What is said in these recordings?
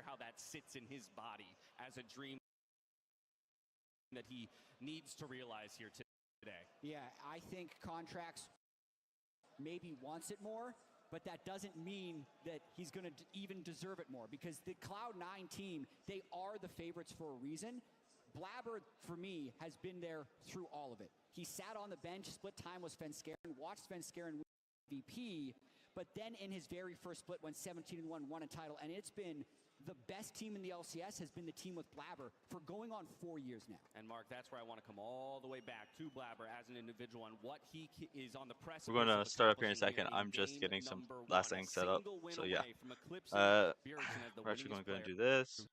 sure how that sits in his body as a dream that he needs to realize here today. Yeah, I think Contracts maybe wants it more, but that doesn't mean that he's going to even deserve it more, because the Cloud9 team, they are the favorites for a reason. Blabber, for me, has been there through all of it. He sat on the bench, split time with Svenskeren, watched Svenskeren win MVP, but then in his very first split went 17-1, won a title, and it's been the best team in the LCS has been the team with Blabber for going on 4 years now. And Mark, that's where I want to come all the way back to Blabber as an individual and what he is on the press. We're going to start up here in a second. I'm just getting some last things set up. So yeah, we're actually going to go and do this.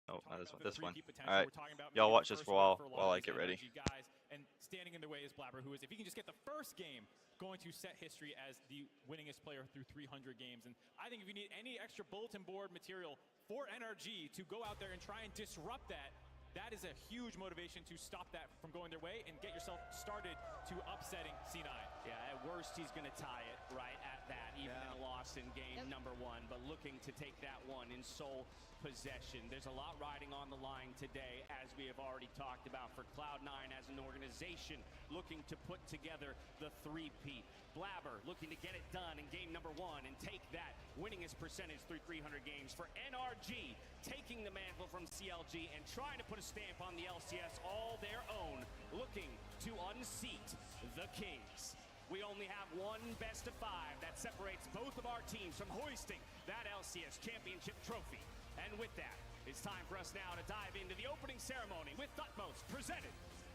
Oh, not this one. This one. All right, y'all watch this for a while I get ready. Guys, and standing in the way is Blabber, who is, if he can just get the first game, going to set history as the winningest player through 300 games. And I think if you need any extra bulletin board material for NRG to go out there and try and disrupt that, that is a huge motivation to stop that from going their way and get yourself started to upsetting C9. Yeah, at worst, he's going to tie it right at that, even in a loss in game number 1, but looking to take that one in sole possession. There's a lot riding on the line today, as we have already talked about, for Cloud9 as an organization looking to put together the three-peat. Blabber looking to get it done in game number 1 and take that winningest percentage through 300 games. For NRG, taking the mantle from CLG and trying to put a stamp on the LCS all their own, looking to unseat the Kings. We only have one best of 5 that separates both of our teams from hoisting that LCS championship trophy. And with that, it's time for us now to dive into the opening ceremony with Utmost, presented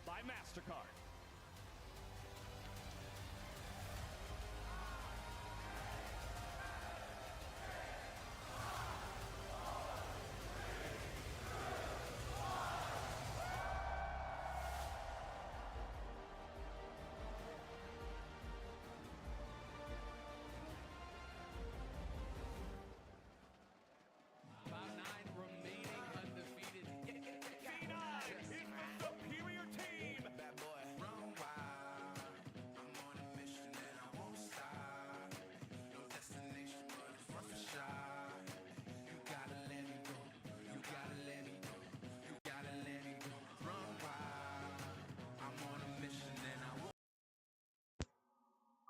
by MasterCard.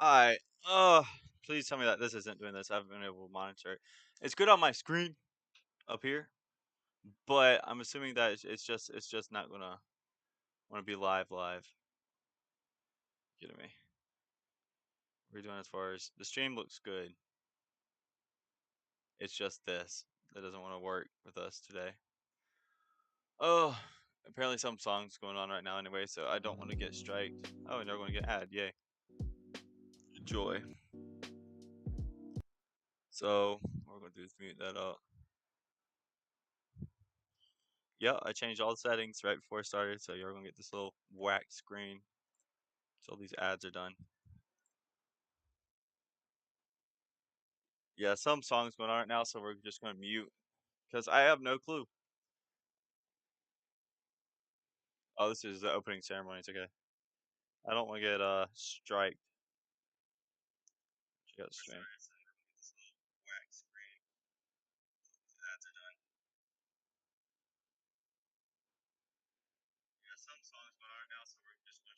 Alright, please tell me that this isn't doing this. I haven't been able to monitor it. It's good on my screen up here, but I'm assuming that it's just not gonna wanna be live. Kidding me. What are we doing as far as the stream looks good? It's just this that doesn't want to work with us today. Oh, apparently some song's going on right now anyway, so I don't want to get striked. Oh, and they're going to get ad, yay. Joy. So, what we're going to do is mute that up. Yeah, I changed all the settings right before I started, so you're going to get this little whack screen. So these ads are done. Yeah, some songs going on right now, so we're just going to mute, because I have no clue. Oh, this is the opening ceremony, it's okay. I don't want to get striked. Check out the stream.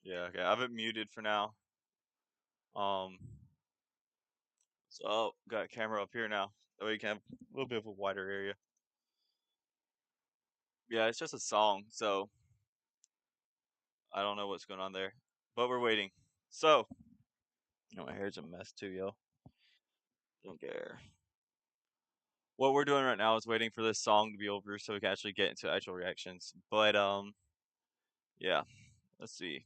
Yeah, okay. I have it muted for now. So got a camera up here now. That way you can have a little bit of a wider area. Yeah, it's just a song, so I don't know what's going on there. But we're waiting. So, my hair's a mess too, yo. Don't care. What we're doing right now is waiting for this song to be over so we can actually get into actual reactions. But yeah. Let's see.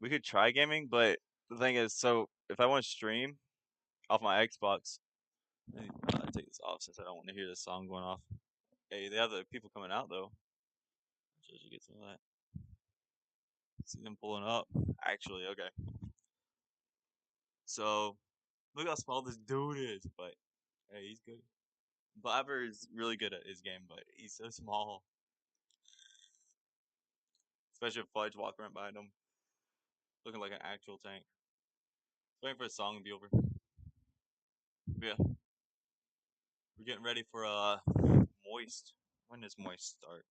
We could try gaming, but the thing is, so if I want to stream off my Xbox, let me take this off since I don't want to hear this song going off. Hey, they have the people coming out though. So you get some of that. See them pulling up. Actually, okay. So look how small this dude is, but hey, he's good. Blabber is really good at his game, but he's so small. Especially if Fudge walking right behind him, looking like an actual tank. Waiting for a song to be over. Yeah. We're getting ready for Moist. When does Moist start?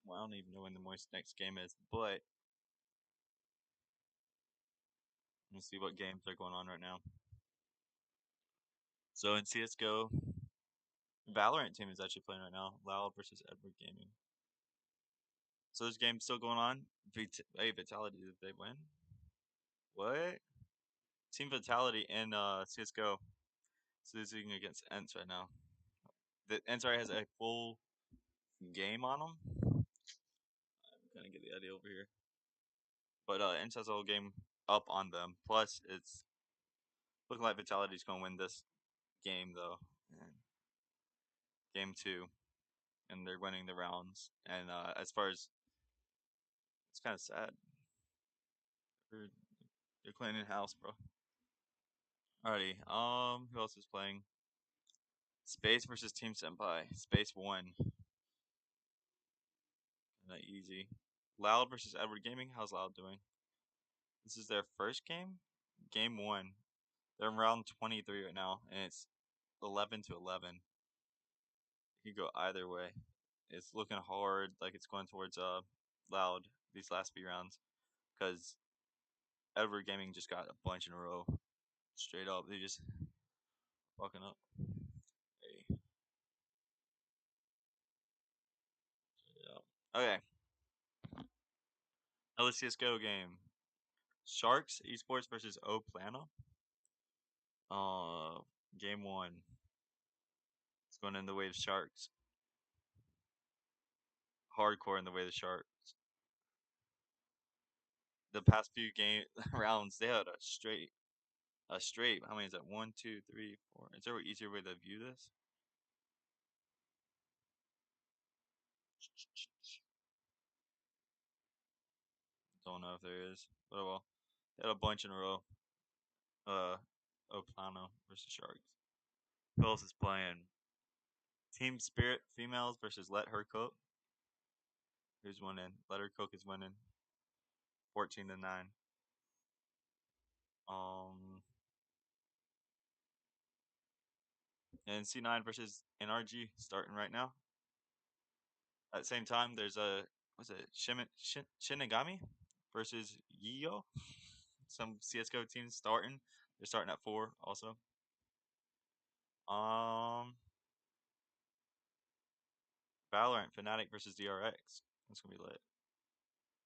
Well, I don't even know when the Moist next game is, but let's see what games are going on right now. So in CS:GO, Valorant team is actually playing right now. Loud versus Edward Gaming. So this game's still going on. Hey, Vitality, did they win? What? Team Vitality in CS:GO is losing against Ents right now. The Ents has a full game on them. I'm gonna get the idea over here. But Ents has a whole game up on them. Plus, it's looking like Vitality's gonna win this game though. Game 2, and they're winning the rounds. And as far as, it's kind of sad. They're cleaning house, bro. Alrighty. Who else is playing? Space versus Team Senpai. Space won. Not easy. Loud versus Edward Gaming. How's Loud doing? This is their first game. Game 1. They're in round 23 right now, and it's 11-11. You could go either way. It's looking hard, like it's going towards Loud these last few rounds, because Edward Gaming just got a bunch in a row. Straight up, they just fucking up. Hey. Yeah. Okay. Another CS:GO game. Sharks Esports versus O Plano. Game 1. It's going in the way of Sharks. Hardcore in the way of the Sharks. The past few game rounds, they had a straight. How many is that? 1, 2, 3, 4. Is there an easier way to view this? Don't know if there is, but oh well. They had a bunch in a row. Oplano versus Sharks. Who else is playing? Team Spirit females versus Let Her Cook. Who's winning? Let Her Cook is winning. 14-9. And C9 versus NRG starting right now. At the same time, there's a Shinigami versus Yio. Some CS:GO teams starting. They're starting at 4 also. Valorant Fnatic versus DRX. That's gonna be lit.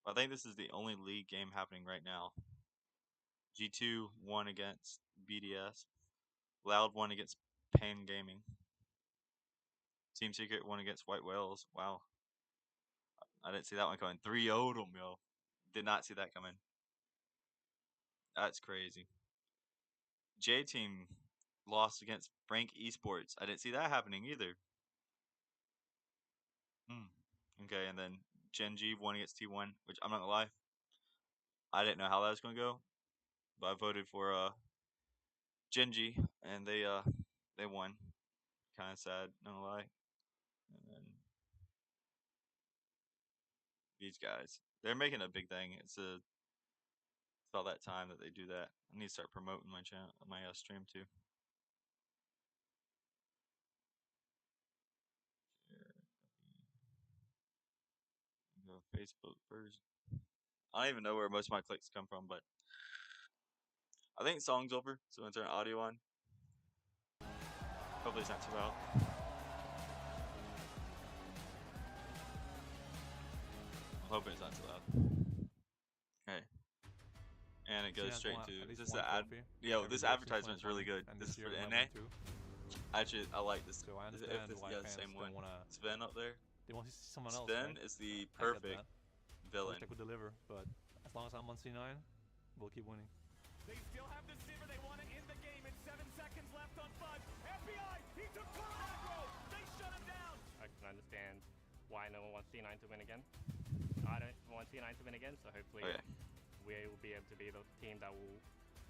I think this is the only league game happening right now. G2 won against BDS. Loud won against Pain Gaming. Team Secret won against White Whales. Wow. I didn't see that one coming. 3-0'd them, yo. Did not see that coming. That's crazy. J Team lost against Frank Esports. I didn't see that happening either. Okay, and then Genji won against T1, which I'm not gonna lie, I didn't know how that was gonna go, but I voted for Genji, and they won. Kind of sad, not gonna lie. And then these guys, they're making a big thing. It's all that time that they do that. I need to start promoting my channel, my stream too. Go Facebook first. I don't even know where most of my clicks come from, but I think song's over, so I'm gonna turn audio on. Hopefully it's not too loud. I'm hoping it's not too loud. Okay. And it goes straight to this is the ad. Yo, this advertisement is really good. This is for the NA. Actually, I like this. So I If understand this why guy's fans same don't one, wanna- Sven up there. They want to see someone else. Sven Right? is the I get perfect that. villain. Wish I could deliver, but as long as I'm on C9, we'll keep winning. They still have the Simmer. They want to end the game. It's 7 seconds left on FUD. FBI, he took full aggro. They shut him down. I can understand why no one wants C9 to win again. I don't want C9 to win again, so hopefully Okay. we will be able to be the team that will.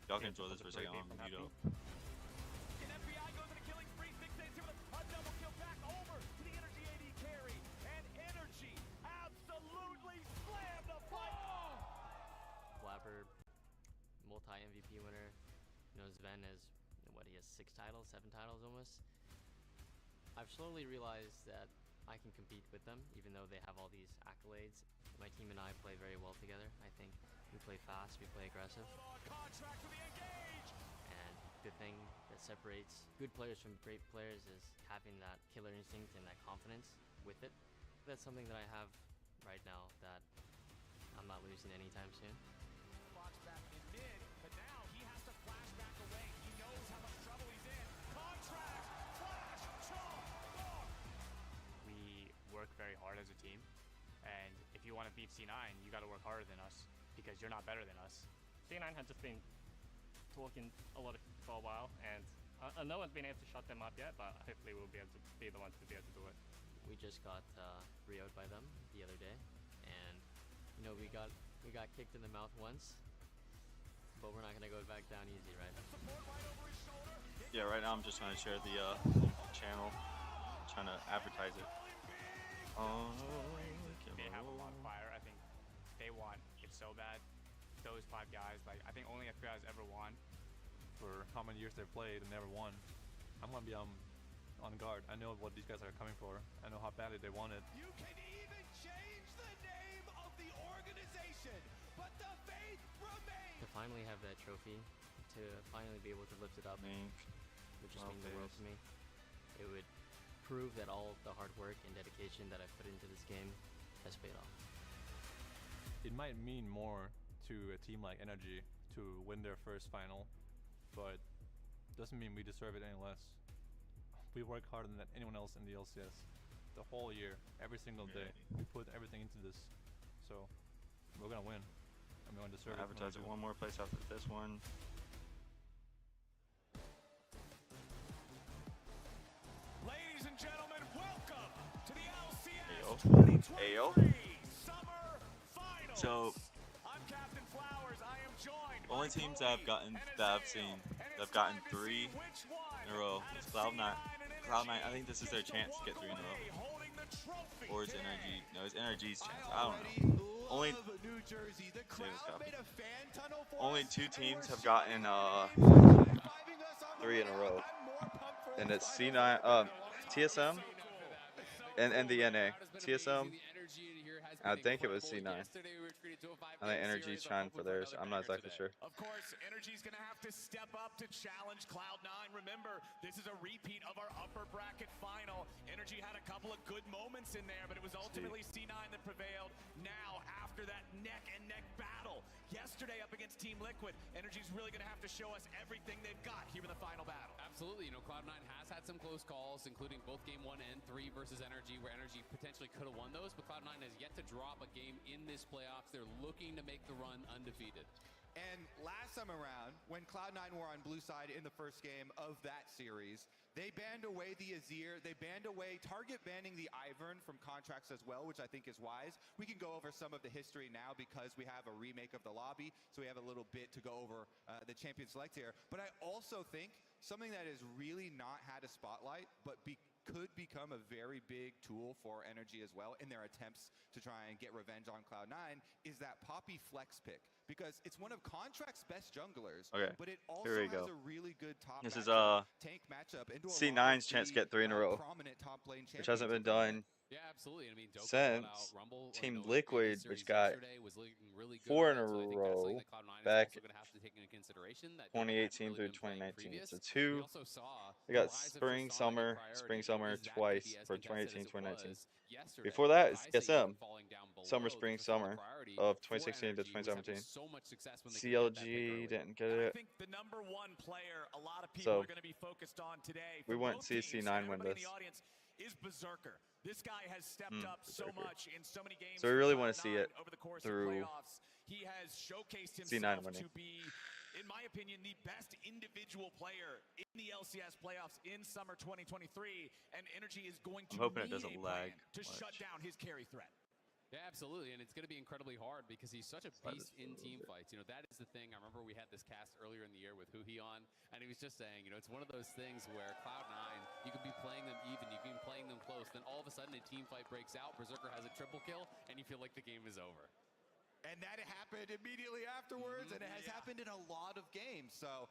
Y'all can enjoy this for a second. I'm mute up. And FBI goes on a killing spree. 6 days here with a double kill back over to the NRG AD carry. And NRG absolutely slammed the fight. Blabber, multi-MVP winner. You know, Sven is, what, he has 16 titles, 7 titles almost. I've slowly realized that I can compete with them, even though they have all these accolades. My team and I play very well together. I think we play fast, we play aggressive. And the thing that separates good players from great players is having that killer instinct and that confidence with it. That's something that I have right now that I'm not losing anytime soon. Clock's back in mid, but now he has to flash back away. He knows how much trouble he's in. Contract, flash, chop, bomb. We work very hard as a team, and if you want to beat C9, you got to work harder than us because you're not better than us. C9 had just been talking a lot for a while, and no one's been able to shut them up yet, but hopefully we'll be able to be the ones to be able to do it. We just got re-O'd by them the other day, and you know we got kicked in the mouth once, but we're not gonna go back down easy, right? Yeah, right now I'm just trying to share the channel, trying to advertise it. Oh, They have a lot of fire. I think they want it so bad. Those 5 guys, like I think only FBI has ever won. For how many years they've played and never won, I'm gonna be on guard. I know what these guys are coming for. I know how badly they want it. You can even change the name of the organization, but the faith remains. To finally have that trophy, to finally be able to lift it up, would just mean the world to me. It would prove that all the hard work and dedication that I've put into this game has paid off. It might mean more to a team like NRG to win their first final, but doesn't mean we deserve it any less. We work harder than anyone else in the LCS the whole year, every single day. We put everything into this, so we're gonna win. And we're gonna deserve it. Advertise it one more place after this one. Ladies and gentlemen, welcome to the LCS 2023 Summer Finals. So, I'm Captain Flowers. I am joined only by teams that I've gotten, that I've seen, that have gotten 3 in a row is Cloud9. Cloud9, I think this is their chance to get 3 in a row. Or it's NRG. No, it's NRG's chance. I don't know. Only 2 teams have gotten 3 in a row, and it's C9, TSM, and the NA. TSM, I think it was C9. I think NRG's trying for theirs. I'm not exactly sure. Of course, NRG's going to have to step up to challenge Cloud9. Remember, this is a repeat of our upper bracket final. NRG had a couple of good moments in there, but it was ultimately C9 that prevailed. Now, after that neck-and-neck battle yesterday up against Team Liquid, NRG's really going to have to show us everything they've got here in the final battle. Absolutely. You know, Cloud9 has had some close calls, including both Game 1 and 3 versus NRG, where NRG potentially could have won those, but Cloud9 has yet to drop a game in this playoffs. They're looking to make the run undefeated. And last time around, when Cloud9 were on blue side in the first game of that series, they banned away the Azir, they banned away, target banning the Ivern from contracts as well, which I think is wise. We can go over some of the history now because we have a remake of the lobby, so we have a little bit to go over the champion select here. But I also think something that has really not had a spotlight, but could become a very big tool for NRG as well in their attempts to try and get revenge on Cloud9 is that Poppy flex pick, because it's one of Contract's best junglers, but it also has a really good top This is tank matchup into C9's chance to get 3 in a row, which hasn't been done since Team Liquid, which got 4 in a row back 2018 through 2019. So 2, we got spring, summer twice for 2018, 2019. Before that is TSM, summer, spring, summer of 2016 to 2017. CLG didn't get it. I think the number 1 player a lot of people So are going to be focused on today. We wouldn't see C9 win this. Is Berserker. This guy has stepped up so much in so many games. So we really want to see it over the course through of playoffs. He has showcased C9 himself winning. to be, in my opinion, the best individual player in the LCS playoffs in summer 2023, and NRG is going to I'm hoping it need doesn't a lag plan to much. shut down his carry threat. Yeah, absolutely, and it's going to be incredibly hard because he's such a beast in team fights. You know, that is the thing. I remember we had this cast earlier in the year with Huhion, and he was just saying, you know, it's one of those things where Cloud9, you can be playing them even, you can be playing them close, then all of a sudden a team fight breaks out, Berserker has a triple kill, and you feel like the game is over. And that happened immediately afterwards, and it has happened in a lot of games. So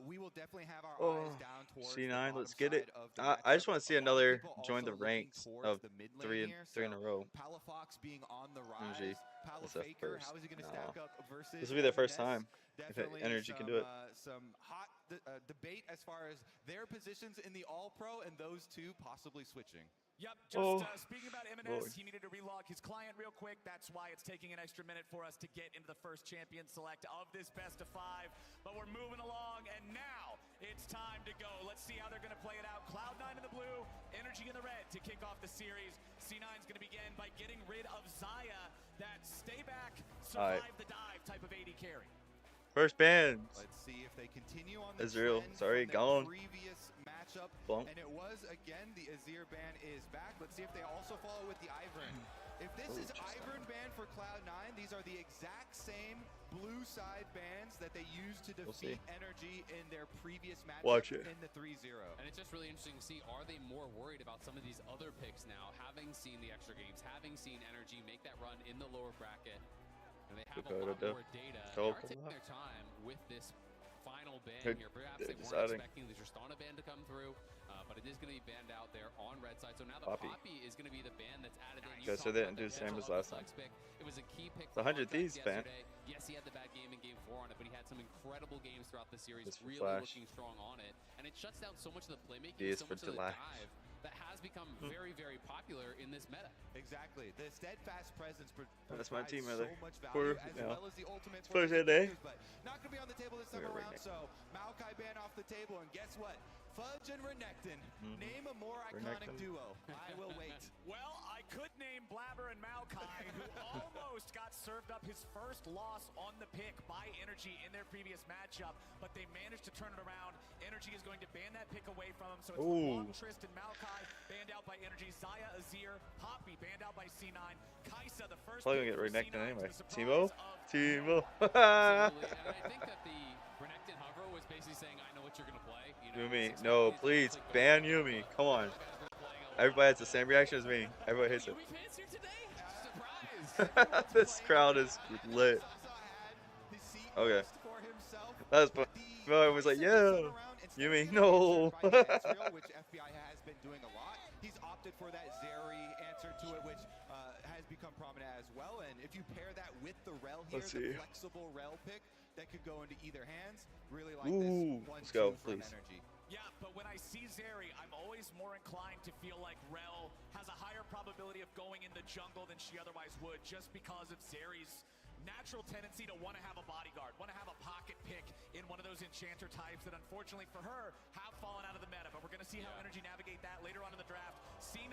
We will definitely have our Oh, eyes down towards C9, the let's bottom get it. side of the I just matchup. want to see A lot of another people join the also looking ranks towards of the mid three lane in here, three in a so row. Palafox being on the rise. NRG, Palafaker, SF first. how is he going to No. stack up versus This will be their first Ness? time. Definitely NRG can do it. Some hot debate as far as their positions in the All-Pro and those two possibly switching. Yep, just speaking about Lord. MNS, he needed to relog his client real quick. That's why it's taking an extra minute for us to get into the first champion select of this best of 5. But we're moving along, and now it's time to go. Let's see how they're going to play it out. Cloud9 in the blue, NRG in the red to kick off the series. C9 is going to begin by getting rid of Zaya, that stay back, survive the dive type of AD carry. First bans. Let's see if they continue on the Azrael, trend sorry, from their gone. previous matchup. Bonk. And it was, again, the Azir ban is back. Let's see if they also follow with the Ivern. If this is Ivern ban for Cloud9, these are the exact same blue side bans that they used to defeat NRG in their previous matchup in the 3-0. And it's just really interesting to see, are they more worried about some of these other picks now, having seen the extra games, having seen NRG make that run in the lower bracket? And they have a lot more data. They are taking their time with this final ban here. Perhaps they weren't expecting the Tristana ban to come through, but it is going to be banned out there on red side. So now the Poppy is going to be the ban that's added in. Okay, so they didn't do the same as last time. It was a key pick. The 100 Thieves ban. Yes, he had the bad game in game 4 on it, but he had some incredible games throughout the series, really looking strong on it. And it shuts down so much of the playmaking, so much of the dive that has become very, very popular in this meta. Exactly. The steadfast presence that's my team right so there. much value, as well as the ultimate first day. But not going to be on the table this time around, so Maokai ban off the table, and guess what? Fudge and Renekton. Name a more iconic duo. I will wait. Well, I could name Blabber and Maokai, who almost got served up his first loss on the pick by NRG in their previous matchup, but they managed to turn it around. NRG is going to ban that pick away from him, so it's Long Tristan Maokai banned out by NRG, Zaya Azir, Poppy banned out by C9, Kaisa the first. Probably gonna get Renekton anyway. Teemo? Teemo. Absolutely, and I think that the Renekton hover was basically saying, I know what you're gonna play. Yumi, no, please ban Yumi. Come on. Everybody has the same reaction as me. Everybody hates it. This crowd is lit. Okay. That's fun. I was like, yeah. Yumi, no. Which FBI has been doing a lot. He's opted for that Zeri answer to it, which has become prominent as well. And if you pair that with the Rel here, the flexible Rel pick that could go into either hands, really like this. Let's go, please. NRG. Yeah, but when I see Zeri, I'm always more inclined to feel like Rel has a higher probability of going in the jungle than she otherwise would, just because of Zeri's natural tendency to want to have a bodyguard, want to have a pocket pick in one of those enchanter types that unfortunately for her have fallen out of the meta. But we're going to see how NRG navigate that later on in the draft. C9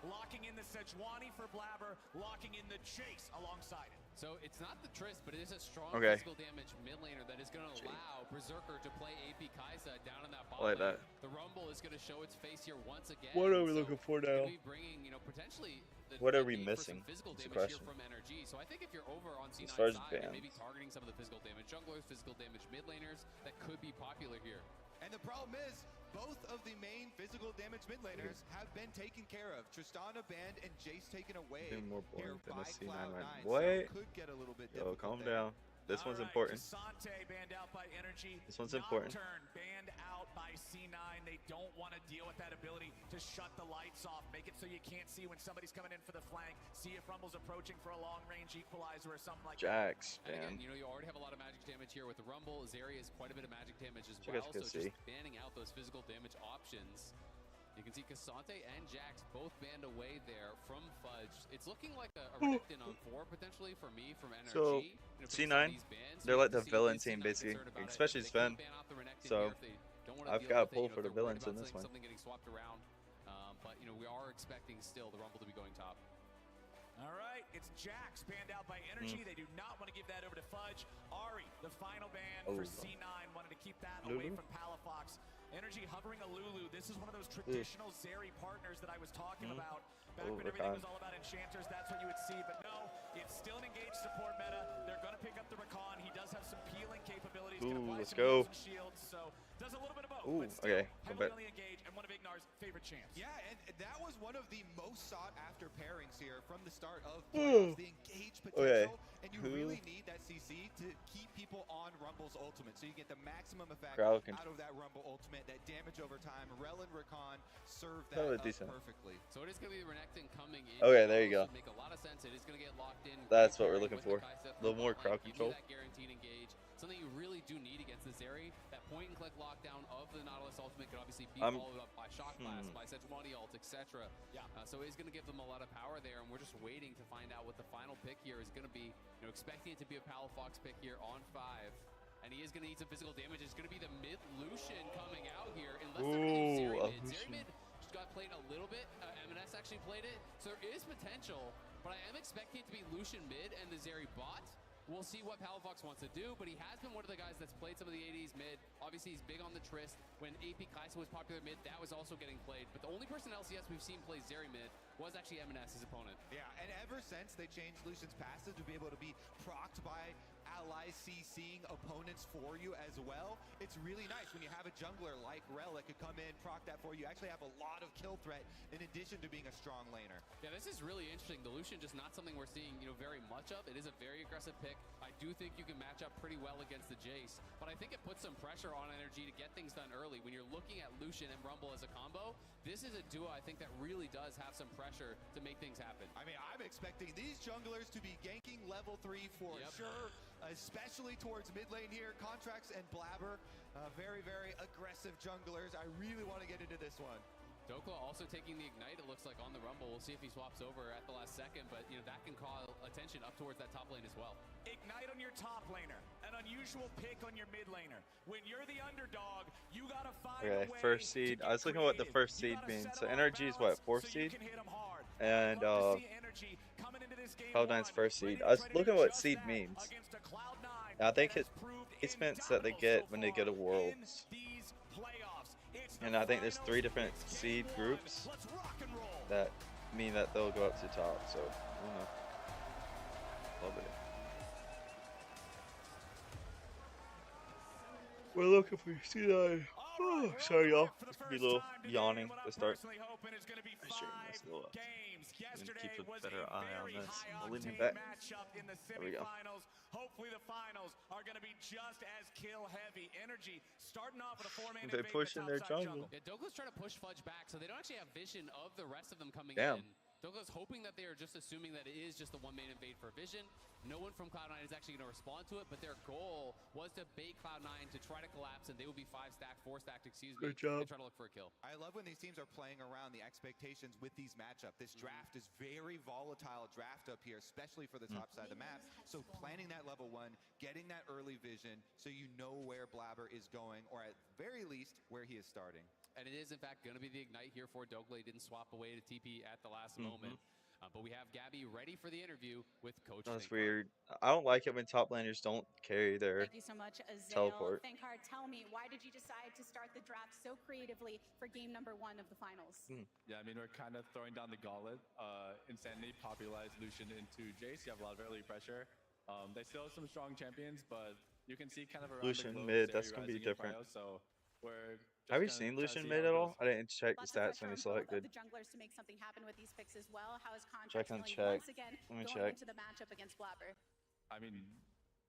locking in the Sejuani for Blabber, locking in the Chase alongside it. So it's not the Trist, but it is a strong physical damage mid laner that is going to allow Berserker to play AP Kaisa down in that bot lane. The Rumble is going to show its face here once again. What are we looking for now? Bringing, potentially what are we missing? Physical That's damage the question. here from NRG. So I think if you're over on C9 as side, maybe targeting some of the physical damage junglers, physical damage mid laners, that could be popular here. And the problem is, both of the main physical damage mid laners have been taken care of. Tristana banned and Jace taken away more here than by a C9 Cloud9. What? So it could get a little bit difficult. Calm down. This one's important. Kasante banned out by NRG. This one's important. Nocturne banned out by C9. They don't want to deal with that ability to shut the lights off. Make it so you can't see when somebody's coming in for the flank. See if Rumble's approaching for a long-range equalizer or something like that. Jax, man. Again, you already have a lot of magic damage here with the Rumble. Zeri has quite a bit of magic damage as well. So just banning out those physical damage options. You can see Kasante and Jax both banned away there from Fudge. It's looking like a Renekton on 4 potentially for me from NRG. So C9, they're like the villain team basically, especially Sven. So I've got a pull for the villains in this one. Something getting swapped around, but we are expecting still the Rumble to be going top. All right, it's Jax banned out by NRG. They do not want to give that over to Fudge. Ari, the final ban for C9, wanted to keep that away from Palafox. NRG hovering a Lulu. This is one of those traditional Zeri partners that I was talking about. Back when everything was all about enchanters, that's what you would see. But no, it's still an engaged support meta. They're going to pick up the Rakan. He does have some peeling capabilities. Let's go. Shields, so Does a little bit of both, Ooh, but still okay, heavily engaged and one of Ignar's favorite champs. Yeah, and that was one of the most sought after pairings here from the start of playoffs, the engaged potential, and you really need that CC to keep people on Rumble's ultimate, so you get the maximum effect out of that Rumble ultimate, that damage over time. Rel and Rakan serve that up perfectly. So it is going to be Renekton coming in. Okay, there you go. Make a lot of sense. It is going to get locked in. That's what we're looking for. A little more crowd control. That guaranteed engage. Something you really do need against this Zeri. That point and click lockdown of the Nautilus ultimate could obviously be followed up by Shock Blast, by Sejuani ult, etc. Yeah. So it's going to give them a lot of power there, and we're just waiting to find out what the final pick here is going to be. You know, expecting it to be a Palafox pick here on 5. And he is going to need some physical damage. It's going to be the mid Lucian coming out here. Unless they're going to use Zeri mid. Zeri mid just got played a little bit. M&S actually played it. So there is potential, but I am expecting it to be Lucian mid and the Zeri bot. We'll see what Palafox wants to do, but he has been one of the guys that's played some of the 80s mid. Obviously, he's big on the Trist. When AP Kai'Sa was popular mid, that was also getting played. But the only person else, yes, we've seen play Zeri mid was actually M&S, his opponent. Yeah, and ever since they changed Lucian's passive to be able to be procced by allies CCing opponents for you as well, it's really nice when you have a jungler like Rel that could come in, proc that for you, actually have a lot of kill threat in addition to being a strong laner. Yeah, this is really interesting. The Lucian just not something we're seeing, you know, very much of. It is a very aggressive pick. I do think you can match up pretty well against the Jace, but I think it puts some pressure on NRG to get things done early. When you're looking at Lucian and Rumble as a combo, this is a duo I think that really does have some pressure to make things happen. I mean, I'm expecting these junglers to be ganking level 3 for sure, especially towards mid lane here. Contracts and Blabber, very, very aggressive junglers. I really want to get into this one. Dokla also taking the Ignite, it looks like, on the Rumble. We'll see if he swaps over at the last second, but you know that can call attention up towards that top lane as well. Ignite on your top laner, an unusual pick on your mid laner. When you're the underdog, you gotta find a way first seed. I was looking at what the first seed means. So NRG is what, 4th seed? And Cloud9's first seed. I was looking at what seed means. And I think it means that they get when they go to Worlds. And I think there's 3 different seed groups that mean that they'll go up to top. So, I don't know. Love it. We're looking for C9. Oh, sorry, y'all. It's gonna be a little yawning to start. Keep a better eye on this. I'll lean him back. There we go. Hopefully the finals are going to be just as kill heavy. NRG starting off with a 4-man They push in their jungle. Yeah, Dokla's trying to push Fudge back, so they don't actually have vision of the rest of them coming in. Dokla's hoping that they are just assuming that it is just the 1-man invade for vision. No one from Cloud9 is actually going to respond to it, but their goal was to bait Cloud9 to try to collapse, and they will be 5-stacked, 4-stacked, excuse me. Good job. And try to look for a kill. I love when these teams are playing around the expectations with these matchups. This draft is very volatile draft up here, especially for the top side of the map. So planning that level 1, getting that early vision so you know where Blabber is going, or at very least where he is starting. And it is, in fact, going to be the Ignite here for Dokla. He didn't swap away to TP at the last moment. But we have Gabby ready for the interview with Coach. That's weird. I don't like it when top laners don't carry their Thank you so much, Azale. teleport. Thankard, tell me, why did you decide to start the draft so creatively for game number 1 of the finals? Yeah, I mean, we're kind of throwing down the gauntlet. Insanity popularized Lucian into Jace. You have a lot of early pressure. They still have some strong champions, but you can see kind of around Lucian the globe, mid, Zeri that's going to be rising in different. prio, so we're Have you seen Lucian mid at all? I didn't check the stats when he selected. The junglers to make something happen with these picks as well. How is Check Contract and feeling check. once again Let me going check. into the matchup against Blabber? I mean,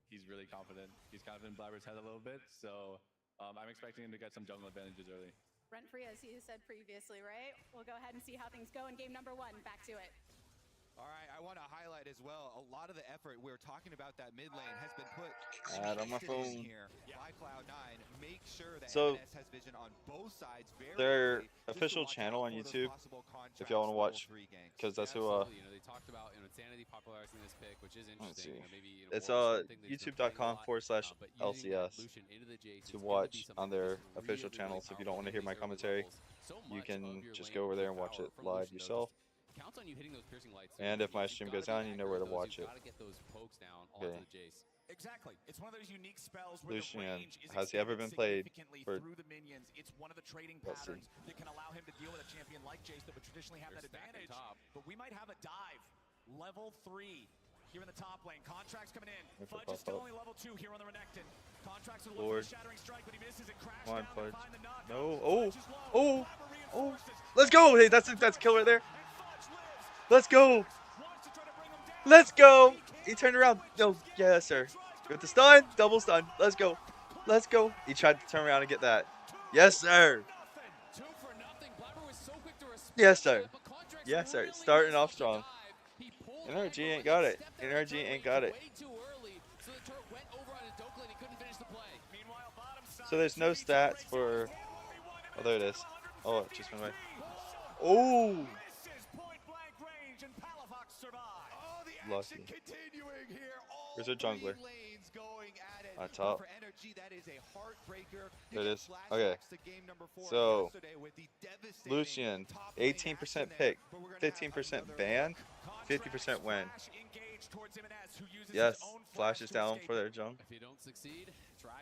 he's really confident. He's kind of in Blabber's head a little bit, so I'm expecting him to get some jungle advantages early. Rent free, as you said previously, right? We'll go ahead and see how things go in game number 1. Back to it. All right, I want to highlight as well, a lot of the effort we're talking about that mid lane has been put on my phone here by Cloud9. Make sure that So, M&S has vision on both sides very their early, just to official watch channel out on for those YouTube, possible if y'all want to watch, contracts level 3 ganks. because that's who Absolutely. You know, they talked about Insanity popularizing this pick, which is let's interesting. see. Maybe, It's Warwick's something that he's been playing a lot, but using youtube.com/LCS Lucian into the Jace, to it's gonna watch be something on their that's official really, channel. really So if you don't want to powerful hear my in these early commentary, levels. So you much can of your just lane go over there and power watch it from live Lucian, though, yourself. just counts on you hitting those piercing lights. And if my You've stream gotta goes down, be you know where to accurate with watch those. it. You've got to get those pokes down Okay. onto the Jace. Exactly. It's one of those unique spells where Lucian, the range is has he ever been extended played significantly for- through the minions. It's one of the trading Let's see. patterns that can allow him to deal with a champion like Jace that would traditionally have They're that stacking advantage. top. But we might have a dive. Level 3. here in the top lane. Contracts coming in. Look for Fudge is still pop-up. only level 2 here on the Renekton. Contracts are Lord. looking for the shattering strike, but he misses it. Crash Come on, down Fudge. to find the knockout. No. Oh. Fudge is low. Oh. Blabber Oh. reinforces. Let's go. Hey, that's kill right there. And Fudge lives. Let's go. Wants to try to bring him down. Let's go. He He turned around. No. Yes, sir. With the stun. Double stun. Let's go. Let's go. He tried to turn around and get that. Yes, sir. 2 for nothing. Blabber was so quick to respond. Yes, sir. But Contracts Yes, sir. really Starting missed off the strong. dive. He pulled NRG aggro, ain't but got he it. stepped out of NRG the turret ain't got way it. too early, so the turret went over on his Dokkan and he couldn't finish the play. Meanwhile, bottom side. So there's no stats for. Oh, there it is. Oh, it just went away. Oh. Misses point blank range and Palafox survives. Oh, the Lucky. action continuing here. All Where's our jungler? 3 lanes going at it. On top. For NRG, that is a heartbreaker. There it You is. get Okay. flashbacks to game number 4 So, yesterday with the devastating Lucian, top lane 18% action pick, there, but we're gonna have 15% another ban, look. 50% win. Flash engaged towards Jimenez, who uses Yes, his own flash is to down escape for it. their junk. If you don't succeed,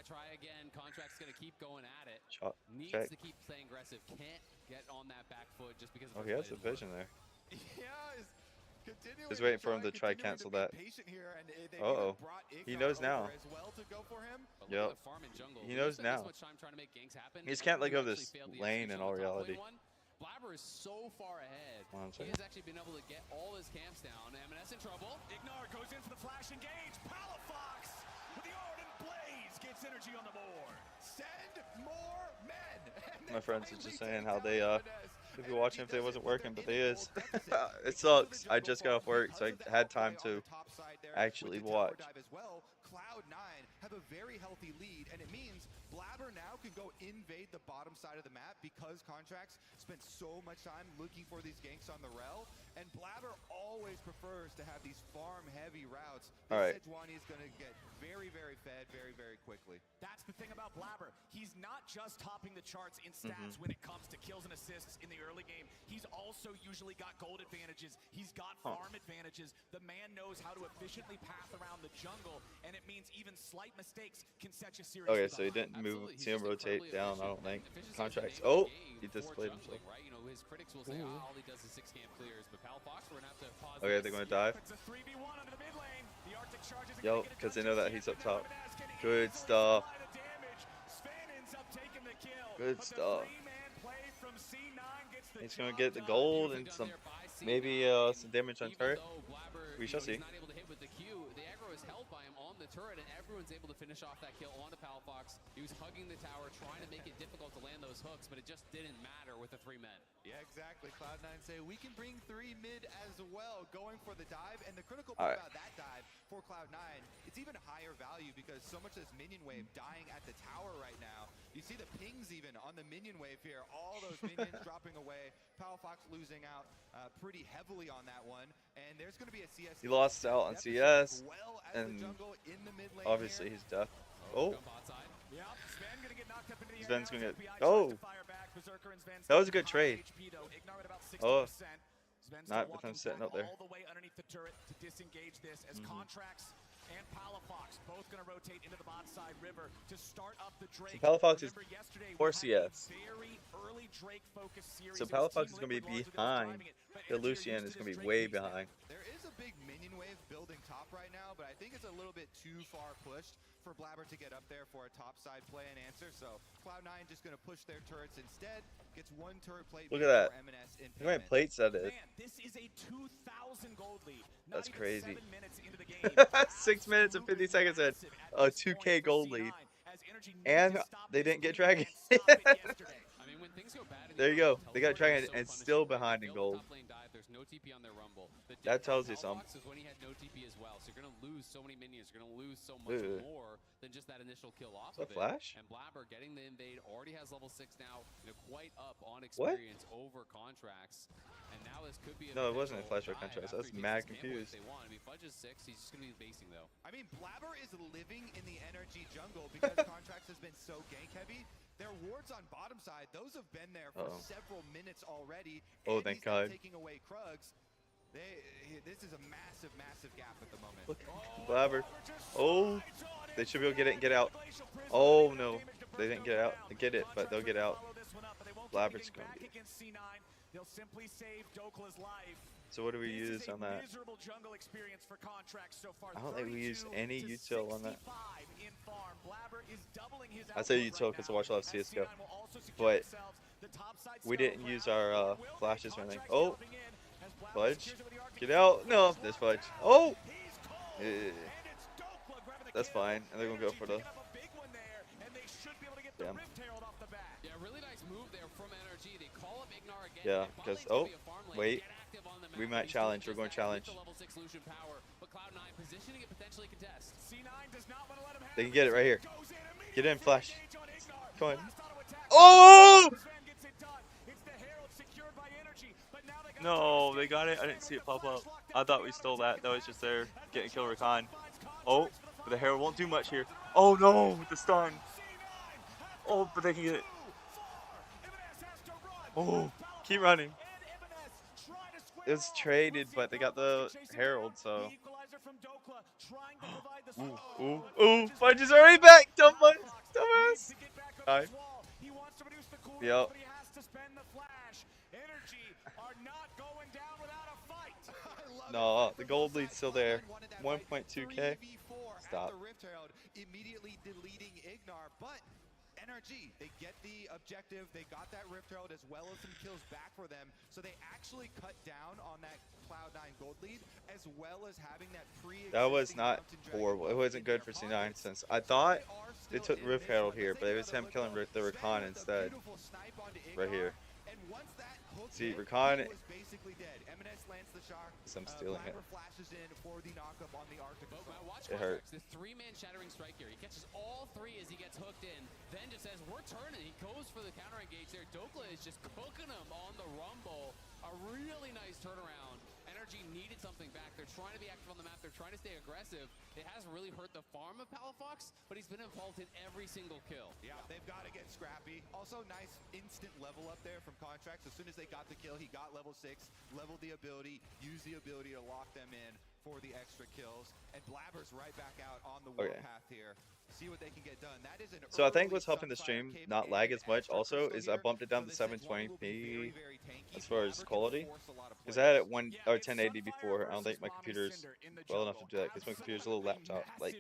try again. Contract's gonna keep going at it. Shot. Needs Check. to keep staying aggressive. Can't get on that back foot just because of Oh, his he has blade the work. vision there. Yeah, continuing Just waiting for him to try continuing cancel be that. patient here, and they Uh-oh. brought He Ignar knows over now. as well to go for him. But look Yep. at the farm in jungle. He When you knows spend this now. much time trying to make ganks happen, He just can't let go of everyone this actually failed the lane in execution all on the top reality. lane one. Blabber is so far ahead. Hold on a He second. has actually been able to get all his camps down. M&S in trouble. Ignar goes in for the flash engage. Palafox with the ardent blaze gets energy on the board. Send more men. And My they friends are finally just take saying how down they Jimenez. could be Energy watching if they does it, wasn't but they're working, but in they a is. gold deficit It because of sucks. the I jungle just got off farm, work, so I because of the had help time play on to the top side there actually with the tower watch. dive as well. Cloud9 have a very healthy lead, and it means Blabber now can go invade the bottom side of the map because Contracts spent so much time looking for these ganks on the rel, and Blabber always prefers to have these farm-heavy routes. All right. Sejuani is going to get very, very fed very, very quickly. That's the thing about Blabber. He's not just topping the charts in stats when it comes to kills and assists in the early game. He's also usually got gold advantages. He's got farm advantages. The man knows how to efficiently path around the jungle, and it means even slight mistakes can set you seriously Okay, so he behind. didn't move, Absolutely. see him He's just rotate incredibly down, I efficient, don't think. and efficiency is Contracts. the name of Oh, the game he for displayed jungling, himself. right? You know, his critics will say, Ooh. oh, all he does is 6 camp clears, but Palafox, we're gonna have to pause. Okay, this. they're gonna dive. It's a 3v1 under the mid lane. The Arctic charges are Yo, gonna get it because they done know just that yet, he's up but now top. Jimenez can Good easily stuff. supply the damage. Sven ends up taking the kill, Good but the stuff. three-man play from C9 gets the He's gonna job get the done. gold Beautifully and done some, there by C9. maybe some damage on Even turret. though Blabber, We you shall know, see. he's not able to hit with the Q, the aggro is held by him on the turret, and everyone's able to finish off that kill onto Palafox. He was hugging the tower, trying to make it difficult to land those hooks, but it just didn't matter with the 3 men. Yeah, exactly. Cloud9 say we can bring 3 mid as well, going for the dive. And the critical All part right. about that dive for Cloud9, it's even higher value because so much of this minion wave dying at the tower right now. You see the pings even on the minion wave here. All those minions dropping away. Palafox losing out pretty heavily on that one. And there's going to be a CS. He lost out on deficit CS, as well as and the jungle in the mid lane obviously here. he's deaf. Oh, Come bot side. Yep, Sven gonna get knocked up into the Sven's air. gonna Now get- FBI tries oh. to fire back. Berserker and Sven That was a still good high trade. HP though. Ignar at about 60%. Oh. Sven Not still with him walking sitting back up there. all the way underneath the turret to disengage this as Contracts and Palafox both gonna rotate into the bot side river to start up the Drake. Palafox is Remember yesterday we 4 had a CS. very early Drake focused series. So It was Palafox Team is gonna be Liquid largely that was behind. driving it, but The NRG are Lucian used is to gonna this be Drake way piece now. behind. There is a big minion wave building top right now, but I think it's a little bit too far pushed for Blabber to get up there for a top side play and answer. So Cloud9 just going to push their turrets instead. Gets 1 turret plate. Look at that. for M&S in Look how many payment. plates that is. Man, this is a 2,000 gold lead. That's Not even crazy. 7 minutes into the game. 6 minutes and 50 seconds in. Massive at A this 2K point for gold C9, lead. as NRG need And to stop they this didn't get lead Dragon. and stop it yesterday. I mean, when things go bad in There the you early, go. They got teleporting Dragon is so and punishing, still right? behind in Failed gold. top lane dive, there's no TP on their rumble. The That difference tells for you something. Palafox is when he had no TP as well, so you're gonna lose so many minions, you're gonna lose so much Ugh. more than just that initial kill off Is that of it. Flash? And Blabber getting the invade, already has level 6 now, you know, quite up on experience over Contracts. And now this could be a No, it wasn't a potential Flash or dive Contracts. after I was he takes mad his camp away if confused. They want. I mean, Fudge is 6, he's just gonna be basing though. I mean, Blabber is living in the NRG jungle because Contracts has been so gank heavy. Their wards on bottom side, those have been there for several minutes already. Oh, and thank he's now God. taking away Krugs. This is a massive, massive gap at the moment. Look, Blabber. Oh, they should be able to get it and get out. Oh no, they didn't get out. They get it, but they'll get out. Blabber's gonna get it. Against C9. They'll simply save Dokla's life. So what do we This use is a on that? miserable jungle experience for Contracts so far. I don't think we used 32 any to util on that. 65 in farm. Blabber is doubling his I say output util right because I now, watch a lot of as CS:GO, C9 will also secure but themselves the topside we snow didn't use crown. our Or will they? flashes or anything. Contracts Oh, galloping in as Blabber fudge, secures it with the Arctic get Field. out! No, Flash there's one fudge. down. Oh, He's cold, yeah. and it's Dokla grabbing the That's kill. fine. And they're gonna go Energy for the. picking up a big one there, and they should be able to get the Damn. Rift Herald off the bat. Yeah, really nice move there from NRG. They call up Ignar again. Yeah, Bot because lane's gonna oh, be a farm lane. wait, Get active on the we map. might He's challenge. doing We're going just to that challenge. with the level 6 Lucian power, but Cloud9 positioning it potentially contest. C9 does not want to let him have They can get it right here. Goes in Get in, immediately. flash. Engage on Ignar. Come on. Blast auto attack. Oh! Sven gets it done. It's the Herald secured by Energy, but now they got No, they got it. I didn't see it pop up. I thought we stole that. That was just there getting kill Rakan. Oh, but the Herald won't do much here. Oh no, with the stun. Oh, but they can get it. Oh, keep running. It's traded, but they got the Herald, so. Ooh, ooh, Fudge is already back. Dumbass. Alright. Yep. No, the gold lead's still there. 1.2k. Stop. The Rift Herald immediately deleting Ignar, but NRG, they get the objective, they got that Rift Herald as well as some kills back for them, so they actually cut down on that Cloud9 gold lead, as well as having that pre-existing That was not Mountain Dragon horrible. It gold wasn't in good their for C9 pockets. since I thought They they are took still Rift in this Herald one, here, but but it they was gotta him look killing up. the Sven Rakan with a instead. beautiful snipe onto Right Ignar, here. and once that hook See, hit, Rakan, he was basically dead. M&S lands the shock. Because I'm stealing it. Blabber flashes in for the knockup on the Arctic But Assault. watch It hurt. Contracts, this 3-man shattering strike here. He catches all 3 as he gets hooked in, then just says, we're turning. He goes for the counter engage there. Dokla is just cooking him on the rumble. A really nice turnaround. Energy needed something back. They're trying to be active on the map. They're trying to stay aggressive. It hasn't really hurt the farm of Palafox, but he's been involved in every single kill. Yeah, they've got to get scrappy. Also, nice instant level up there from Contracts. As soon as they got the kill, he got level 6, leveled the ability, used the ability to lock them in for the extra kills. And Blabber's right back out on the warpath here. See what they can get done. That is an So I think early what's helping the Sunfire stream Cave not and lag an as much extra also crystal is I here. bumped it down to So this Edge will be 720p very tanky. as far as Blabber can quality. force a lot of Because I had it plays. or 1080 before. I don't think my computer's well enough to do that because my computer's a little laptop. Like,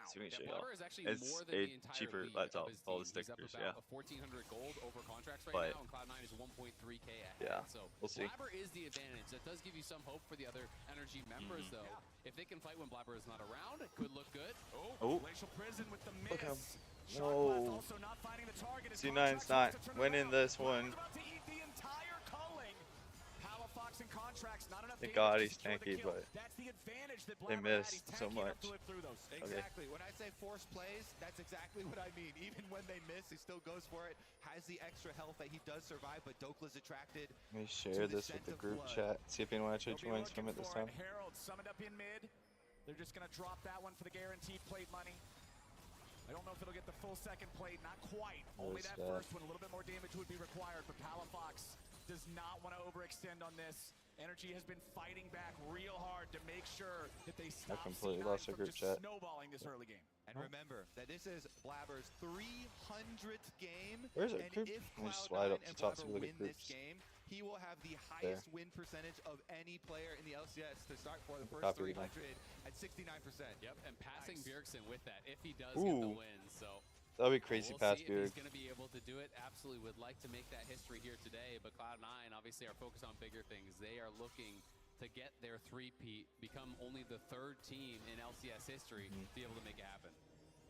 so we show y'all. Blabber is actually It's more a than the entire cheaper lead laptop, of his all the team. He's up stickers, about yeah. a 1,400 gold over Contracts right But- now, and Cloud9 is 1.3k ahead. Yeah, So we'll see. Blabber is the advantage. That does give you some hope for the other Energy members, though. If they can fight when Blabber is not around, it could look good. Oh. Glacial Prison with the Look him. miss. No. Also not finding the target as C9's Contracts not wants to turn winning around. this one. Blabber's about to eat the entire culling. Palafox and Contracts, not enough Thank damage God to he's secure the tanky, kill. but That's the advantage that they Blabber had. missed He's so tanky enough much. to live through those. Exactly. When I say force plays, that's exactly what I mean. Even when they miss, he still goes for it. Has the extra health that he does survive, but Dokla's attracted. Let me share this with the group chat. See if anyone actually They'll be joins from looking it this for time. Herald summoned up in mid. They're just going to drop that one for the guaranteed plate money. I don't know if it'll get the full second plate. Not quite. Only Where's that that? first one. A little bit more damage would be required, but Palafox does not want to overextend on this. Energy has been fighting back real hard to make sure that they stop completely C9 lost our from group just chat. snowballing this early game. And remember that this is Blabber's 300th game. Where's our and group? if Let me just Cloud9 slide up to and top so Blabber we look at win this groups. game, he will have the highest win percentage of any player in the LCS to start for the first Copy 300 again. at 69%. Yep, and passing Nice. Bjergsen with that if he does get the Ooh. win. So That'll be crazy we'll pass, see if Beard. he's going to be able to do it. Absolutely would like to make that history here today, but Cloud9 obviously are focused on bigger things. They are looking to get their three-peat, become only the 3rd team in LCS history to be able to make it happen.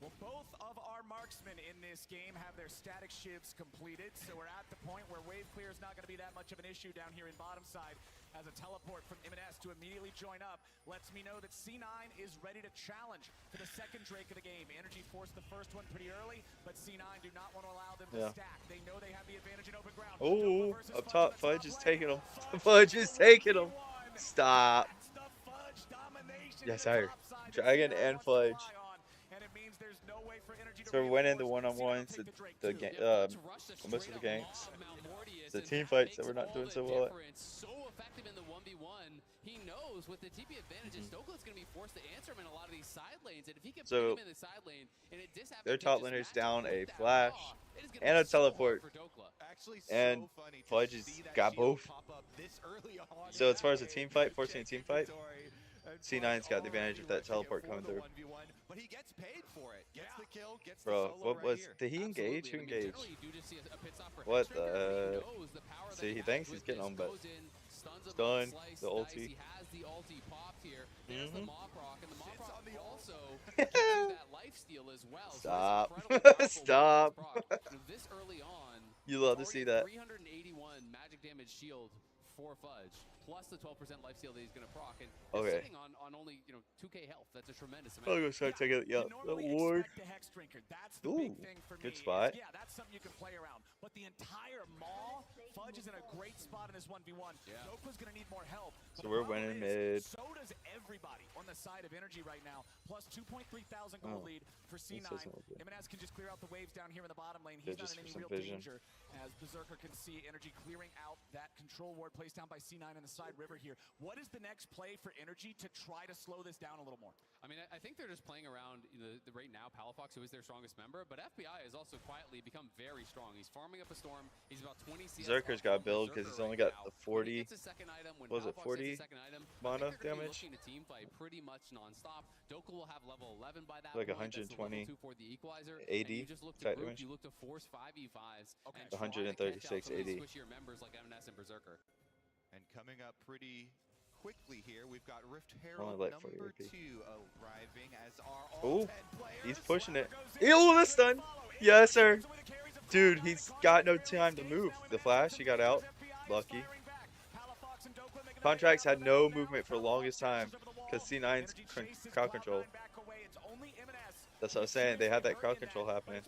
Well, both of our marksmen in this game have their static shivs completed, so we're at the point where wave clear is not going to be that much of an issue down here in bottom side, as a teleport from M&S to immediately join up lets me know that C9 is ready to challenge for the second Drake of the game. Energy forced the first one pretty early, but C9 do not want to allow them to stack. They know they have the advantage in open ground. Oh, Versus up Fudge top, on the Fudge is lane. taking him. Fudge is taking him. Stop. That's the Fudge domination Yes, to the sir. top side that Dragon C9 and wants to Fudge. rely on, and it means there's no way for Energy to So we're winning the reinforce. one-on-ones, C9 take Drake the too. game, Fudge rushed a most of the straight-up games. lob of Mount Mortius, The and team that fights that makes we're not all doing the so well at. difference. So effective in the 1v1. He knows with the TP advantage, Stokely's going to be forced to answer him in a lot of these side lanes, and if he can So, put him in the side lane, and it their top laner's down a flash and and a teleport. Actually, And so funny to Fudge has see that got shield both. pop up this early on. So as far as a team fight, forcing a team fight, C9's got the advantage of that teleport coming through. But he gets paid for it. Gets the kill, gets Bro, the solo what right was? here. Did he engage? Who engaged? What the? See, he thinks he's getting on, but stun the ulti. He has the ulti popped here. There's the Mop Rock, and the Mop Rock also gives you that life steal as well. Stop. So it's incredibly Stop. powerful with this early on. You love to see that. 381 magic damage shield for Fudge, plus the 12% life steal that he's going to proc, and Okay. sitting on only 2k health. That's a tremendous I'll amount. go start taking it. Yeah, the ward. Ooh, good spot. Yeah, that's something you can play around. But the entire mall, Fudge is in a great spot in his 1v1. Dokua's going to need more help. So we're winning mid. So does everybody on the side of Energy right now. Plus 2.3 thousand gold lead for C9. Jimenez can just clear out the waves down here in the bottom lane. He's not in any real danger. As Berserker can see Energy clearing out that control ward placed down by C9 in the side river here. What is the next play for Energy to try to slow this down a little more? I mean, I think they're just playing around the right now. Palafox, who is their strongest member, but FBI has also quietly become very strong. He's farming up a storm. He's about 20 CS. Berserker's got build because he's only got the 40. What was it 40 mana damage? Looking to team fight pretty much nonstop. Doka will have level 11 by that Like point. 120 for the equalizer. 80 you just look to attack group, damage. you look to force 5v5s. Okay. 136 80. Squishier members like M&S and Berserker. And coming up pretty quickly here, we've got Rift Only Herald like number 40 2 arriving as our all 10 players. He's pushing it. Ew, the stun. Yes, sir. Dude, he's got no time to move. The flash, he got out. Lucky. Contracts had no movement for the longest time because C9's crowd control. That's what I was saying. They had that crowd control happening.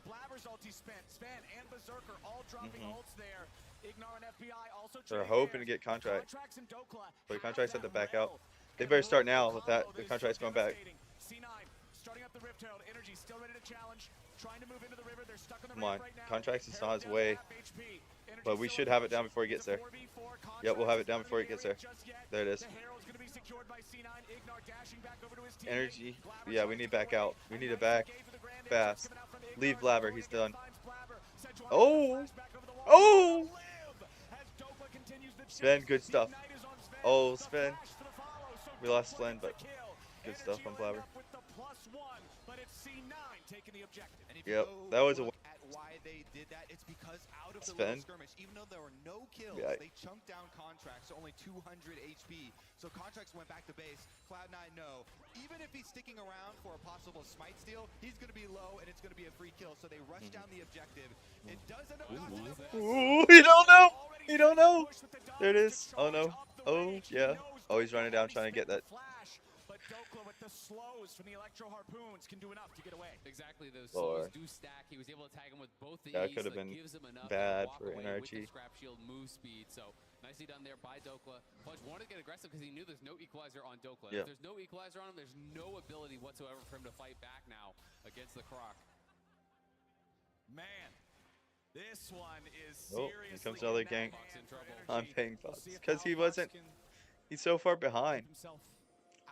They're hoping to get contract, but contracts had to back out. They better start now with that. The contract's going back. Come on, contracts is on his way, but we should have it down before he gets there. Yep, we'll have it down before he gets there. There it is. Energy. Yeah, we need back out. We need to back fast. Leave Blabber. He's done. Oh! Oh! Sven, good stuff. Oh, Sven. We lost Sven, but good stuff on Blabber. Yep, that was a why they did that. It's because out of the Sven. skirmish, even though there were no kills, they chunked down Contracts to only 200 HP. So Contracts went back to base. Cloud9 no. Even if he's sticking around for a possible smite steal, he's going to be low and it's going to be a free kill. So they rush down the objective. It does end up Ooh, he don't know. He don't know. There it is. Oh no. Oh yeah. Oh, he's running down trying to get that. Dokla with the slows from the Electro Harpoons can do enough to get away. Exactly, those slows do stack. He was able to tag him with both the that could have been bad for NRG. Scrap shield move speed. So nicely done there by Dokla. Fudge wanted to get aggressive because he knew there's no equalizer on Dokla. If there's no equalizer on him, there's no ability whatsoever for him to fight back now against the Croc. Man, this one is Here seriously comes another gank on Ping Fox because he's so far behind.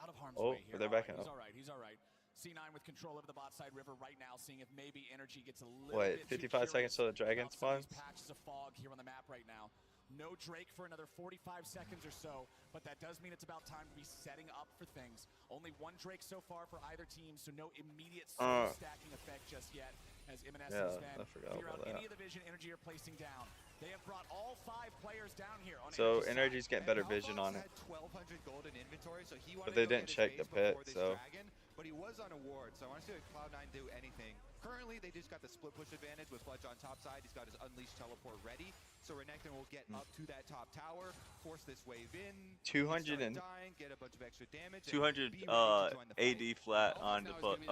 Out of harm's way here. They're backing up. He's all right. C9 with control over the bot side river right now, seeing if maybe Energy gets a little bit 55 seconds till the dragon spawns. Patches of fog here on the map right now. No Drake for another 45 seconds or so, but that does mean it's about time to be setting up for things. Only one Drake so far for either team, so no immediate stacking effect just yet. As M&S and Sven clear out any of the vision Energy are placing down. They have brought all 5 players down here. So Energy's getting better vision on it. But they didn't check the pit, so. But he was on a ward, so I want to see if Cloud9 do anything. Currently, they just got the split push advantage with Fudge on top side. He's got his Unleashed teleport ready. So Renekton will get up to that top tower, force this wave in. 200 and get a bunch of extra damage. 200 AD flat on the Fudge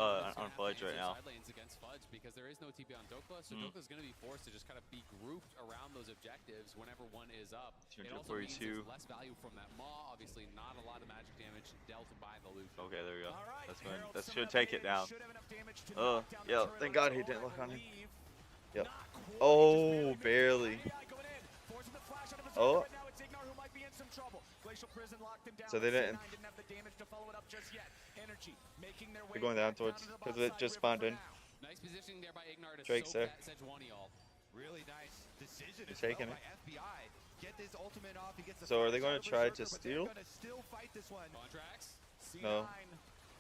right now. Against Fudge because there is no TP on Dokla, so Dokla's going to be forced to just kind of be grouped around those objectives whenever one is up. It also means there's less value from that Maw. Obviously, not a lot of magic damage dealt by the Lucian. Okay, there we go. That's fine. That should take it down. Oh, yeah. Thank God he didn't look on him. Yep. Oh, barely. Oh. So they didn't. They're going down towards because it just spawned in. Nice positioning there by Ignar to Drake's there. Really nice decision taking it. by FBI. Get this his ultimate off. He gets the So are they flash going out to of try Berserker, to but they're steal? gonna still fight this one. Contracts. C9 No.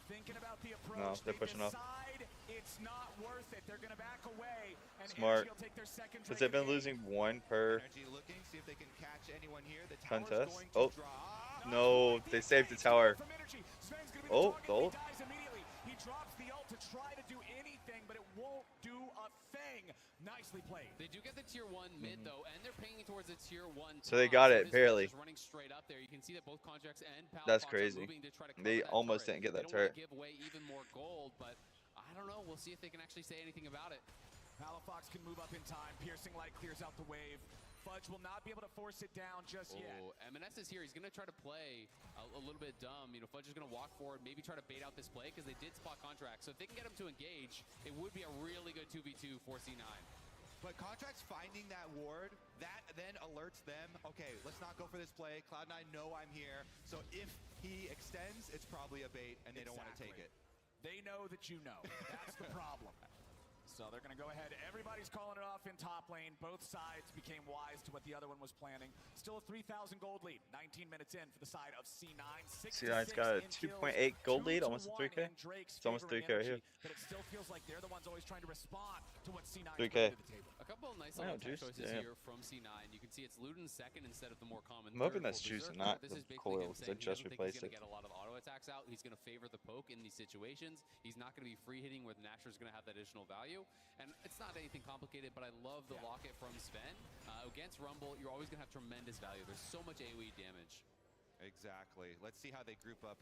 thinking about the approach. No, they're They pushing up. decide it's not worth it. They're gonna back away. And Smart. NRG will take their second Because drink they've of been the losing game. one per NRG looking, see if they can catch anyone here. The tower's contest. going to Oh, draw. no, they saved the tower. From NRG. Sven's gonna be the Oh, target. the ult. He dies immediately. He drops the ult to try to do anything, but it won't do a thing. Nicely played. They do get the tier 1 mid though, and they're pinging towards the tier 1 So they top. got So it, this barely. is running straight up there. You can see that both contracts and That's Palafox are crazy. moving to try to cover They that almost turret. didn't get that They don't turret. wanna give away even more gold, but I don't know. We'll see if they can actually say anything about it. Palafox can move up in time. Piercing light clears out the wave. Fudge will not be able to force it down just yet. Oh, M&S is here. He's going to try to play a little bit dumb. You know, Fudge is going to walk forward, maybe try to bait out this play because they did spot contract. So if they can get him to engage, it would be a really good 2v2 for C9. But Contract's finding that ward, that then alerts them, okay, let's not go for this play. Cloud9 know I'm here. So if he extends, it's probably a bait, and they don't want to take it. They know that you know. That's the problem. So they're going to go ahead. Everybody's calling it off in top lane. Both sides became wise to what the other one was planning. Still a 3,000 gold lead. 19 minutes in for the side of C9. C9's got a 2.8 gold lead, almost a 3K. It's almost 3K right here. But it still feels like they're the ones always trying to respond to what C9 is 3K. bringing to the table. A couple of nice Wow, little tech Juice, choices yeah. here from C9. You can see it's Luden second instead of the more common I'm hoping third that's for Juice and Berserker. not This the is basically coil, him because I saying he just doesn't think replaced he's it. going to get a lot of auto attacks out. He's going to favor the poke in these situations. He's not going to be free hitting where the Nasher's going to have that additional value. And it's not anything complicated, but I love the locket from Sven. Against Rumble, you're always going to have tremendous value. There's so much AoE damage. Exactly. Let's see how they group up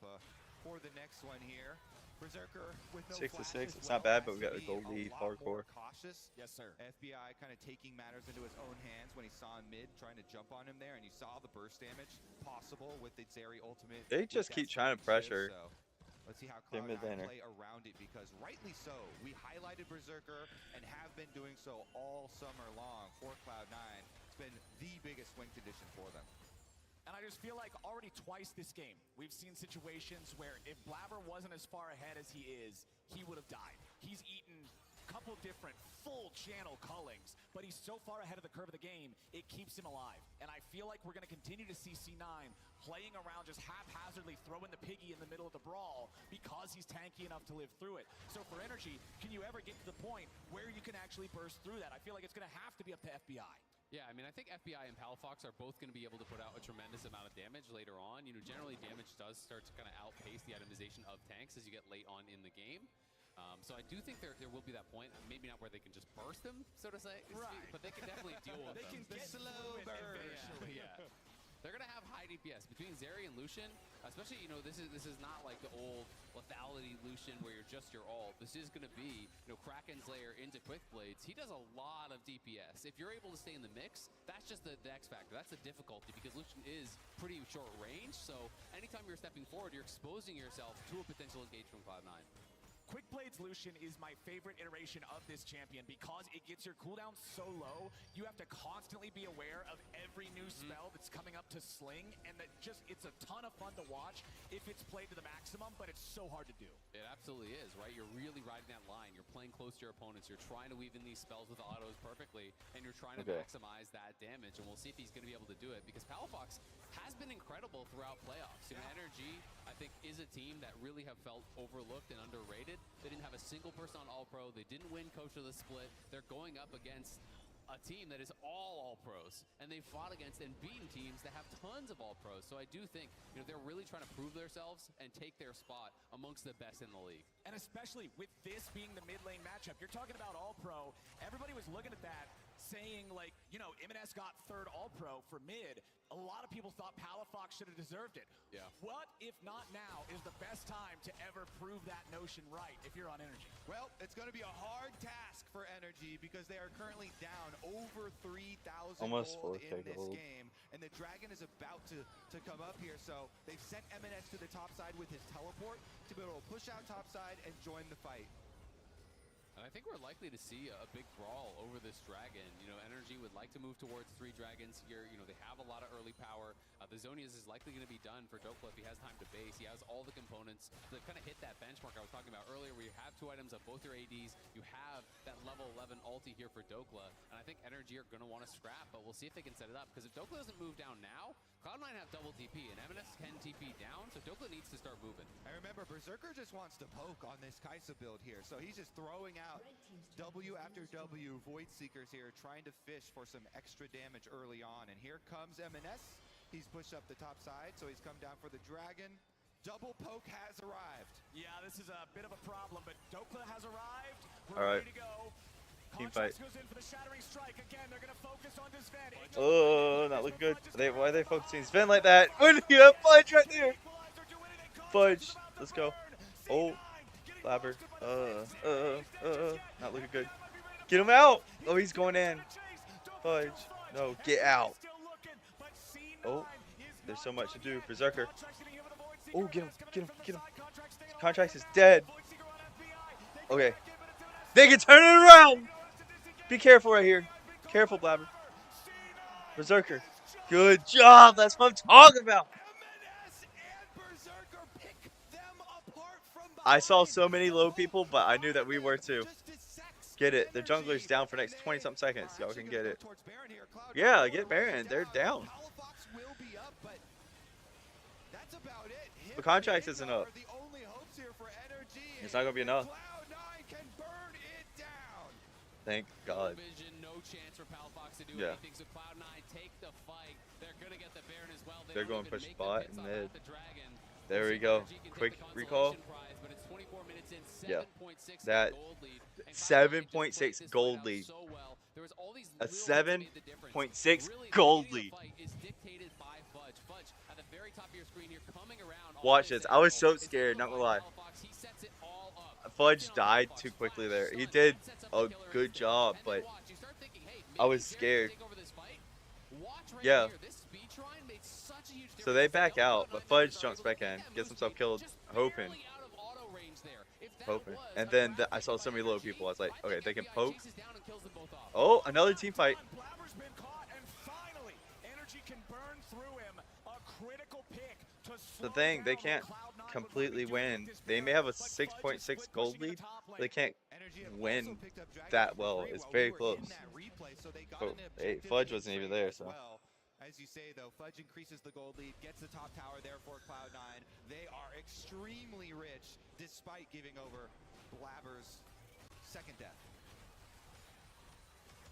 for the next one here. Berserker with no 6 to flash 6. as It's not well bad, but has we to got the be gold a lead lot more hardcore. cautious. Yes, sir. FBI kind of taking matters into his own hands when he saw him mid, trying to jump on him there, and you saw the burst damage possible with the Zeri ultimate. They with just that keep trying to second shift, pressure. so let's see how their Cloud9 mid laner. play around it, because rightly so. We highlighted Berserker and have been doing so all summer long for Cloud9. It's been the biggest win condition for them. And I just feel like already twice this game, we've seen situations where if Blabber wasn't as far ahead as he is, he would have died. He's eaten a couple different full channel cullings, but he's so far ahead of the curve of the game, it keeps him alive. And I feel like we're going to continue to see C9 playing around just haphazardly, throwing the piggy in the middle of the brawl because he's tanky enough to live through it. So for NRG, can you ever get to the point where you can actually burst through that? I feel like it's going to have to be up to FBI. Yeah, I mean, I think FBI and Palafox are both going to be able to put out a tremendous amount of damage later on. You know, generally damage does start to kind of outpace the itemization of tanks as you get late on in the game. So I do think there will be that point, maybe not where they can just burst them, so to say, but they can definitely deal with them. They can get slow burst. Yeah. They're going to have high DPS. Between Zeri and Lucian, especially, you know, this is not like the old lethality Lucian where you're just your ult. This is going to be, you know, Kraken's layer into Quick Blades. He does a lot of DPS. If you're able to stay in the mix, that's just the X factor. That's the difficulty, because Lucian is pretty short range. So anytime you're stepping forward, you're exposing yourself to a potential engage from Cloud9. Quick Blades Lucian is my favorite iteration of this champion because it gets your cooldown so low, you have to constantly be aware of every new spell that's coming up to sling, and that just, it's a ton of fun to watch if it's played to the maximum, but it's so hard to do. It absolutely is, right? You're really riding that line. You're playing close to your opponents. You're trying to weave in these spells with autos perfectly, and you're trying to maximize that damage, and we'll see if he's going to be able to do it, because Palafox has been incredible throughout playoffs. You know, NRG, I think, is a team that really have felt overlooked and underrated. They didn't have a single person on All-Pro. They didn't win Coach of the Split. They're going up against a team that is all All-Pros, and they've fought against and beaten teams that have tons of All-Pros. So I do think, you know, they're really trying to prove themselves and take their spot amongst the best in the league. And especially with this being the mid lane matchup, you're talking about All-Pro. Everybody was looking at that, saying, like, you know, M&S got third All-Pro for mid. A lot of people thought Palafox should have deserved it. Yeah. What, if not now, is the best time to ever prove that notion right if you're on NRG? Well, it's going to be a hard task for NRG because they are currently down over 3,000 Almost gold 4K in this gold. game. And the Dragon is about to come up here, so they've sent M&S to the top side with his teleport to be able to push out top side and join the fight. And I think we're likely to see a big brawl over this dragon. You know, NRG would like to move towards 3 dragons here. You know, they have a lot of early power. The Zonias is likely going to be done for Dokla if he has time to base. He has all the components to kind of hit that benchmark I was talking about earlier, where you have 2 items of both your ADs. You have that level 11 ulti here for Dokla. And I think NRG are going to want to scrap, but we'll see if they can set it up. Because if Dokla doesn't move down Cloud9 have double TP, and M&S can TP down, so Dokla needs to start moving. I remember Berserker just wants to poke on this Kai'Sa build here, so he's just throwing out W after W Void Seekers here, trying to fish for some extra damage early on. And here comes M&S. He's pushed up the top side, so he's come down for the Dragon. Double poke has arrived. Yeah, this is a bit of a problem, but Dokla has arrived. All right. Ready to go. Team fight. Goes in for the shattering strike. Again, they're going to focus on this Sven. Oh, not looking good. Why are they focusing Sven like that? When you have Fudge right there. Fudge. Let's go. Oh, Blabber. Not looking good. Get him out. Oh, he's going in. Fudge. No, get out. Oh, there's so much to do. Berserker. Oh, get him. Get him. Get him. Contracts is dead. Okay. They can turn it around. Be careful right here. Careful, Blabber. Berserker. Good job. That's what I'm talking about. I saw so many low people, but I knew that we were too. Get it. The jungler's down for the next 20-something seconds. Y'all can get it. Yeah, get Baron. They're down. The contract isn't up. It's not going to be enough. Thank God. Yeah. They're going to push bot and mid. There we go. Quick recall. Yeah. That 7.6 gold lead. A 7.6 gold lead. Watch this. I was so scared, not gonna lie. Fudge died too quickly there. He did a good job, but I was scared. Yeah. So they back out, but Fudge jumps back in, gets himself killed, hoping. And then I saw so many low people. I was like, okay, they can poke. Oh, another team fight. The thing, they can't completely win. They may have a 6.6 gold lead. They can't win that well. It's very close. Oh, hey, Fudge wasn't even there, so. As you say, though, Fudge increases the gold lead, gets the top tower there for Cloud9. They are extremely rich, despite giving over Blabber's second death.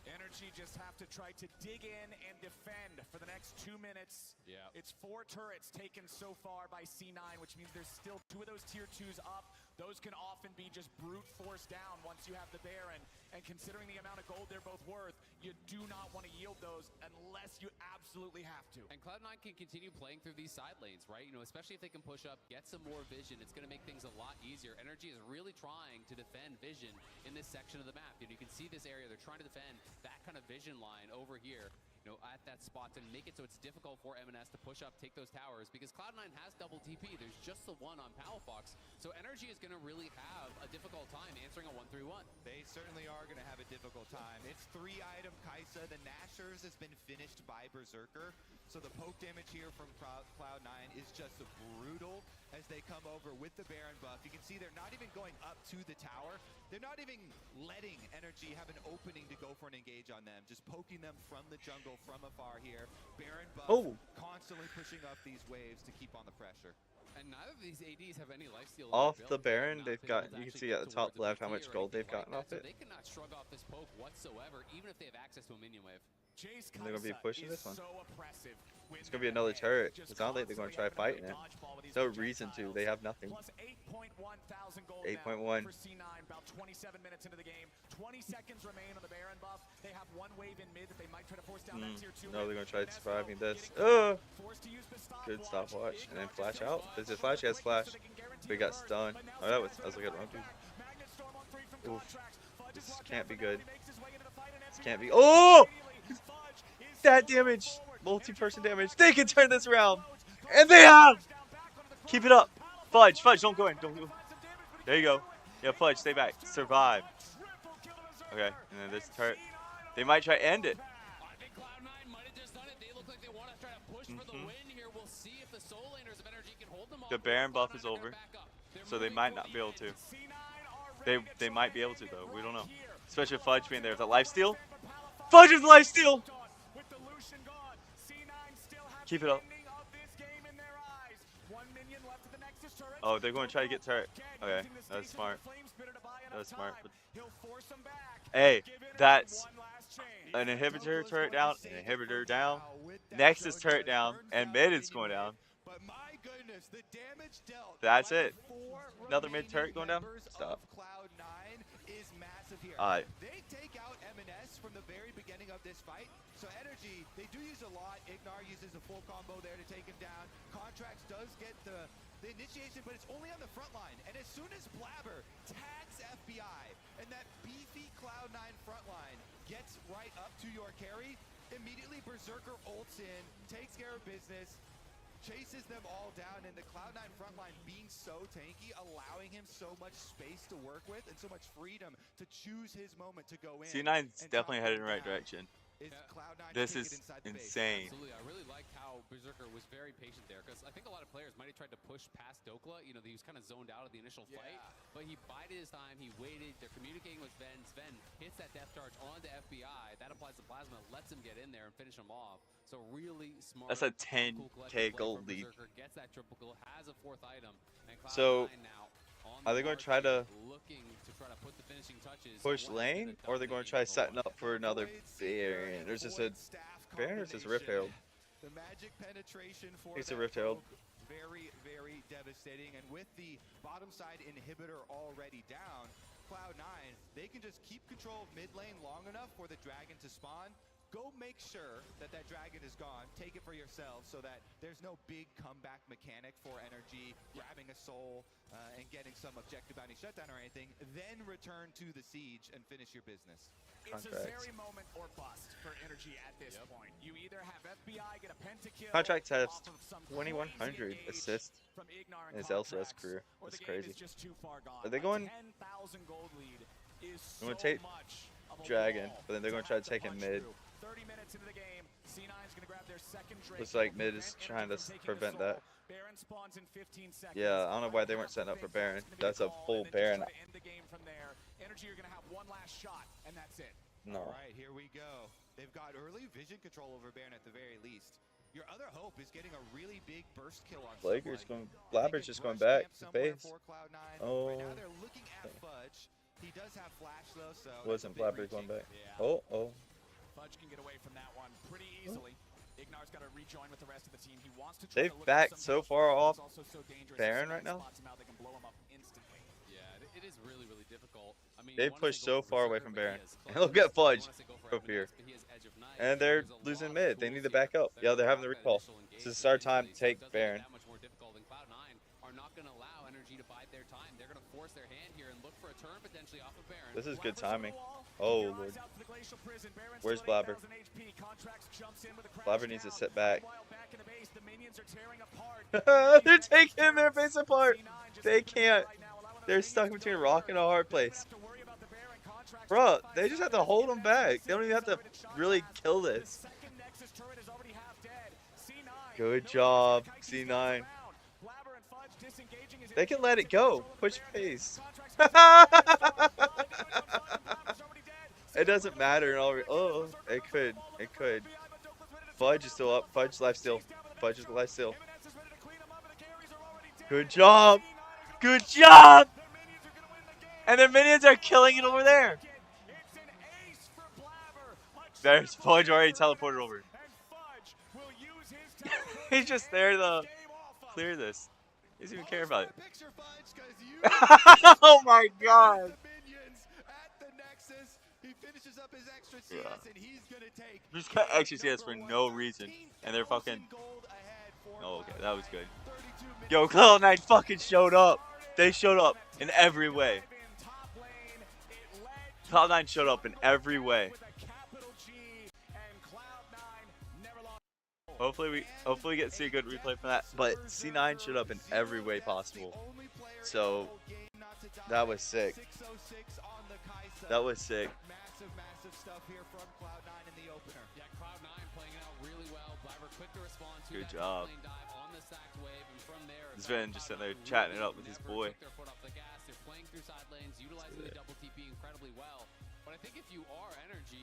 NRG just have to try to dig in and defend for the next 2 minutes. Yeah. It's 4 turrets taken so far by C9, which means there's still 2 of those tier 2s up. Those can often be just brute force down once you have the Baron. And considering the amount of gold they're both worth, you do not want to yield those unless you absolutely have to. And Cloud9 can continue playing through these side lanes, right? You know, especially if they can push up, get some more vision, it's going to make things a lot easier. NRG is really trying to defend vision in this section of the map. You can see this area, they're trying to defend that kind of vision line over here, you know, at that spot to make it so it's difficult for M&S to push up, take those towers, because Cloud9 has double TP. There's just the one on Palafox, so NRG is going to really have a difficult time answering a 1-3-1. They certainly are going to have a difficult time. It's 3-item Kai'Sa. The Nashers has been finished by Berserker, so the poke damage here from Cloud9 is just brutal as they come over with the Baron buff. You can see they're not even going up to the tower. They're not even letting NRG have an opening to go for an engage on them, just poking them from the jungle from afar here. Baron buff constantly pushing up these waves to keep on the pressure. And neither of these ADs have any lifesteal. Off the Baron, they've got, you can see at the top left how much gold they've gotten off it. They cannot shrug off this poke whatsoever, even if they have access to a minion wave. And they're going to be pushing this one. It's going to be another turret. It's not like they're going to try fighting it. There's no reason to. They have nothing. 8.1. For C9, about 27 minutes into the game. 20 seconds remain on the Baron buff. They have one wave in mid that they might try to force down that tier 2. No, they're going to try surviving this. Good stopwatch. And then flash out. Does it flash? Yes, flash. We got stunned. Oh, that was like a wrong dude. Oof. This can't be good. This can't be. Oh! That damage. Multi-person damage. They can turn this around. And they have! Keep it up. Fudge. Fudge, don't go in. Don't go. There you go. Yeah, Fudge, stay back. Survive. Okay, and then this turret. They might try to end it. I think Cloud9 might have just done it. They look like they want to try to push for the win here. We'll see if the Soul Laners of NRG can hold them off. The Baron buff is over, so they might not be able to. They might be able to, though. We don't know. Especially with Fudge being there with a lifesteal. Fudge is lifesteal! Keep it up. Oh, they're going to try to get turret. Okay, that's smart. That's smart. Hey, that's an inhibitor turret down, an inhibitor down, Nexus turret down, and mid is going down. But my goodness, the damage dealt. That's it. Another mid turret going down. Stop. Cloud9 is massive here. They take out M&S from the very beginning of this fight. So NRG, they do use a lot. Ignar uses a full combo there to take him down. Contracts does get the initiation, but it's only on the front line. And as soon as Blabber tags FBI and that beefy Cloud9 front line gets right up to your carry, immediately Berserker ults in, takes care of business, chases them all down, and the Cloud9 front line being so tanky, allowing him so much space to work with and so much freedom to choose his moment to go in. C9's definitely headed in the right direction. This is insane. Absolutely. I really like how Berserker was very patient there, because I think a lot of players might have tried to push past Dokla. You know, he was kind of zoned out of the initial fight, but he bided his time. He waited. They're communicating with Sven. Sven hits that death charge onto FBI. That applies the plasma, lets him get in there and finish him off. So really smart. That's a 10K gold lead. Berserker gets that triple kill, has a fourth item, and So, now are they going to try to put the finishing touches, push lane, or are they going to try setting up for another Baron? There's just a Baron or is this Rift Herald? The magic penetration for It's a Rift Herald. Very, very devastating. And with the bottom side inhibitor already down, Cloud9, they can just keep control of mid lane long enough for the dragon to spawn. Go make sure that that dragon is gone. Take it for yourself so that there's no big comeback mechanic for NRG, grabbing a soul and getting some objective bounty shutdown or anything. Then return to the siege and finish your business. It's a very moment or bust for NRG at this point. You either have FBI get a pentakill. Contracts has 2,100 assists in his LCS career. That's crazy. Are they going? I'm going to take Dragon, but then they're going to try to take him mid. 30 minutes into the game, C9's gonna grab their second Drake. Looks like mid is trying to prevent that. Baron spawns in 15 seconds. Yeah, I don't know why they weren't setting up for Baron. That's a full Baron. End the game from there. NRG are gonna have one last shot, and that's it. No. All right, here we go. They've got early vision control over Baron at the very least. Your other hope is getting a really big burst kill on Blabber's just going back to base. Oh. Right now they're looking at Fudge. He does have flash though, so wasn't Blabber going back? Oh. Fudge can get away from that one pretty easily. Ignar's got to rejoin with the rest of the team. He wants to They've backed so far off Baron right now. They can blow him up instantly. Yeah, it is really, really difficult. I mean, They've pushed so far away from Baron. And look at Fudge up here. And they're losing mid. They need to back up. Yeah, they're having the recall. This is our time to take Baron. This is good timing. Oh, Lord. Where's Blabber? Blabber needs to sit back. They're taking their base apart. They can't. They're stuck between a rock and a hard place. Bro, they just have to hold them back. They don't even have to really kill this. Good job, C9. They can let it go. Push pace. It doesn't matter. Oh, it could. It could. Fudge is still up. Fudge life steal. Fudge is life steal. Good job. Good job. And their minions are killing it over there. There's Fudge already teleported over. He's just there to clear this. He doesn't even care about it. Oh my god. Just got extra CS for no reason. And they're fucking... Oh, okay. That was good. Yo, Cloud9 fucking showed up. They showed up in every way. Cloud9 showed up in every way. Hopefully we get to see a good replay from that. But C9 showed up in every way possible. So that was sick. That was sick. Massive stuff here from Cloud9 in the opener. Yeah, Cloud9 playing it out really well. Blabber quick to respond to good that job. lane dive on the stacked wave, and from there, Sven just sitting there chatting it up with his boy. Their foot off the gas. They're playing through side lanes, utilizing the double TP incredibly well. But I think if you are NRG,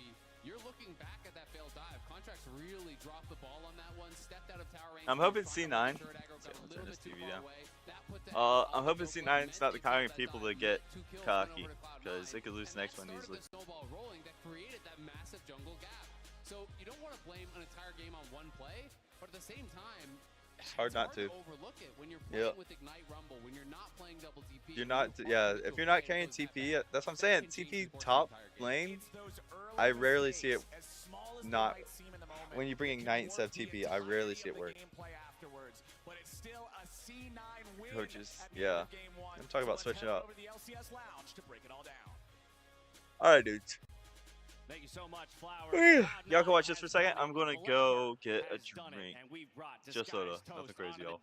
you're looking back at that failed dive. Contracts really dropped the ball on that one. Stepped out of tower range. I'm hoping C9. Turn this TV down. That I'm hoping C9's not the kind of people to get cocky, because they could lose the next one easily. Snowball rolling that created that massive jungle gap. So you don't want to blame an entire game on one play, but at the same time, it's hard not to overlook it when you're playing with Ignite Rumble, when you're not playing double TP. You're not, yeah. If you're not carrying TP, that's what I'm saying. TP top lane, I rarely see it. Not when you bring Ignite instead of TP, I rarely see it work. Coaches, yeah. I'm talking about switching up. All right, dudes. Thank you so much, Flowers. Y'all can watch this for a second. I'm gonna go get a drink. Just soda, nothing crazy, y'all.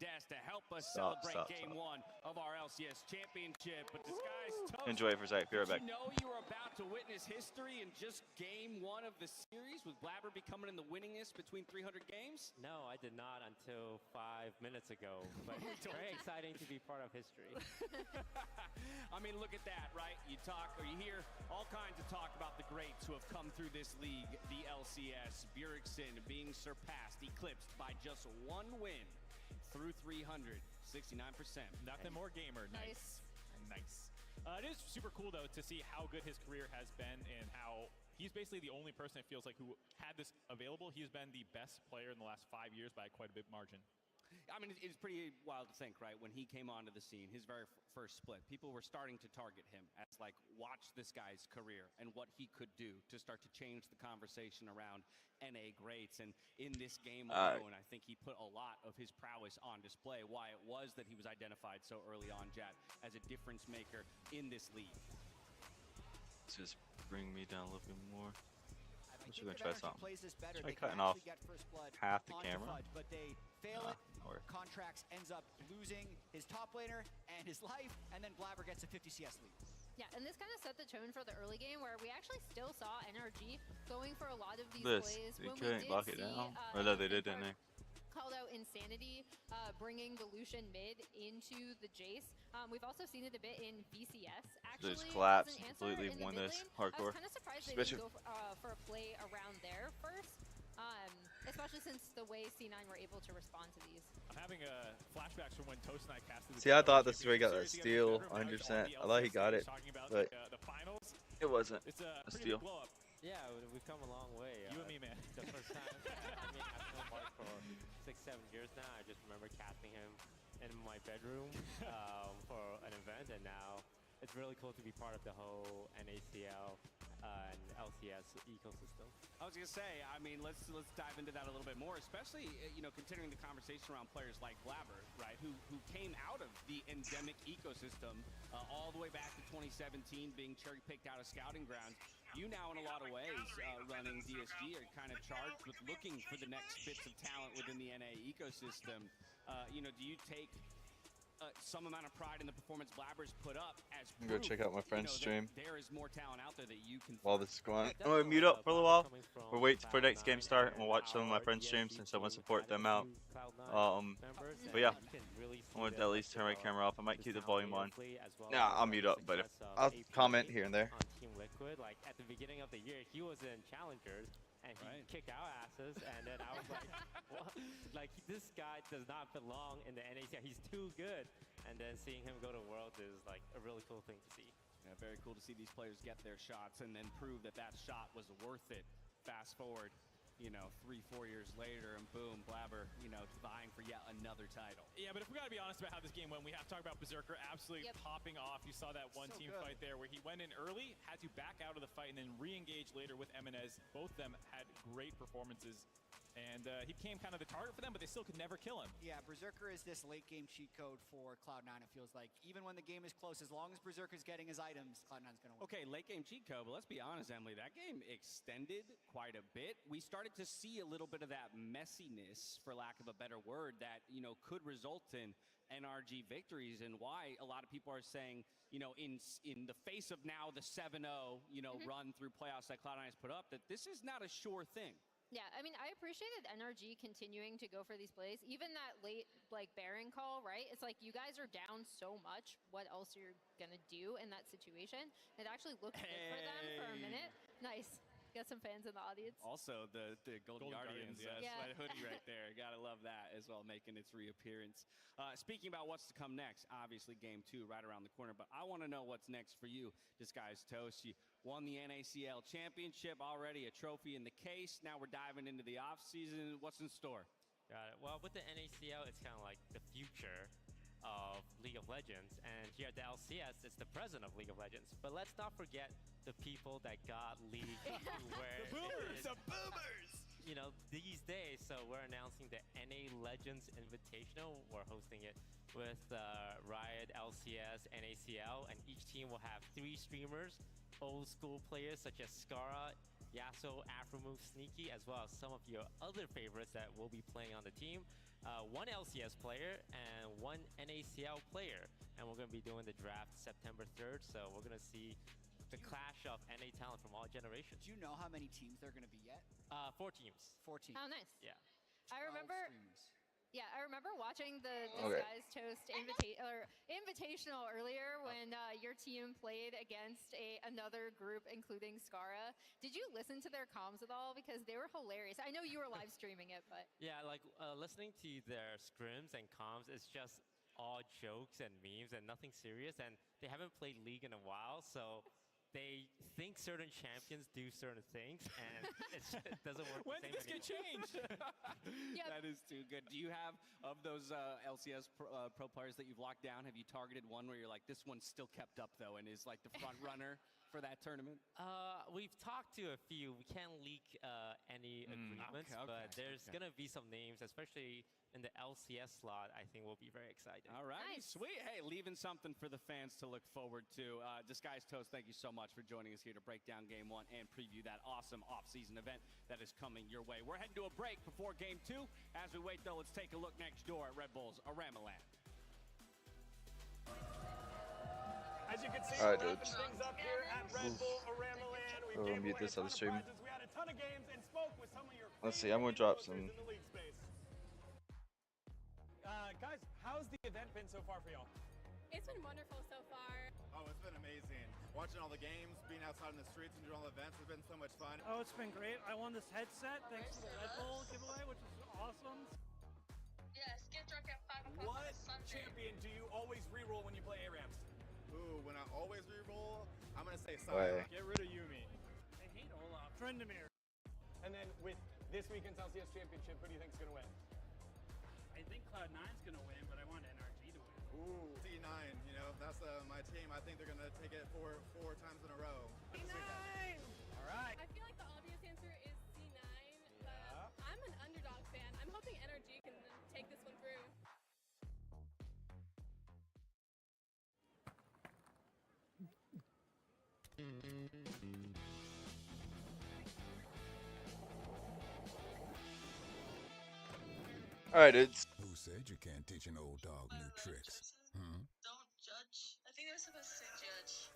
Stop. Game one of our LCS championship, but Disguised Enjoy it for a second. Be right back. You know you were about to witness history in just game one of the series with Blabber becoming in the winningest between 300 games? No, I did not until 5 minutes ago. But it's very exciting to be part of history. I mean, look at that, right? You talk or you hear all kinds of talk about the greats who have come through this league, the LCS. Bjergsen being surpassed, eclipsed by just one win through 300, 69%. Nothing more gamer. Nice. It is super cool, though, to see how good his career has been and how he's basically the only person it feels like who had this available. He's been the best player in the last 5 years by quite a bit margin. I mean, it's pretty wild to think, right? When he came onto the scene, his very first split, people were starting to target him as like, watch this guy's career and what he could do to start to change the conversation around NA greats. And in this game alone, I think he put a lot of his prowess on display. Why it was that he was identified so early on, Jat, as a difference maker in this league. Just bring me down a little bit more. I'm just gonna try something. Try cutting off half the camera. But they fail it. Contracts ends up losing his top laner and his life, and then Blabber gets a 50 CS lead. Yeah, and this kind of set the tone for the early game where we actually still saw NRG going for a lot of these plays. They couldn't lock it down. Or no, they did, didn't they? Called out Insanity, bringing the Lucian mid into the Jace. We've also seen it a bit in BCS. Actually, just collapse, completely won this hardcore. I was kind of surprised they didn't go for a play around there first. Especially since the way C9 were able to respond to these. I'm having flashbacks from when Toast and I casted. See, I thought this is where he got that steal 100%. I thought he got it, but it wasn't a steal. Yeah, we've come a long way. You and me, man. The first time, I mean, I've known Mark for 6-7 years now. I just remember casting him in my bedroom for an event, and now it's really cool to be part of the whole NACL and LCS ecosystem. I was gonna say, I mean, let's dive into that a little bit more, especially considering the conversation around players like Blabber, right, who came out of the endemic ecosystem all the way back to 2017, being cherry picked out of scouting grounds. You now, in a lot of ways, running DSG, are kind of charged with looking for the next bits of talent within the NA ecosystem. Do you take some amount of pride in the performance Blabber's put up as I'm gonna go check out my friend's stream there is more talent out there that you can while this is going on. I'm gonna mute up for a little while. We'll wait for next game start and we'll watch some of my friends' streams since I want to support them out. But yeah, I want to at least turn my camera off. I might keep the volume on. Nah, I'll mute up, but I'll comment here and there. On Team Liquid, like at the beginning of the year, he was in Challengers. And he kicked our asses, and then I was like, what? Like, this guy does not belong in the NACL. He's too good. And then seeing him go to Worlds is like a really cool thing to see. Yeah, very cool to see these players get their shots and then prove that that shot was worth it. Fast forward, 3-4 years later, and boom, Blabber, vying for yet another title. Yeah, but if we got to be honest about how this game went, we have to talk about Berserker absolutely popping off. You saw that one-team fight there where he went in early, had to back out of the fight, and then re-engage later with Eminez. Both of them had great performances. And he became kind of the target for them, but they still could never kill him. Yeah, Berserker is this late-game cheat code for Cloud9, it feels like. Even when the game is close, as long as Berserker's getting his items, Cloud9's going to win. Okay, late-game cheat code, but let's be honest, Emily, that game extended quite a bit. We started to see a little bit of that messiness, for lack of a better word, that, could result in NRG victories, and why a lot of people are saying, in the face of now the 7-0, run through playoffs that Cloud9 has put up, that this is not a sure thing. Yeah, I mean, I appreciated NRG continuing to go for these plays. Even that late, Baron call, right? It's like, you guys are down so much. What else you're going to do in that situation? It actually looked good for them for a minute. Nice. Got some fans in the audience. Also, the Golden Guardians yeah. sweat hoodie right there. Gotta love that as well, making its reappearance. Speaking about what's to come next, obviously Game 2 right around the corner, but I want to know what's next for you, Disguised Toast. You won the NACL Championship already, a trophy in the case. Now we're diving into the offseason. What's in store? Got it. Well, with the NACL, it's kind of like the future of League of Legends, and here at the LCS, it's the present of League of Legends. But let's not forget the people that got League to where The boomers! You know, these days, so we're announcing the NA Legends Invitational. We're hosting it with Riot, LCS, NACL, and each team will have 3 streamers, old school players such as Skara, Yasuo, Afromove, Sneaky, as well as some of your other favorites that will be playing on the team. 1 LCS player and 1 NACL player. And we're going to be doing the draft September 3rd, so we're going to see the clash of NA talent from all generations. Do you know how many teams there are going to be yet? 4 teams. 4 teams. Oh, nice. Yeah. I remember. Streamers. Yeah, I remember watching the Disguised Toast invitational earlier when your team played against another group, including Skara. Did you listen to their comms at all? Because they were hilarious. I know you were live streaming it, but Yeah, like listening to their scrims and comms, it's just all jokes and memes and nothing serious. And they haven't played League in a while, so they think certain champions do certain things, and it doesn't work. When did this get changed? That is too good. Do you have, of those LCS pro players that you've locked down, have you targeted one where you're like, this one's still kept up though, and is like the front runner for that tournament? We've talked to a few. We can't leak any agreements, but there's going to be some names, especially in the LCS slot, I think will be very exciting. All right, sweet. Hey, leaving something for the fans to look forward to. Disguised Toast, thank you so much for joining us here to break down Game 1 and preview that awesome off-season event that is coming your way. We're heading to a break before Game 2. As we wait, though, let's take a look next door at Red Bull's Aramaland. As you can see, All right, we're wrapping dudes. things up here at Red Bull Aramaland. We Oh, gave mute away this a ton other of stream. prizes. We had a ton of games and spoke with some of your Let's see, I'm gonna drop some. in the league space. Guys, how's the event been so far for y'all? It's been wonderful so far. Oh, it's been amazing. Watching all the games, being outside in the streets, and doing all the events has been so much fun. Oh, it's been great. I won this headset thanks to the Red Bull giveaway, which is awesome. Yes, get drunk at 5 o'clock What on Sunday. champion do you always reroll when you play ARAMs? Ooh, when I always reroll, I'm gonna say Why? Scion. Get rid of Yumi. I hate Olaf. Trendemir. And then with this weekend's LCS Championship, who do you think is going to win? I think Cloud9's going to win, but I want NRG to win. Ooh, C9, you know, that's my team. I think they're gonna take it four times in a row. C9! All right. I feel like the obvious answer is C9, but I'm an underdog fan. I'm hoping NRG can take this one through. All right, dudes. Who said you can't teach an old dog new tricks? Don't judge. I think they're supposed to judge.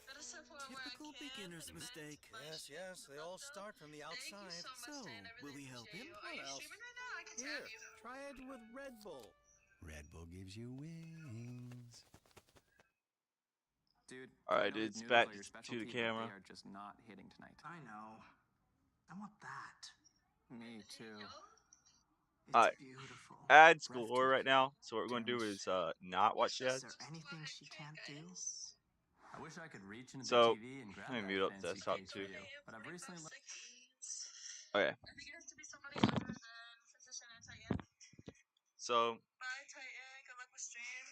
That is so far where I Typical can beginner's for the mistake. best Yes, they all start from the Thank you outside. so much, Dan. I will really we help him? appreciate you. Are you What else? streaming right now? I can Here, tap you. try it with Red Bull. Red Bull gives you wings. Dude, All right, I know dudes, noodles back are your to specialty, the but camera. They are just not hitting tonight. I know. I want that. Me too. All right, Beautiful. ads galore right now. So what we're gonna do is not watch the Is ads. there anything she can't do? I wish I could reach into So the TV and grab let me that mute up fancy desktop case too. for you. But I've recently Okay. I think it has to be somebody other than Physician and Titan. So Bye, Titan. Good luck with stream.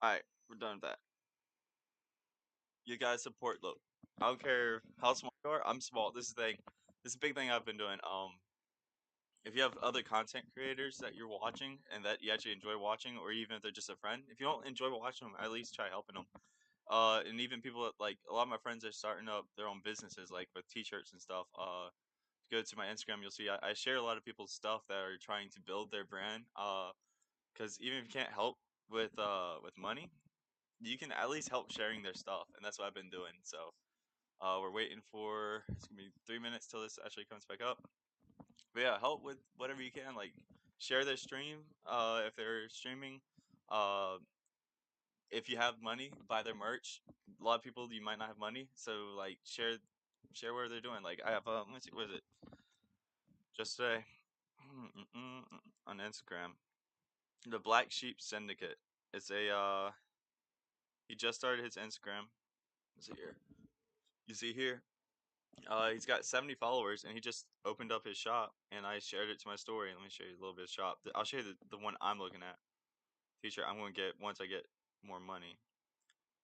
all right, we're done with that. You guys support. Look, I don't care how small you are. I'm small. This is the thing. This is a big thing I've been doing. If you have other content creators that you're watching and that you actually enjoy watching, or even if they're just a friend, if you don't enjoy watching them, at least try helping them. And even people that, like, a lot of my friends are starting up their own businesses, like with t-shirts and stuff. Go to my Instagram, you'll see I share a lot of people's stuff that are trying to build their brand. Because even if you can't help with money, you can at least help sharing their stuff, and that's what I've been doing. So we're waiting for, it's gonna be 3 minutes till this actually comes back up. But yeah, help with whatever you can, like share their stream if they're streaming, if you have money, buy their merch. A lot of people you might not have money, so like share what they're doing. Like I have let me see, what is it? Just today on Instagram, the Black Sheep Syndicate. It's a he just started his Instagram. Let's see here. You see here, he's got 70 followers, and he just opened up his shop, and I shared it to my story. Let me show you a little bit of shop. I'll show you the one I'm looking at. T-shirt I'm gonna get once I get more money.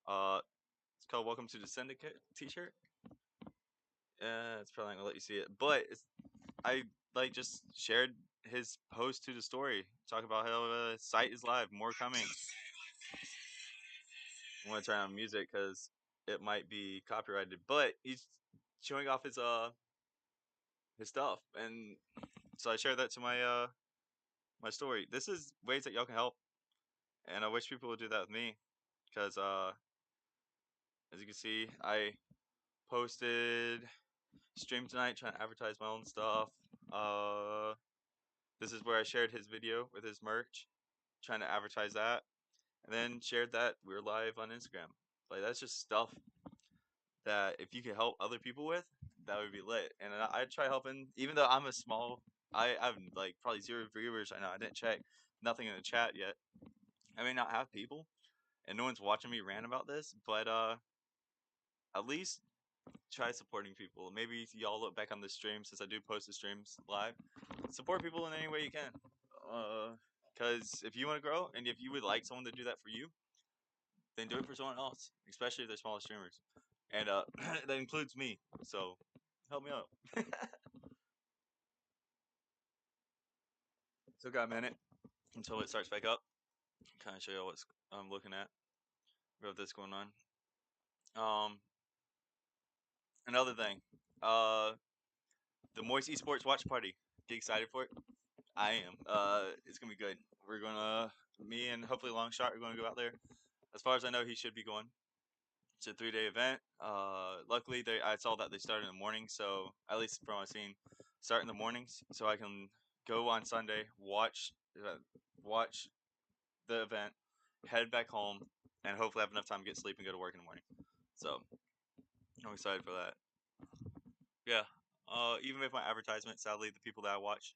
It's called "Welcome to the Syndicate" T-shirt. It's probably not gonna let you see it, but I like just shared his post to the story. Talk about how site is live, more coming. I'm gonna turn on music because it might be copyrighted, but he's showing off his stuff, and so I shared that to my story. This is ways that y'all can help, and I wish people would do that with me, because as you can see, I posted stream tonight trying to advertise my own stuff. This is where I shared his video with his merch, trying to advertise that, and then shared that we're live on Instagram. Like that's just stuff that if you could help other people with, that would be lit. And I try helping, even though I'm a small, I have like probably 0 viewers. I know I didn't check, nothing in the chat yet. I may not have people, and no one's watching me rant about this, but at least try supporting people. Maybe y'all look back on the stream, since I do post the streams live. Support people in any way you can. Because if you want to grow, and if you would like someone to do that for you, then do it for someone else, especially if they're smaller streamers. And that includes me, so help me out. Still got a minute until it starts back up. Kind of show you what I'm looking at. We have this going on. Another thing, the Moist Esports Watch Party. Get excited for it? I am. It's gonna be good. We're gonna, me and hopefully Longshot are gonna go out there. As far as I know, he should be going. It's a 3-day event. Luckily, I saw that they started in the morning, so at least from what I've seen, start in the mornings, so I can go on Sunday, watch the event, head back home, and hopefully have enough time to get sleep and go to work in the morning. So I'm excited for that. Yeah. Even with my advertisement, sadly, the people that I watch,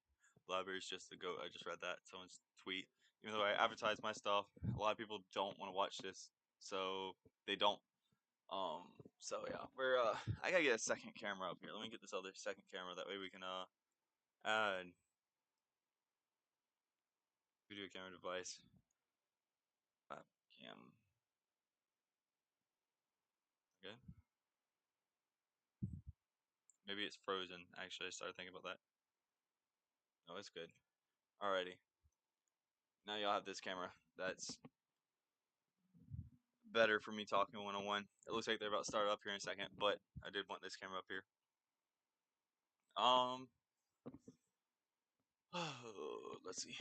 Blabber is just the goat. I just read that someone's tweet. Even though I advertise my stuff, a lot of people don't want to watch this, so they don't. So yeah, I gotta get a second camera up here. Let me get this other second camera. That way we can add video camera device. Cam. Okay. Maybe it's frozen. Actually, I started thinking about that. No, it's good. Alrighty. Now y'all have this camera. That's better for me talking one-on-one. It looks like they're about to start up here in a second, but I did want this camera up here. Let's see.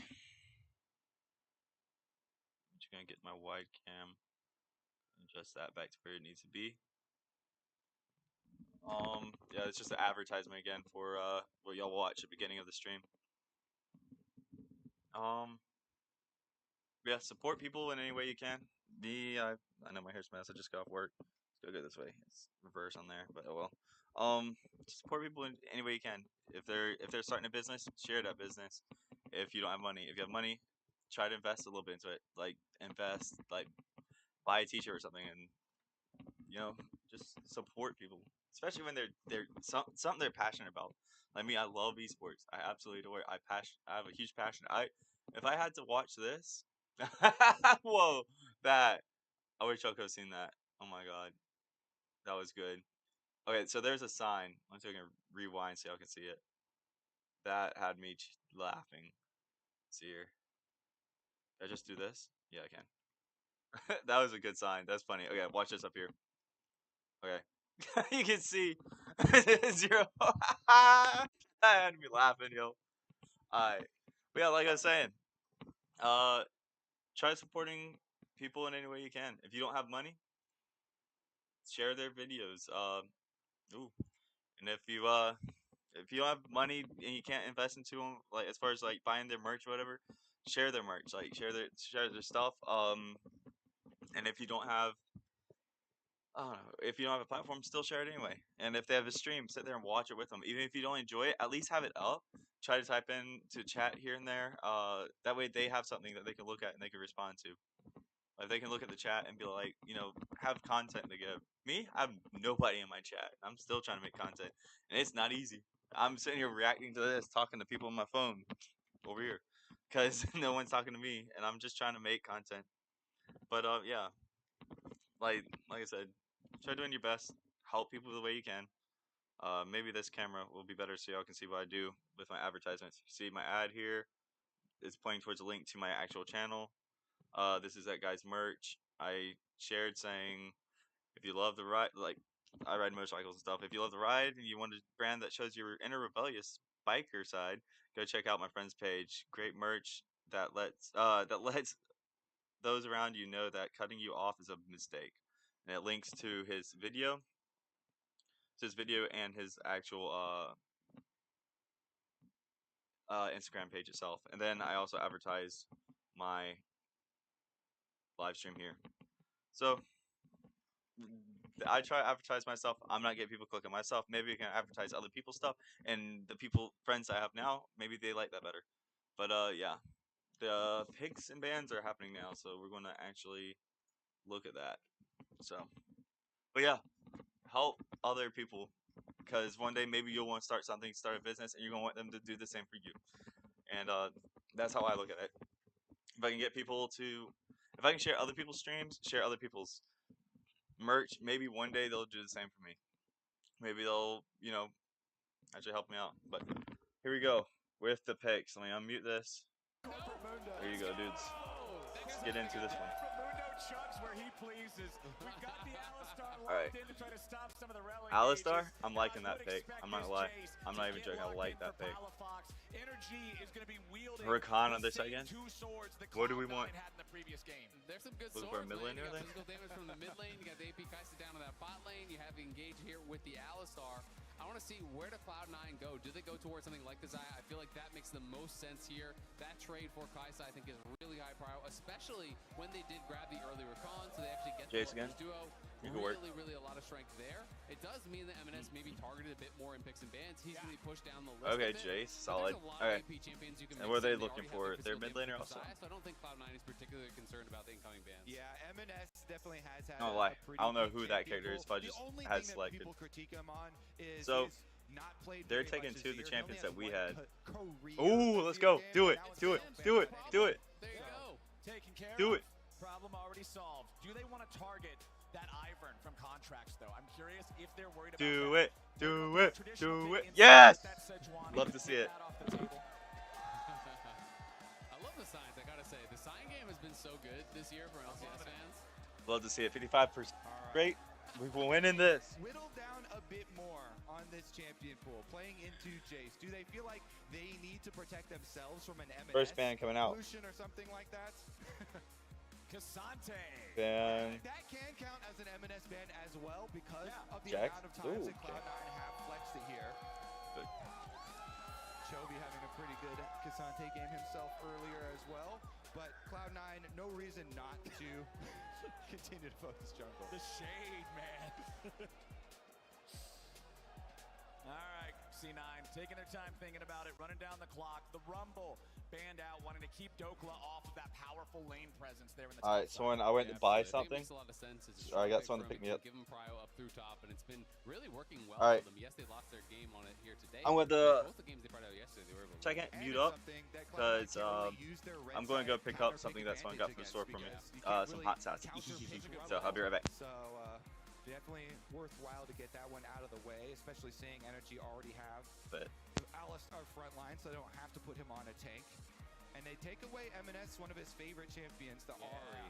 I'm just gonna get my wide cam, adjust that back to where it needs to be. Yeah, it's just an advertisement again for what y'all watch at the beginning of the stream. Yeah, support people in any way you can. Me, I know my hair's a mess. I just got off work. Let's go this way. It's reverse on there, but oh well. Support people in any way you can. If they're starting a business, share that business. If you don't have money, if you have money, try to invest a little bit into it. Like invest, like buy a T-shirt or something, and just support people, especially when they're something they're passionate about. Like me, I love esports. I absolutely adore it. I have a huge passion. If I had to watch this, whoa, that I wish y'all could have seen that. Oh my god, that was good. Okay, so there's a sign. Let's see if I can rewind so y'all can see it. That had me laughing. Let's see here. Did I just do this? Yeah, I can. That was a good sign. That's funny. Okay, watch this up here. Okay. You can see 0. That had me laughing, yo. Alright. But yeah, like I was saying, try supporting people in any way you can. If you don't have money, share their videos. And if you don't have money and you can't invest into them, like as far as like buying their merch or whatever, share their merch. Like share their stuff. And if you don't have, I don't know, if you don't have a platform, still share it anyway. And if they have a stream, sit there and watch it with them. Even if you don't enjoy it, at least have it up. Try to type in to chat here and there. That way they have something that they can look at and they can respond to. Like they can look at the chat and be like, you know, have content to give. Me, I have nobody in my chat. I'm still trying to make content, and it's not easy. I'm sitting here reacting to this, talking to people on my phone over here, because no one's talking to me, and I'm just trying to make content. But yeah, like I said, try doing your best. Help people the way you can. Maybe this camera will be better so y'all can see what I do with my advertisements. See my ad here is pointing towards a link to my actual channel. This is that guy's merch. I shared saying, if you love the ride, like I ride motorcycles and stuff. If you love the ride and you want a brand that shows your inner rebellious biker side, go check out my friend's page. Great merch that lets those around you know that cutting you off is a mistake. And it links to his video. It's his video and his actual Instagram page itself. And then I also advertise my live stream here. So I try to advertise myself. I'm not getting people clicking myself. Maybe I can advertise other people's stuff, and the friends I have now, maybe they like that better. But yeah, the picks and bans are happening now, so we're going to actually look at that. So, but yeah, help other people, because one day maybe you'll want to start something, start a business, and you're going to want them to do the same for you. And that's how I look at it. If I can get people to, if I can share other people's streams, share other people's merch, maybe one day they'll do the same for me. Maybe they'll, you know, actually help me out. But here we go with the picks. Let me unmute this. There you go, dudes. Let's get into this one. Alright. Alistar, I'm liking that pick. I'm not gonna lie. I'm not even joking. I like that pick. Huracan on this side again. What do we want? There's some good Looking for a mid laner there? Physical damage from the mid lane. You got the AP Kai'Sa down to that bot lane. You have Engage here with the Alistar. I want to see, where do Cloud9 go? Do they go towards something like the Xayah? I feel like that makes the most sense here. That trade for Kai'Sa, I think, is really high priority, especially when they did grab the early recon, so they actually get the Lovers duo. Really a lot of strength there. It does mean that M&S may be targeted a bit more in picks and bans. He's going to be pushed down the list. Okay, Jace, solid. Alright. And what are they looking for? Their mid laner also? So I don't think Cloud9 is particularly concerned about the incoming bans. Yeah, M&S definitely has had I don't know who that character is, but I just had selected. So, they're taking two of the champions that we had. Ooh, let's go. Do it. Do it. Do it. Do it. There you go. Taken care Do of. it. Problem already solved. Do they want to target that Ivern from Contracts, though? I'm curious if they're worried about Do that. it. Do it. Do it. Yes! Love to see it. I love the signs, I gotta say. The sign game has been so good this year for LCS fans. Love to see it. 55%. Great. We're winning this. Whittle down a bit more on this champion pool, playing into Jace. Do they feel like they need to protect themselves from an M&S First ban coming out. solution or something like that? Kasante. Ban. That can count as an M&S ban as well because of the Jax? amount of times Ooh, that Cloud9 have flexed it here. Chovy having a pretty good Kasante game himself earlier as well, but Cloud9, no reason not to continue to focus jungle. The shade, man. All right, C9 taking their time thinking about it, running down the clock. The Rumble banned out, wanting to keep Dokla off of that powerful lane presence there in the top. Alright, so when I went to buy something, Makes a lot of sense. I got someone to pick me up. Give them prio up through top, and it's been really working well Alright. for them. Yes, they lost their game on it here today. I'm with the Both the games they tried out yesterday, they were able to second mute up because I'm going to go pick up something that someone got from the store for me. Some hot sauce. So I'll be right back. So definitely worthwhile to get that one out of the way, especially seeing NRG already have Alistar front line, so they don't have to put him on a tank. And they take away M&S, one of his favorite champions, the Ahri.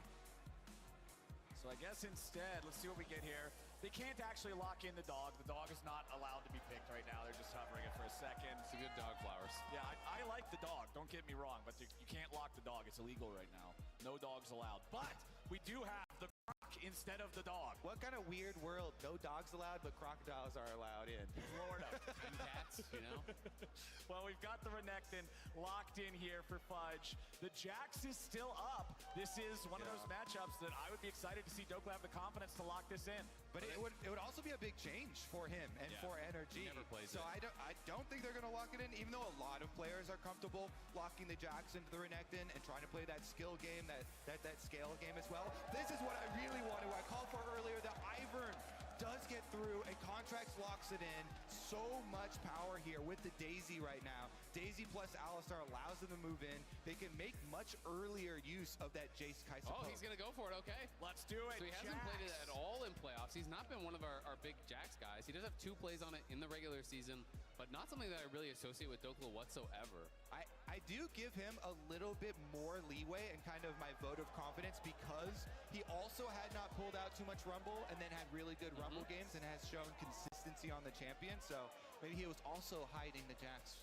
So I guess instead, let's see what we get here. They can't actually lock in the dog. The dog is not allowed to be picked right now. They're just hovering it for a second. It's a good dog, Flowers. Yeah, I like the dog. Don't get me wrong, but you can't lock the dog. It's illegal right now. No dogs allowed. But we do have the croc instead of the dog. What kind of weird world? No dogs allowed, but crocodiles are allowed in. Florida. And cats, you know? Well, we've got the Renekton locked in here for Fudge. The Jax is still up. This is one of those matchups that I would be excited to see Dokla have the confidence to lock this in. But it would also be a big change for him and for NRG. He never plays so it. I don't think they're going to lock it in, even though a lot of players are comfortable locking the Jax into the Renekton and trying to play that skill game, that scale game as well. This is what I really wanted. I called for earlier that Ivern does get through and Contracts locks it in. So much power here with the Daisy right now. Daisy plus Alistar allows them to move in. They can make much earlier use of that Jace Kai'Sa. Oh, he's going to go for it. Okay. Let's do it. So he hasn't played it at all in playoffs. He's not been one of our big Jax guys. He does have 2 plays on it in the regular season, but not something that I really associate with Dokla whatsoever. I do give him a little bit more leeway and kind of my vote of confidence because he also had not pulled out too much Rumble and then had really good Rumble games and has shown consistency on the champion. So maybe he was also hiding the Jax.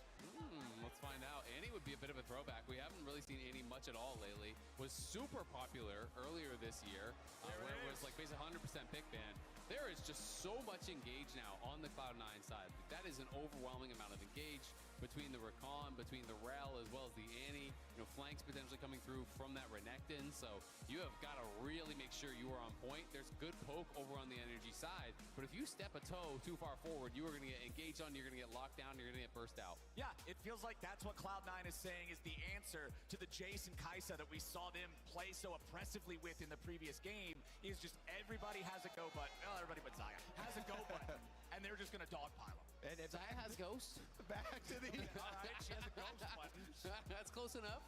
Let's find out. Annie would be a bit of a throwback. We haven't really seen Annie much at all lately. Was super popular earlier this year, where it was like basically 100% pick ban. There is just so much engage now on the Cloud9 side. That is an overwhelming amount of engage between the Rakan, between the Rel, as well as the Annie. Flanks potentially coming through from that Renekton. So you have got to really make sure you are on point. There's good poke over on the NRG side, but if you step a toe too far forward, you are going to get engaged on, you're going to get locked down, you're going to get burst out. Yeah, it feels like that's what Cloud9 is saying is the answer to the Jace and Kai'Sa that we saw them play so oppressively with in the previous game, is just everybody has a go button. Well, everybody but Zaya has a go button, and they're just going to dogpile them. And Zaya has Ghost. Back to the... All right, she has a Ghost button. That's close enough.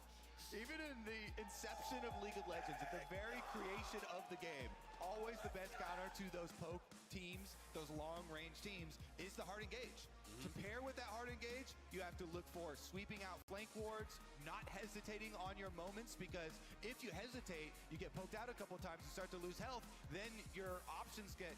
Even in the inception of League of Legends, at the very creation of the game, always the best counter to those poke teams, those long-range teams, is the hard engage. To pair with that hard engage, you have to look for sweeping out flank wards, not hesitating on your moments, because if you hesitate, you get poked out a couple times and start to lose health, then your options get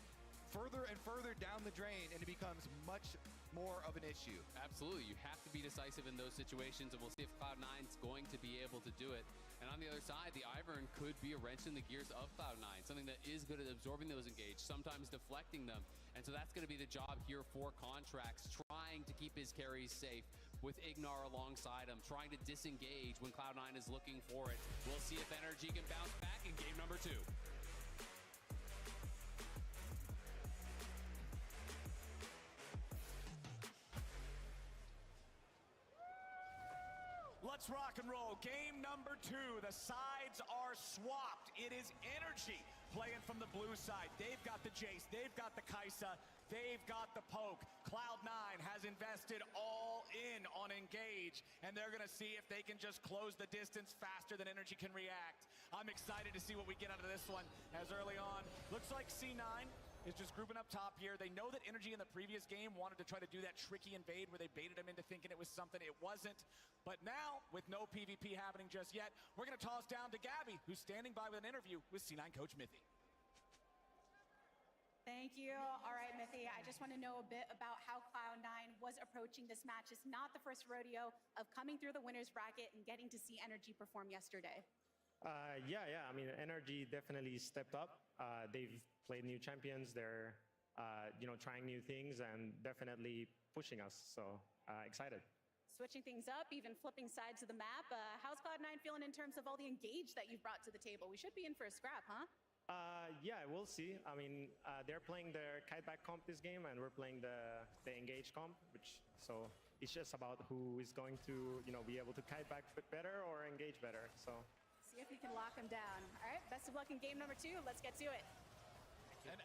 further and further down the drain, and it becomes much more of an issue. Absolutely. You have to be decisive in those situations, and we'll see if Cloud9's going to be able to do it. And on the other side, the Ivern could be a wrench in the gears of Cloud9, something that is good at absorbing those engage, sometimes deflecting them. And so that's going to be the job here for Contracts, trying to keep his carries safe with Ignar alongside him, trying to disengage when Cloud9 is looking for it. We'll see if NRG can bounce back in game number 2. Let's rock and roll. Game number 2. The sides are swapped. It is NRG playing from the blue side. They've got the Jace. They've got the Kai'Sa. They've got the poke. Cloud9 has invested all in on engage, and they're going to see if they can just close the distance faster than NRG can react. I'm excited to see what we get out of this one, as early on, looks like C9 is just grouping up top here. They know that NRG in the previous game wanted to try to do that tricky invade where they baited him into thinking it was something it wasn't. But now, with no PvP happening just yet, we're going to toss down to Gabby, who's standing by with an interview with C9 coach Mithy. Thank you. All right, Mithy, I just want to know a bit about how Cloud9 was approaching this match. It's not the first rodeo of coming through the winner's bracket and getting to see NRG perform yesterday. Yeah. I mean, NRG definitely stepped up. They've played new champions. They're, trying new things and definitely pushing us. So excited. Switching things up, even flipping sides of the map. How's Cloud9 feeling in terms of all the engage that you've brought to the table? We should be in for a scrap, huh? Yeah, we'll see. I mean, they're playing their kiteback comp this game, and we're playing the engage comp, so it's just about who is going to, be able to kite back better or engage better. So see if we can lock them down. All right, best of luck in game number 2. Let's get to it. And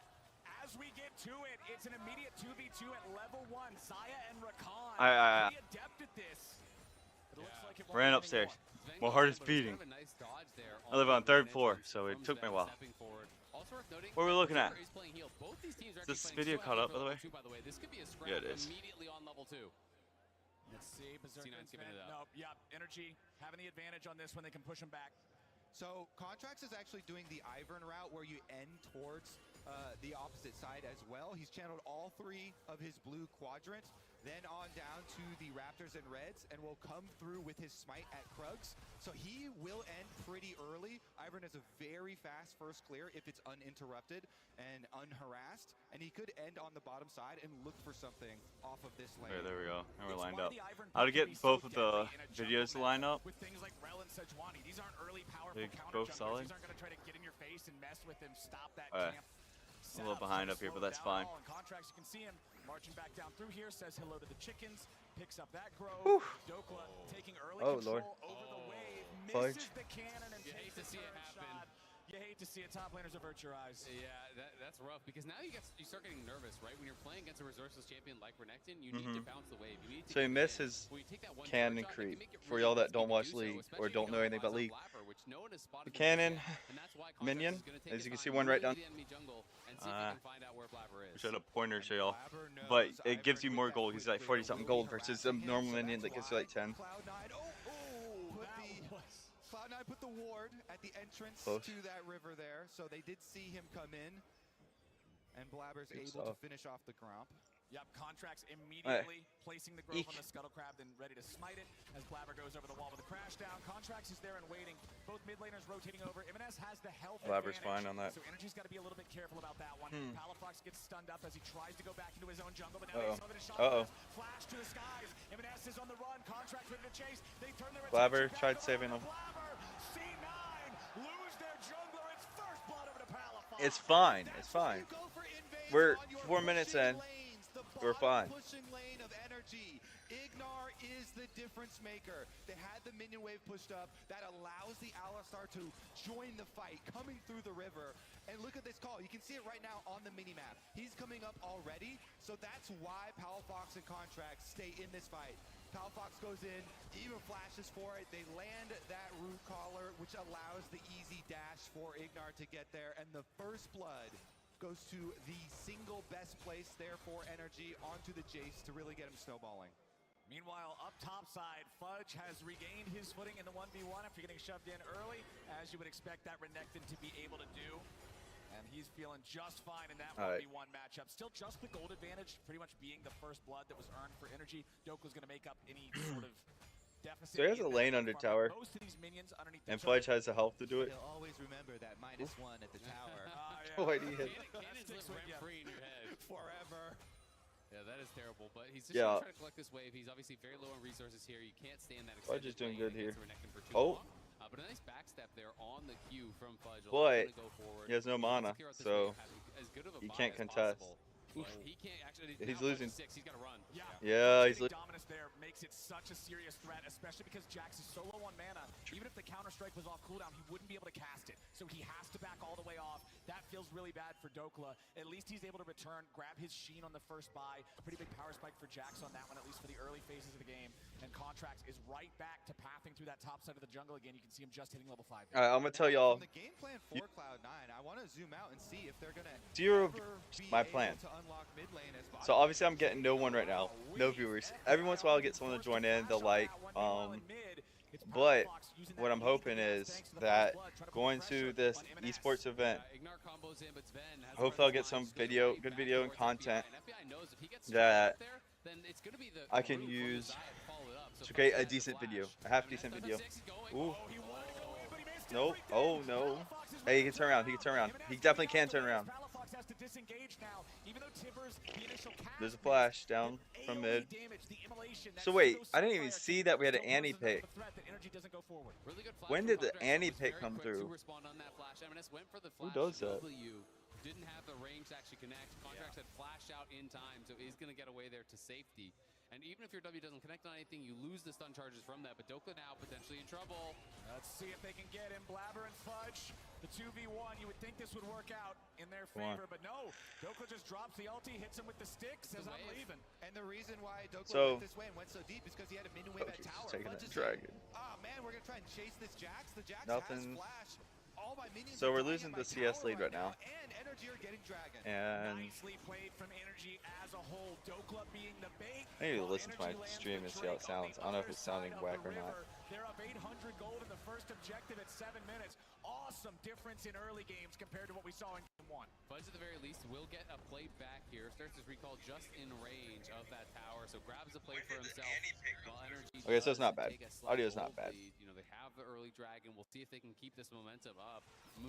as we get to it, it's an immediate 2v2 at level 1. Zaya and Rakan, pretty adept at this. It looks like it Ran upstairs. My heart is beating. I live on 3rd floor, so it took me a while. What are we looking at? Is this video caught up, by the way? Yeah, it is. Immediately on level 2. Let's see. C9's giving it up. Nope. Yeah, NRG having the advantage on this when they can push them back. So Contracts is actually doing the Ivern route where you end towards the opposite side as well. He's channeled all 3 of his blue quadrants. then on down to the Raptors and Reds, and will come through with his smite at Krugs. So he will end pretty early. Ivern has a very fast first clear if it's uninterrupted and unharassed, and he could end on the bottom side and look for something off of this lane. There we go. And we're lined up. How to get both of the videos to line up? With things like Rel and Sejuani, these aren't early powerful Both counter solid. These aren't going to try to get in your face and mess with him, stop that Alright. camp. A little behind up here, but that's fine. Contracts, you can see him marching back down through here, says hello to the chickens, picks up that grove. Dokla taking early control over the wave, misses the cannon and takes the turn shot. You hate to see it. Top laners avert your eyes. Yeah, that's rough because now you start getting nervous, right? When you're playing against a resourceless champion like Renekton, you need to bounce the wave. You need to So he missed his cannon creep. For y'all that don't watch League or don't know anything about League, the cannon minion, as you can see one right down. Wish I had a pointer to y'all, but it gives you more gold. He's like 40 something gold versus a normal minion that gives you like 10. Cloud9 put the ward at the entrance to that river there, so they did see him come in, and Blabber's able to finish off the Gromp. Yep, Contracts immediately placing the grove on the Scuttle Crab, then ready to smite it as Blabber goes over the wall with a crash down. Contracts is there and waiting. Both mid laners rotating over. Ibanez has the health Blabber's advantage, fine on that. so Energy's got to be a little bit careful about that one. Palafox gets stunned up as he tries to go back into his own jungle, but now they saw that his shot flash to the skies. Ibanez is on the run. Contracts ready to chase. They turn their Blabber tried saving him. C9 lose their jungler. It's first blood over to Palafox. It's fine. It's fine. We're 4 minutes in. We're fine. Pushing lane of Energy. Ignar is the difference maker. They had the minion wave pushed up. That allows the Alistar to join the fight, coming through the river. And look at this call. You can see it right now on the minimap. He's coming up already, so that's why Palafox and Contracts stay in this fight. Palafox goes in, even flashes for it. They land that root collar, which allows the easy dash for Ignar to get there. And the first blood goes to the single best place there for Energy onto the Jace to really get him snowballing. Meanwhile, up top side, Fudge has regained his footing in the 1v1 after getting shoved in early, as you would expect that Renekton to be able to do. And he's feeling just fine in that 1v1 matchup. Still just the gold advantage, pretty much being the first blood that was earned for Energy. Dokla's going to make up any sort of deficit. So he has a lane under tower, and Fudge has the health to do it. He'll always remember that -1 at the tower. Why do you hit? Cannons live rent-free in your head. Forever. Yeah, that is terrible, but he's just trying to collect this wave. He's obviously very low on resources here. You can't stand that. Fudge is doing good here. For too long. But a nice backstep there on the Q from Fudge. But he has no mana, so he can't contest. He can't actually. He's losing. He's got to run. Yeah, he's losing. Dominance there makes it such a serious threat, especially because Jax is so low on mana. Even if the counter strike was off cooldown, he wouldn't be able to cast it. So he has to back all the way off. That feels really bad for Dokla. At least he's able to return, grab his Sheen on the first buy. Pretty big power spike for Jax on that one, at least for the early phases of the game. And Contracts is right back to pathing through that top side of the jungle again. You can see him just hitting level 5. All right, I'm gonna tell y'all. The game plan for Cloud9, I want to zoom out and see if they're gonna my plan. So obviously I'm getting no one right now, no viewers. Every once in a while I get someone to join in, they'll like, but what I'm hoping is that going to this esports event, hopefully I'll get some good video and content that I can use to create a decent video, a half decent video. Ooh. Nope. Oh no. Hey, he can turn around. He can turn around. He definitely can turn around. There's a flash down from mid. So wait, I didn't even see that we had an Annie pick. When did the Annie pick come through? Who does that? Didn't have the range to actually connect. Contracts had flashed out in time, so he's going to get away there to safety. And even if your W doesn't connect on anything, you lose the stun charges from that. But Dokla now potentially in trouble. Let's see if they can get him. Blabber and Fudge, the 2v1. You would think this would work out in their favor, but no. Dokla just drops the ulti, hits him with the stick, says I'm leaving. And the reason why Dokla went this way and went so deep is because he had a minion wave at tower. Taking that dragon. Oh man, we're gonna try and chase this Jax. The Jax Nothing. has flash. All my minions So we're losing the CS lead right now. And Energy are getting dragon. And nicely played from Energy as a whole. Dokla being the bait. I need to listen to my stream and see how it sounds. I don't know if it's sounding whack or not. They're up 800 gold in the first objective at 7 minutes. awesome difference in early games compared to what we saw in game 1. Fudge at the very least will get a play back here. Starts his recall just in range of that tower, so grabs a play for himself. While NRG Okay, so it's not bad. take a slight Audio's not gold bad. lead. You know, they have the early dragon. We'll see if they can keep this momentum up.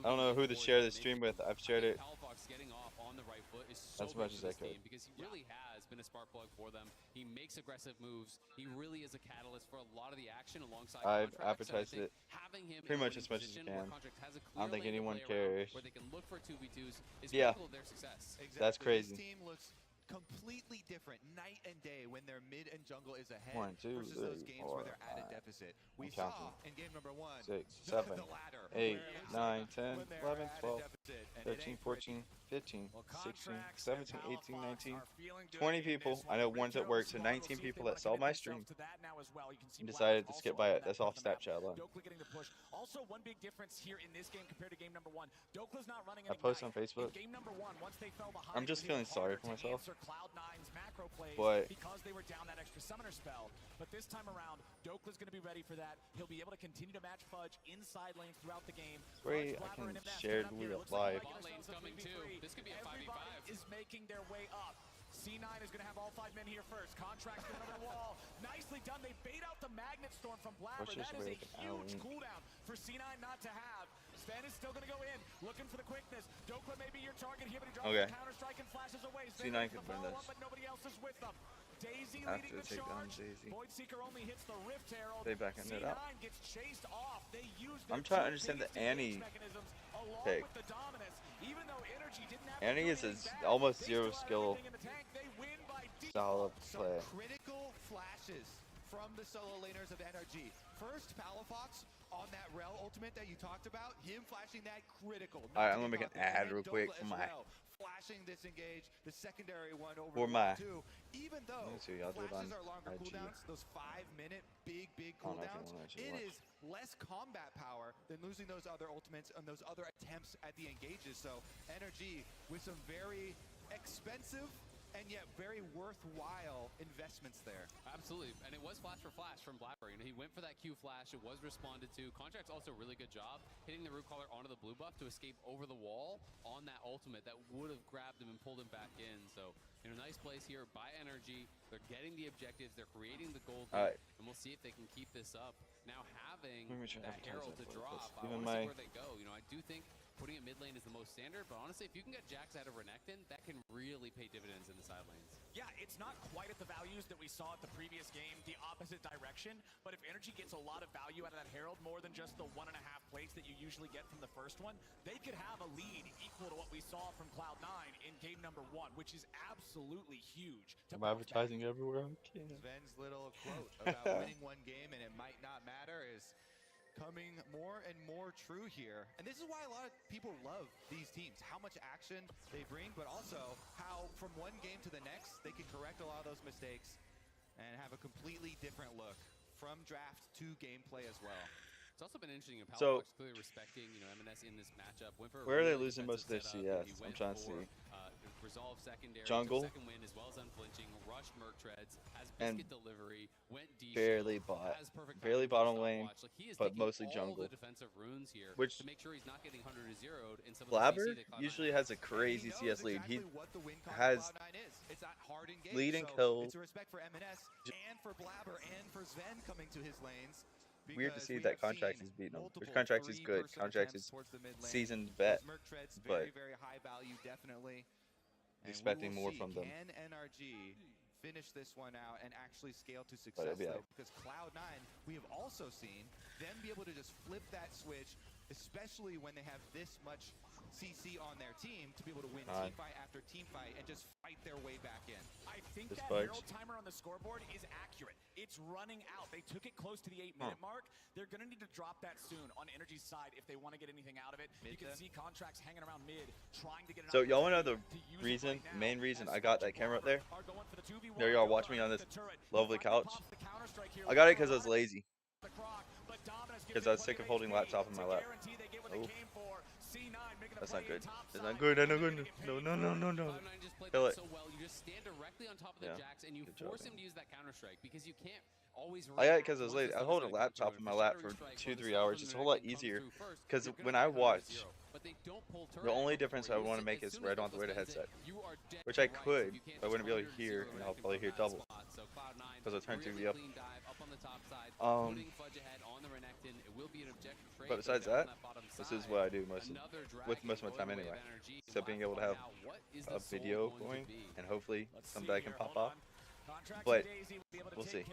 I don't know who to share this stream with. I've shared it Palafox getting off on the right foot is so as much big as for I this could. team because he really has been a spark plug for them. He makes aggressive moves. He really is a catalyst for a lot of the action alongside I've Contracts. advertised it Having him pretty in a much as winning much as you position where can. Contract has a I don't clear think lane to anyone play around, cares. where they can look for 2v2s is Yeah. critical to their success. Exactly. That's crazy. This team looks completely different night and day when their mid and jungle is ahead 1, 2, versus those 3, games 4, where they're at a 5. deficit. We I'm saw counting. in game number 1 6, 7, the ladder 8, where 9, 10, when they're 11, at a 12, deficit, and it 13, ain't 14, 15, Well, 16, Contracts 17, and 18, Palafox 19, are feeling good 20 in people. this I one. know one's at Retail work, so Smart, we'll 19 see if people they that wanna saw commit my themselves stream to that now as well. You can see and Black decided to also skip up by on it. That's that all top of the map. Snapchat alone. Dokla getting the push. Also, one big difference here in this game compared to game number 1. Dokla's not running I an post on Ignite. Facebook. In game number 1, once they fell behind, I'm just it was even feeling sorry harder for to myself. answer Cloud9's macro plays But because they were down that extra summoner spell. But this time around, Dokla's going to be ready for that. He'll be able to continue to match Fudge inside lanes throughout the game. great, I can share it live. Bot lane's coming too. This could be a 5v5. Everybody is making their way up. C9 is going to have all 5 men here first. Contracts going over the wall. Nicely done. They bait out the Magnet Storm from Blabber. Let's just That is a wait an huge hour. cooldown for C9 not to have. Sven is still going to go in, looking for the quickness. Dokla may be your target here, but he drops Okay. the counter-strike and flashes away. C9 Sven could the win follow-up, this. but nobody else is with them. Daisy After leading the they take down charge. Daisy. Voidseeker only hits the Rift Herald. They backend it C9 up. gets chased off. They use I'm their trying to two understand the biggest engage Annie mechanisms along pick. with the dominance. Even though Energy didn't have to Annie do is anything bad, almost they zero still had skill everything in the tank. They win by style of play. critical flashes from the solo laners of NRG. First, Palafox on that Rel ultimate that you talked about, him flashing that critical. Alright, I'm gonna make an ad real quick for my flashing disengage, the secondary one over For my- two. Even though Let me see, I'll do it flashes on are longer IG. cooldowns, those 5-minute big I don't know if cooldowns, anyone actually it watched. is less combat power than losing those other ultimates and those other attempts at the engages. So NRG with some very expensive and yet very worthwhile investments there. Absolutely, and it was flash for flash from Blabber. You know, he went for that Q flash. It was responded to. Contract's also a really good job hitting the root caller onto the blue buff to escape over the wall on that ultimate that would have grabbed him and pulled him back in. So, you know, nice place here by NRG. They're getting the objectives. They're creating the gold, All right. and we'll see if they can keep this up. Now having Let me try the advertising Herald to for it, drop, because I even want to see my- where they go. You know, I do think putting a mid lane is the most standard, but honestly, if you can get Jax out of Renekton, that can really pay dividends in the side lanes. Yeah, it's not quite at the values that we saw at the previous game, the opposite direction, but if Energy gets a lot of value out of that Herald, more than just the 1.5 plates that you usually get from the first one, they could have a lead equal to what we saw from Cloud9 in game number 1, which is absolutely huge. I'm advertising everywhere I can. Sven's little quote about winning one game and it might not matter is coming more and more true here. And this is why a lot of people love these teams, how much action they bring, but also how from one game to the next, they can correct a lot of those mistakes and have a completely different look from draft to gameplay as well. It's also been interesting. So- Palafox clearly respecting, you know, M&S in this matchup. Went for a Where are they really losing most of their defensive setup. CS? He I'm went trying to for, see. Resolve secondary, Jungle. took second win as well as unflinching, rushed Merc Treads, has And biscuit delivery, went D barely bot. has perfect Barely timing for bottom the lane, stopwatch. Like, he is but taking mostly all jungle. the defensive runes here Which to make sure he's not getting 100 to 0'd in some of the Blabber CC that Cloud9 usually has. has a crazy CS lead. He What the win has Cloud9 is. It's that hard engage. leading so kills. It's a respect for M&S and for Blabber and for Sven coming to his lanes. Weird to because see we that have Contracts seen is beating him. Which multiple Contracts is good. three-person Contracts attempts is towards the mid lane. seasoned Those vet, Merc Treads, but very, very high value, definitely. And we expecting will more see, from them. Can NRG finish this one out and actually scale to it'd success, be though? alright. Because Cloud9, we have also seen them be able to just flip that switch, especially when they have this much CC on their team, to be able to win God. team fight after team fight and just fight their way back in. I think This that Fudge. Herald timer on the scoreboard is accurate. It's running out. They took it close to the 8-minute mark. They're going to need to drop that soon on Energy's side if they want to get anything out of it. You can see Contracts hanging around mid, trying to get an So y'all want to know the opportunity to use it reason, right now main reason as I got Fudge that camera up there? are going for the 2v1. There y'all watch me on this lovely couch. I got it because I was lazy. Because I was sick of holding laptop in my lap. Oh. That's not good. That's not good. That's not good. No, no, no, no, no. Cloud9 just played Kill that it. so well. You just stand directly on top of the Yeah. Jax and you Good job, force him man. to use that counter strike because you can't. I got it because I was late. I hold a laptop in my lap for 2-3 hours. It's a whole lot easier. Because when I watch, the only difference I want to make is where I don't have to wear the headset. Which I could, but I wouldn't be able to hear, and I'll probably hear double. Because I turn TV up. But besides that, this is what I do most of my time anyway. Except being able to have a video going, and hopefully something I can pop off. But we'll see.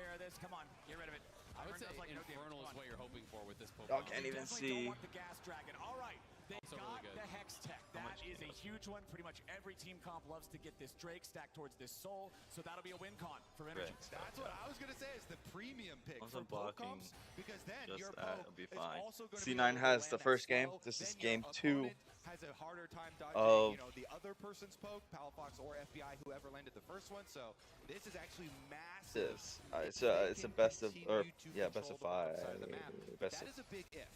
I would say Infernal is what you're hoping for with this Pokemon. Y'all can't even see. All right, they Also got really good. the Hex Tech. That is a huge one. Pretty much every team comp loves to get this Drake stacked towards this Soul, so that'll be a win con for Energy. That's what I was gonna say is the premium pick Once for I'm blocking comps, because then just your that, poke it'll be is fine. also gonna C9 be able to has land the that first game. spell, This is then game your 2 opponent has a harder time dodging, of you know, the other person's poke, Palafox or FBI, whoever landed the first one. So this is actually massive. this. It's a best of, or yeah, best of 5. Best That of is a big if.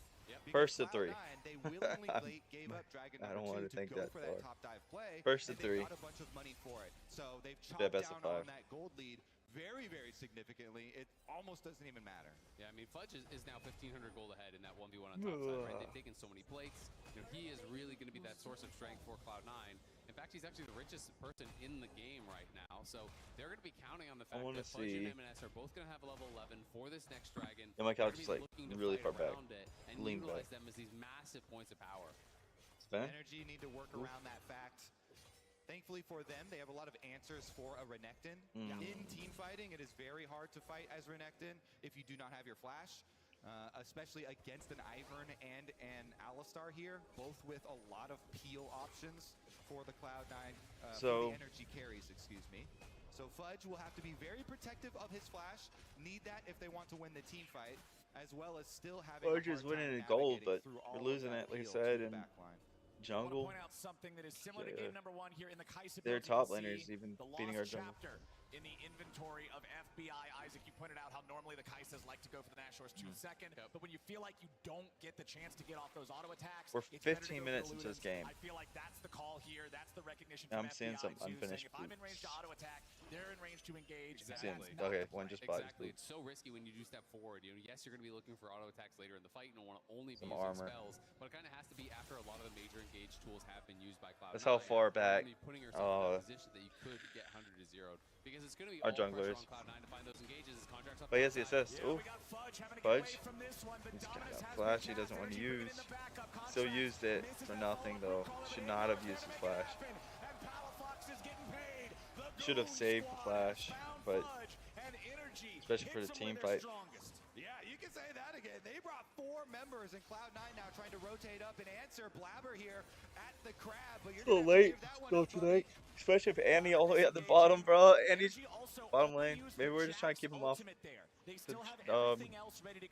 first of 3. They willingly gave up Dragon I don't number want to 2 think go that for far. that top dive play. First of and they 3. got a bunch of money for it. So they've Yeah, chopped best of down 5. on that gold lead very, very significantly. It almost doesn't even matter. Yeah, I mean, Fudge is now 1,500 gold ahead in that 1v1 on top side, right? They've taken so many plates. You know, he is really going to be that source of strength for Cloud9. In fact, he's actually the richest person in the game right now. So they're going to be counting on the fact that Fudge and M&S are both going to have a level 11 for this next dragon. Yeah, my couch is like really far back. And Lean utilize back. them as these massive points of power. Spin? Energy need to work around that fact. Thankfully for them, they have a lot of answers for a Renekton. In team fighting, it is very hard to fight as Renekton if you do not have your flash, especially against an Ivern and an Alistar here, both with a lot of peel options for the Cloud9, for the energy carries, excuse me. So Fudge will have to be very protective of his flash, need that if they want to win the team fight, as well as still having Fudge is winning in gold, but we're losing it, like I said, in jungle. I want to point out something that is similar to game number 1 here in the Kai'Sa Their build. You top can laners see even the beating our lost jungle. chapter in the inventory of FBI. Isaac, you pointed out how normally the Kai'Sas like to go for the Nashor's 2-second, but when you feel like you don't get the chance to get off those auto attacks, We're it's better to 15 go for minutes the into this Ludens. game. I feel like that's the call here. That's the recognition I'm from seeing FBI some too, unfinished saying if I'm in range to auto attack, they're in range to engage. Exactly. Okay, one just bought. Exactly. It's so risky when you do step forward. You know, yes, you're going to be looking for auto attacks later in the fight. You don't want to only be Some using armor. spells, but it kind of has to be after a lot of the major engage tools have been used by Cloud9. That's how far back. Putting yourself in a position that you could get 100 to 0 because it's going to be Our all pressure junglers. on Cloud9 to find those engages. His contract's up But he has the top side. assist. Ooh. Fudge. He's got flash he doesn't want to use. Still used it for nothing though. Should not have used his flash. Should have saved the flash, but especially for the team fight. Yeah, you can say that again. They brought 4 members in Cloud9 now trying to rotate up and answer Blabber here at the crab. But you're So late though tonight, especially if Andy all the way at the bottom, bro. Andy's bottom lane. Maybe we're just trying to keep him off the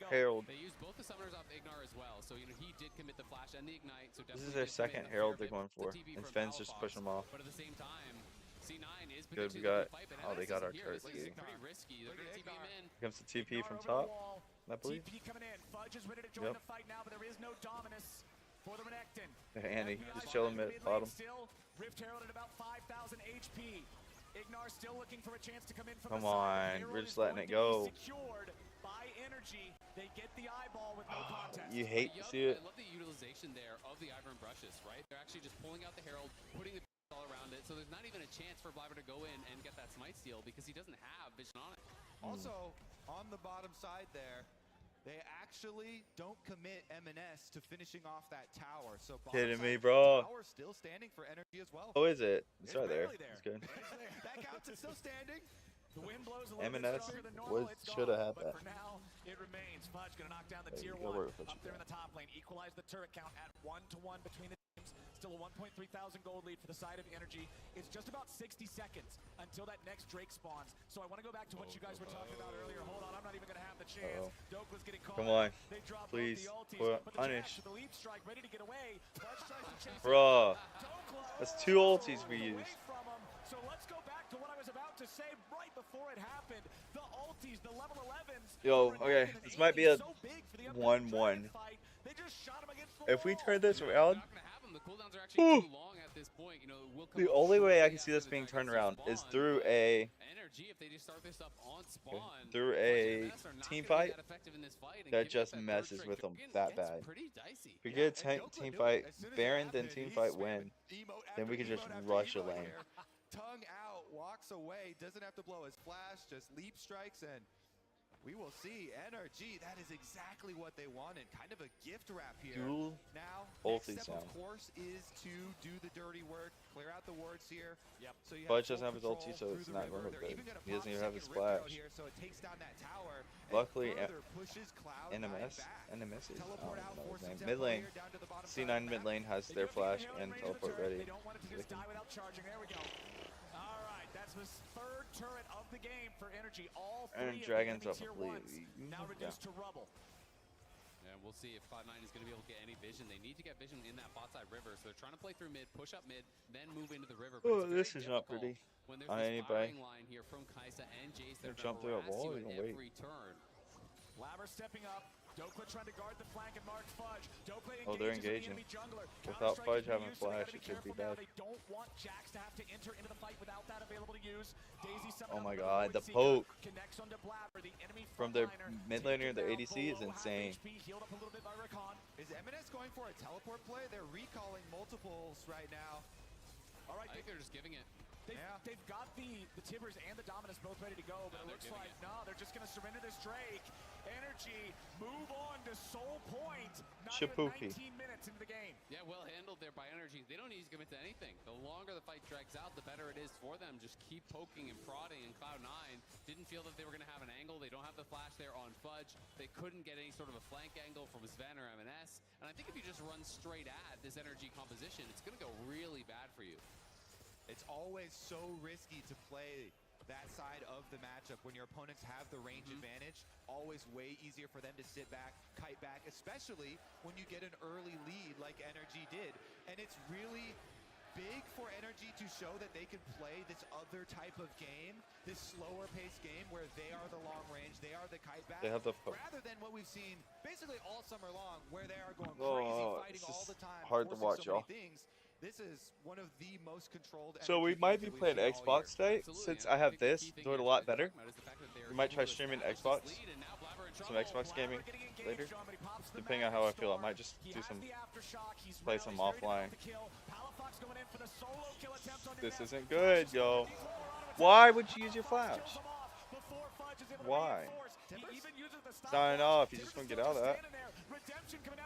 Herald. They used both the summoners off Ignar as well, so you know he did commit the flash and the ignite. So This is their second Herald they're going for, and Sven's just pushing them off. But at the same time, C9 is Good, we got. Oh, they got our turret skating. pretty risky. They're going to TP him in. Here comes the TP from top, I believe. TP coming in. Fudge is ready to join Yep. the fight now, but there is no Dominus for the Renekton. Andy FBI just chilling mid at lane bottom. Still, Rift Herald at about 5,000 HP. Ignar still looking for a chance to come in from Come the side. on, Herald we're is just letting going it to go. be secured by Energy. They get the eyeball with no contest. You hate to see it. I love the utilization there of the Ivern brushes, right? They're actually just pulling out the Herald, putting the all around it, so there's not even a chance for Blabber to go in and get that smite steal because he doesn't have vision on it. Also, on the bottom side there, they actually don't commit M&S to finishing off that tower. So bottom Kidding me, side bro. tower still standing for Energy as well. Oh, is it? It's right there. barely It's good. That counts. It's still standing. The wind blows a little bit M&S stronger than normal. It's should have gone, had but that. for now, it remains. Fudge gonna knock down the There tier you go, 1 work with what up you there in got. the top lane. Equalize the turret count at 1-1 between the teams. Still a 1.3 thousand gold lead for the side of Energy. It's just about 60 seconds until that next Drake spawns. So I want to go back to what you guys were talking about earlier. Hold on, I'm not even gonna have the chance. Dokla's getting caught. Come on, They drop please, both the ultis, put- but the punish. Jax with the leap strike ready to get away. Fudge tries to chase Bruh, Dokla that's 2 ultis we away used. from him. So let's go back to what I was about to say right before it happened. The ultis, the level 11s. Yo, okay, this might be a so big for the 1-1. fight. They just shot him against the If we wall. turn this around, The cooldowns are actually too long at this point, you know, will The only way I can see this being turned around is through a NRG, if they just start this up on spawn, team fight that just messes with them that bad. If we get a team fight, Baron, then team fight win, then we can just rush a lane. Tongue out, walks away, doesn't have to blow his flash, just leap strikes, and we will see NRG. That is exactly what they wanted. Kind of a gift wrap here. Now, next step, of course, is to do the dirty work, clear out the wards here. Yep. So Fudge doesn't have his ulti, so it's not going to look good. He doesn't even have his flash. Here, so it takes down that tower. Luckily, NMS is, I don't know his name. Mid lane, C9 mid lane has their flash and teleport ready. They don't want it to just die without charging. There we go. All right, that's the third turret of the game for NRG. All three Dragon's of up the a tier ones now reduced to rubble. And we'll see if Cloud9 is going to be able to get any vision. They need to get vision in that bot side river, so they're trying to play through mid, push up mid, then move into the river. Oh, this is not pretty. When there's on this anybody. firing line here from Kai'Sa and Jace, they're Jump through a wall, you can wait. every turn. Labber stepping up. Dokla trying to guard the flank and mark Fudge. Dokla Oh, they're engaging. Without Fudge having flash, it could be bad. They don't want Jax to have to enter into the fight without that available to use. Daisy Oh my god, the poke from their mid laner, their ADC is insane. Is M&S going for a teleport play? They're recalling multiples right now. All right, I think they're just giving it. They've got the Tibbers and the Dominus both ready to go, but it looks like, they're just going to surrender this Drake. NRG move on to Soul Point. Not even 19 minutes into the game. Yeah, well handled there by NRG. They don't need to commit to anything. The longer the fight drags out, the better it is for them. Just keep poking and prodding, and Cloud9 didn't feel that they were going to have an angle. They don't have the flash there on Fudge. They couldn't get any sort of a flank angle from Sven or M&S. And I think if you just run straight at this NRG composition, it's going to go really bad for you. It's always so risky to play that side of the matchup when your opponents have the range advantage. Always way easier for them to sit back, kite back, especially when you get an early lead like NRG did. And it's really big for NRG to show that they can play this other type of game, this slower paced game where they are the long range, they are the kite back, They have the rather than what we've seen basically all summer long where they are going crazy, fighting all the time, hard to watch, y'all. This is one of the most controlled. So we might be playing Xbox today. Since I have this, do it a lot better. We might try streaming Xbox, some Xbox gaming later. Depending on how I feel, I might just do some, play some offline. This isn't good, yo. Why would you use your flash? Why? It's not enough. You just want to get out of that.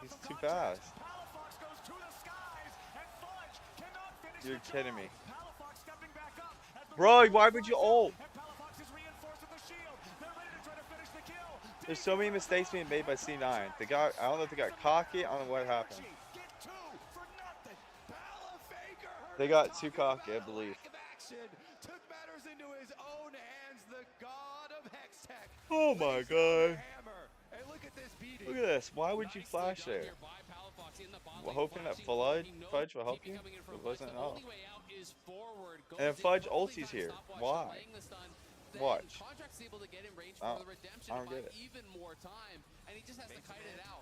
He's too fast. You're kidding me. Bro, why would you ult? There's so many mistakes being made by C9. They got, I don't know if they got cocky. I don't know what happened. They got too cocky, I believe. Oh my god. Look at this. Why would you flash there? Hoping that Fudge will help you? It wasn't enough. And Fudge ulti's here. Why? Watch. I don't get it.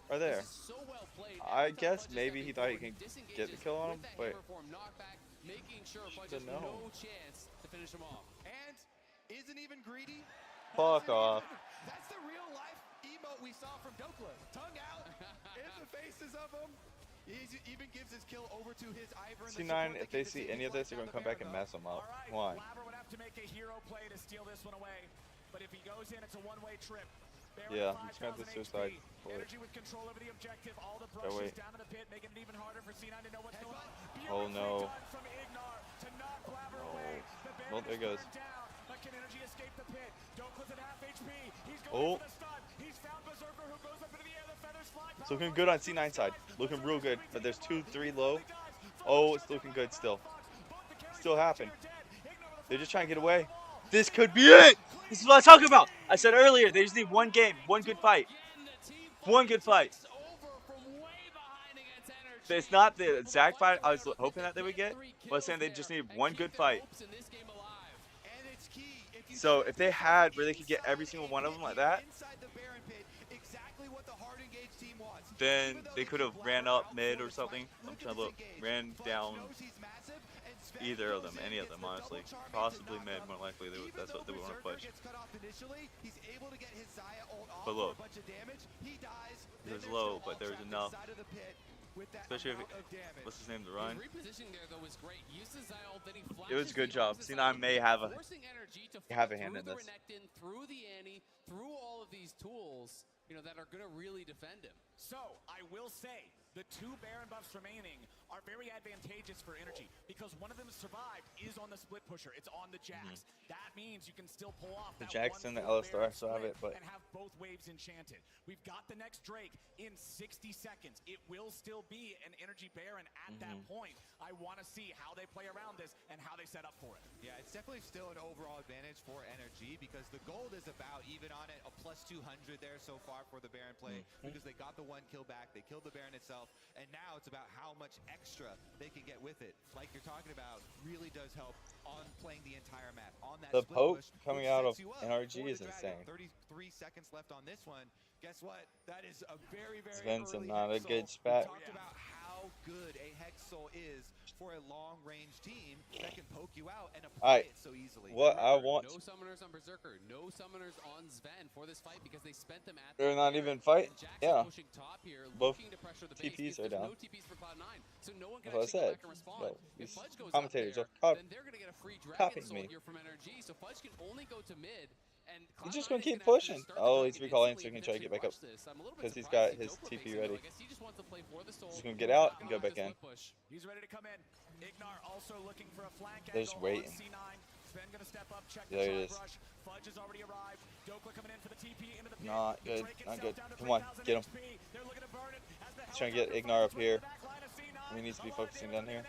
Right there. I guess maybe he thought he could get the kill on him. Wait. Didn't know. And isn't even greedy. Fuck off. That's the real life emote we saw from Dokla. Tongue out in the faces of him. He even gives his kill over to his Ivern. C9, if they see any of this, they're going to come back and mess them up. Why? Labber would have to make a hero play to steal this one away. But if he goes in, it's a one-way trip. Yeah, he's got the suicide. NRG with control over the objective. All the brushes down in the pit, making it even harder for C9 to know what's going on. Oh no. From Ignar to knock Labber away. The well, there goes. But can NRG escape the pit? Dokla's at half HP. He's going for the stun. He's found Berserker who goes up into the air. The feathers fly. It's looking good on C9 side. Looking real good. But there's 2-3 low. Oh, it's looking good still. Still happened. They're just trying to get away. This could be it. This is what I'm talking about. I said earlier, they just need one game, one good fight. One good fight. It's not the exact fight I was hoping that they would get, but I'm saying they just need one good fight. So if they had where they could get every single one of them like that, exactly what the hard engaged team wants. Then they could have ran up mid or something. I'm trying to look. Ran down either of them, any of them, honestly. Possibly mid, more likely. That's what they would want to push. But look, it was low, but there was enough. Especially if, what's his name, the run. It was a good job. C9 may have a hand in this. Through the ante, through all of these tools, you know, that are going to really defend him. So, I will say, the 2 Baron buffs remaining are very advantageous for Energy because one of them survived is on the split pusher. It's on the Jax. That means you can still pull off The that Jax and the Alistar, I still have it, but and have both waves enchanted. We've got the next Drake in 60 seconds. It will still be an Energy Baron at that point. I want to see how they play around this and how they set up for it. Yeah, it's definitely still an overall advantage for NRG because the gold is about even on it, a plus 200 there so far for the Baron play because they got the 1 kill back, they killed the Baron itself, and now it's about how much extra they can get with it. Like you're talking about, really does help on playing the entire map. On that the split poke push, coming which out of sets you up NRG for is the Dragon. insane. 33 seconds left on this one. Guess what? That is a very, very Svensson early not a Hex good Soul. spot. We talked about how good a Hex Soul is for a long-range team that can poke you out and apply it so easily. What I want. No summoners on Berserker, no summoners on Sven for this fight because they spent them at They're not even fighting. Yeah. top here, Both looking to pressure the base TPs are down. no TPs for Cloud9, so no one can That's what I actually go said. back and respond. Well, If these Fudge goes commentators up are there, then they're going to get a free Dragon Soul me. here from NRG, so Fudge can only go to mid. And He's just gonna keep pushing. Oh, he's recalling so he can try to get back up because he's got his TP ready. He's gonna get out and go back in. He's ready to come in. Ignar also looking for a flank They're just waiting. Sven gonna step up, check There it is. rush. Fudge has already arrived. Dokla coming in for the TP into the pit. Not good. Not good. Come on, get him. He's trying to get Ignar up here. He needs to be focusing down here.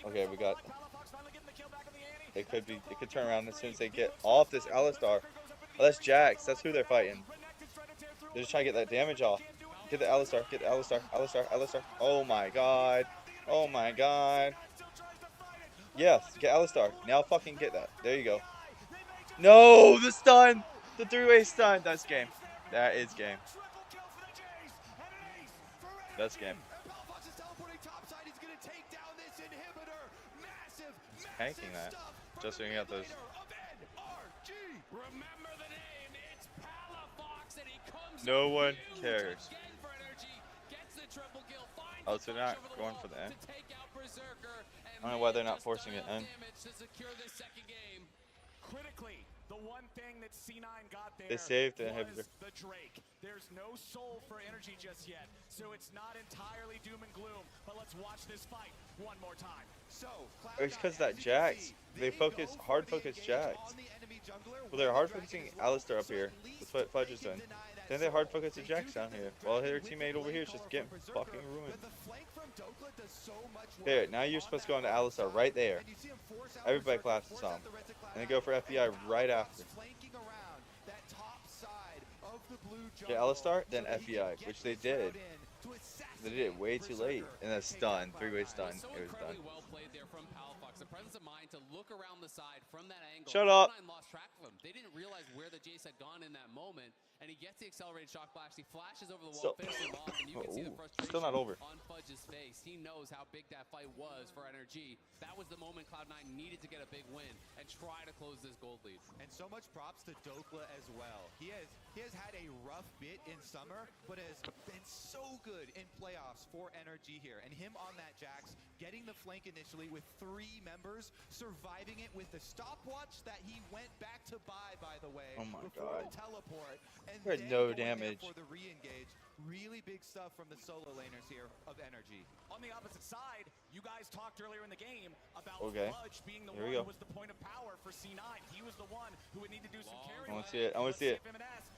Okay, we got. It could turn around as soon as they get off this Alistar. Oh, that's Jax. That's who they're fighting. They're just trying to get that damage off. Get the Alistar. Get the Alistar. Alistar. Alistar. Oh my god. Oh my god. Yes, get Alistar. Now fucking get that. There you go. No, the stun. The 3-way stun. That's game. That is game. That's game. He's tanking that. Just so you got those. No one cares. Oh, so they're not going for the end? I don't know why they're not forcing it in. Critically, the one thing that C9 got there They saved the inhibitor. the Drake. There's no soul for Energy just yet, so it's not entirely doom and gloom. But let's watch this fight one more time. So, It's because that Jax. They focus, hard focus Jax. Well, they're hard focusing Alistar up here. That's what Fudge is doing. Then they hard focus the Jax down here. While their teammate over here is just getting fucking ruined. There, now you're supposed to go into Alistar right there. Everybody collapses on him. And they go for FBI right after. Get Alistar, then FBI, which they did. They did it way too late. And then stun, 3-way stun. It was done. Well played there from Palafox. The presence of mind to look around the side from that angle. Shut up. Cloud9 lost track of him. They didn't realize where the Jace had gone in that moment. And he gets the accelerated shock blast. He flashes over the wall, finishes him off, and you can see the frustration still not over. on Fudge's face. He knows how big that fight was for NRG. That was the moment Cloud9 needed to get a big win and try to close this gold lead. And so much props to Dokla as well. He has had a rough bit in summer, but has been so good in playoffs for NRG here. And him on that Jax, getting the flank initially with 3 members, surviving it with the stopwatch that he went back to buy, by the way. Oh my before god. the teleport. And We're then no going there damage. for the re-engage. Really big stuff from the solo laners here of NRG. On the opposite side, you guys talked earlier in the game about Okay. Fudge being the Here one we go. who was the point of power for C9. He was the one who would need to do some carry. I want to see it. I want to see it.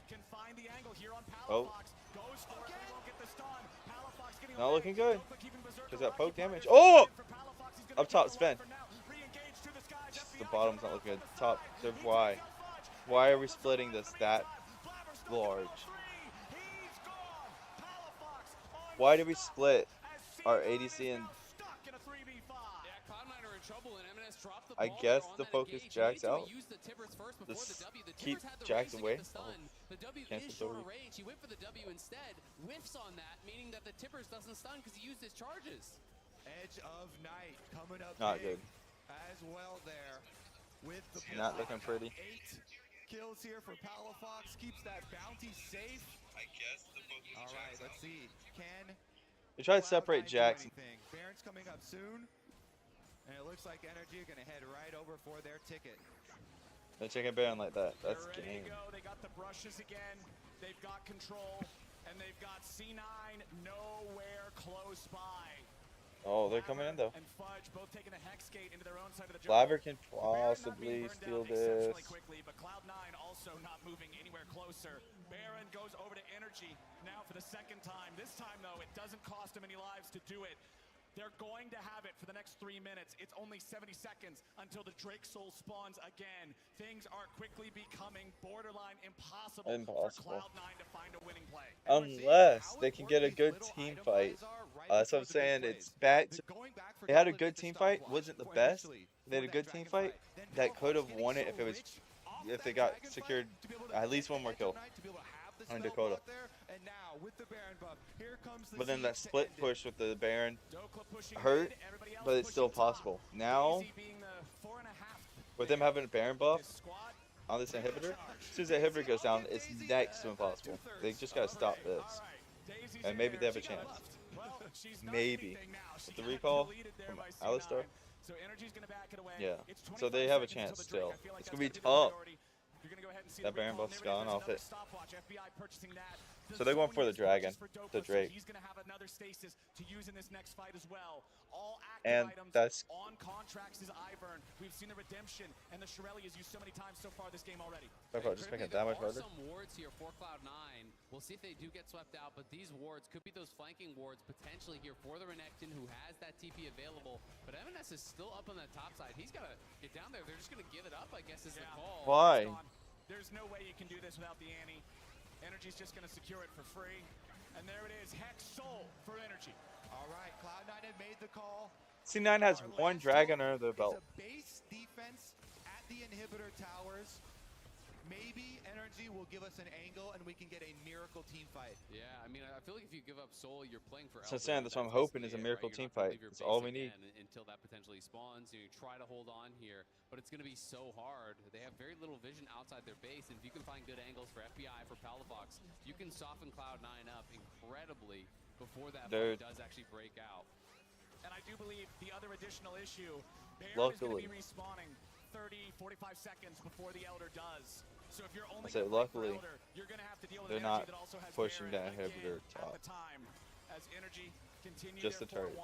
Can find the angle here on Oh. Palafox. Goes for it, but he won't get the stun. Palafox getting Not away. looking good. Dokla keeping Berserker Because that poke occupied. damage. Oh! For Palafox, he's gonna Up top, keep it alive Sven. for now. Re-engage to the skies. The bottom's not looking good. Top. Why? Why are we splitting this that large? Why did we split our ADC and I guess the focus Jax out. Just keep Jax away. The W is cancel short the range. He went for the W instead, whiffs on that, meaning that the Tippers doesn't stun because he used his charges. Edge of Night coming up Not big good. as well there. With the Not looking pretty. 8 kills here for Palafox, keeps that bounty safe. I guess the focus All right, let's see. Can They try to separate Cloud9 do Jax. anything? Baron's coming up soon, and it looks like NRG are going to head right over for their ticket. They're taking Baron like that. That's They're ready game. to go. They got the brushes again. They've got control, and they've got C9 nowhere close by. Oh, they're coming in though. And Fudge both taking a hex gate into their own side of the Flabber can possibly steal this. quickly, but Cloud9 also not moving anywhere closer. Baron goes over to Energy now for the second time. This time though, it doesn't cost him any lives to do it. They're going to have it for the next 3 minutes. It's only 70 seconds until the Drake Soul spawns again. Things are quickly becoming borderline impossible for Cloud9 to find a winning play. Unless they can get a good team fight. That's what I'm saying. It's back to, they had a good team fight. Wasn't the best. They had a good team fight that could have won it if they got secured at least one more kill on Dakota. But then that split push with the Baron hurt, but it's still possible. Now, with them having a Baron buff on this inhibitor, as soon as the inhibitor goes down, it's next to impossible. They just gotta stop this. And maybe they have a chance. Maybe. With the recall from Alistar. Yeah. So they have a chance still. It's gonna be tough. That Baron buff's gone off it. So they're going for the dragon, the Drake. He's going to have another stasis to use in this next fight as well. All and active items that's on contracts is Ivern. We've seen the redemption and the Shirelli is used so many times so far this game already. Just making that much harder. Some wards here for Cloud9. We'll see if they do get swept out, but these wards could be those flanking wards potentially here for the Renekton, who has that TP available. But MNS is still up on the top side. He's got to get down there. They're just going to give it up, I guess, is the call. Why? There's no way you can do this without the Annie. Energy's just going to secure it for free. And there it is, Hex Soul for Energy. All right, Cloud9 had made the call. C9 has one dragon under their belt. It's a base defense at the inhibitor towers. Maybe Energy will give us an angle and we can get a miracle team fight. Yeah, I mean, I feel like if you give up Soul, you're playing for So Sam, that's what I'm hoping is a miracle team fight. That's all we need. Until that potentially spawns, you try to hold on here, but it's going to be so hard. They have very little vision outside their base, and if you can find good angles for FBI, for Palafox, you can soften Cloud9 up incredibly before that fight does actually break out. And I do believe the other additional issue, Baron is going to be respawning 30, 45 seconds before the Elder does. So if you're only luckily, Elder, you're going to have to deal with they're not Energy that also has pushing Baron that inhibitor top. at the time. As Energy continues Just the turrets.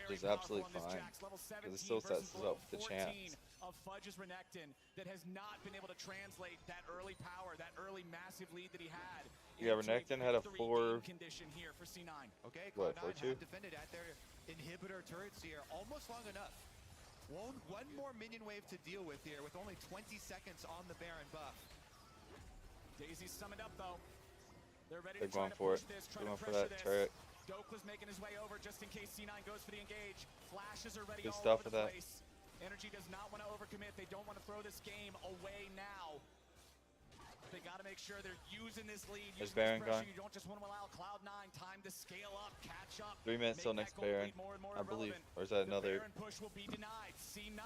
Which is absolutely fine, because it still sets us up with the chance. Of Fudge's Renekton that has not been able to translate that early power, that early massive lead that he had. Yeah, Renekton had a 4 condition here for C9. Okay, what, Cloud9 have defended at their inhibitor turrets here almost long enough. One more minion wave to deal with here with only 20 seconds on the Baron buff. Daisy's summoned up though. They're ready They're to try going to for push it. this, They're try going to for pressure that this. turret. Dokla's making his way over just in case C9 goes for the engage. Flashes are ready Good all stuff over with the that. place. Energy does not want to overcommit. They don't want to throw this game away now. They got to make sure they're using this lead. There's Using Baron this pressure. going. You don't just want to allow Cloud9 time to scale up, catch up. 3 minutes till next Baron, I believe. Or is that another? The Baron push will be denied. C9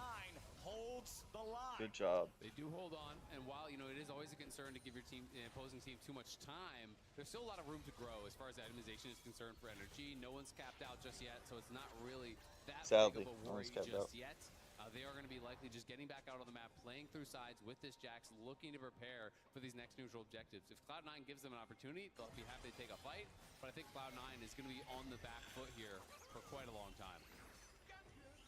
holds the line. Good job. They do hold on, and while it is always a concern to give your team, opposing team, too much time, there's still a lot of room to grow as far as itemization is concerned for NRG. No one's capped out just yet, so it's not really that Sadly, big of a no worry one's capped just out. yet. They are going to be likely just getting back out on the map, playing through sides with this Jax, looking to prepare for these next neutral objectives. If Cloud9 gives them an opportunity, they'll be happy to take a fight, but I think Cloud9 is going to be on the back foot here for quite a long time.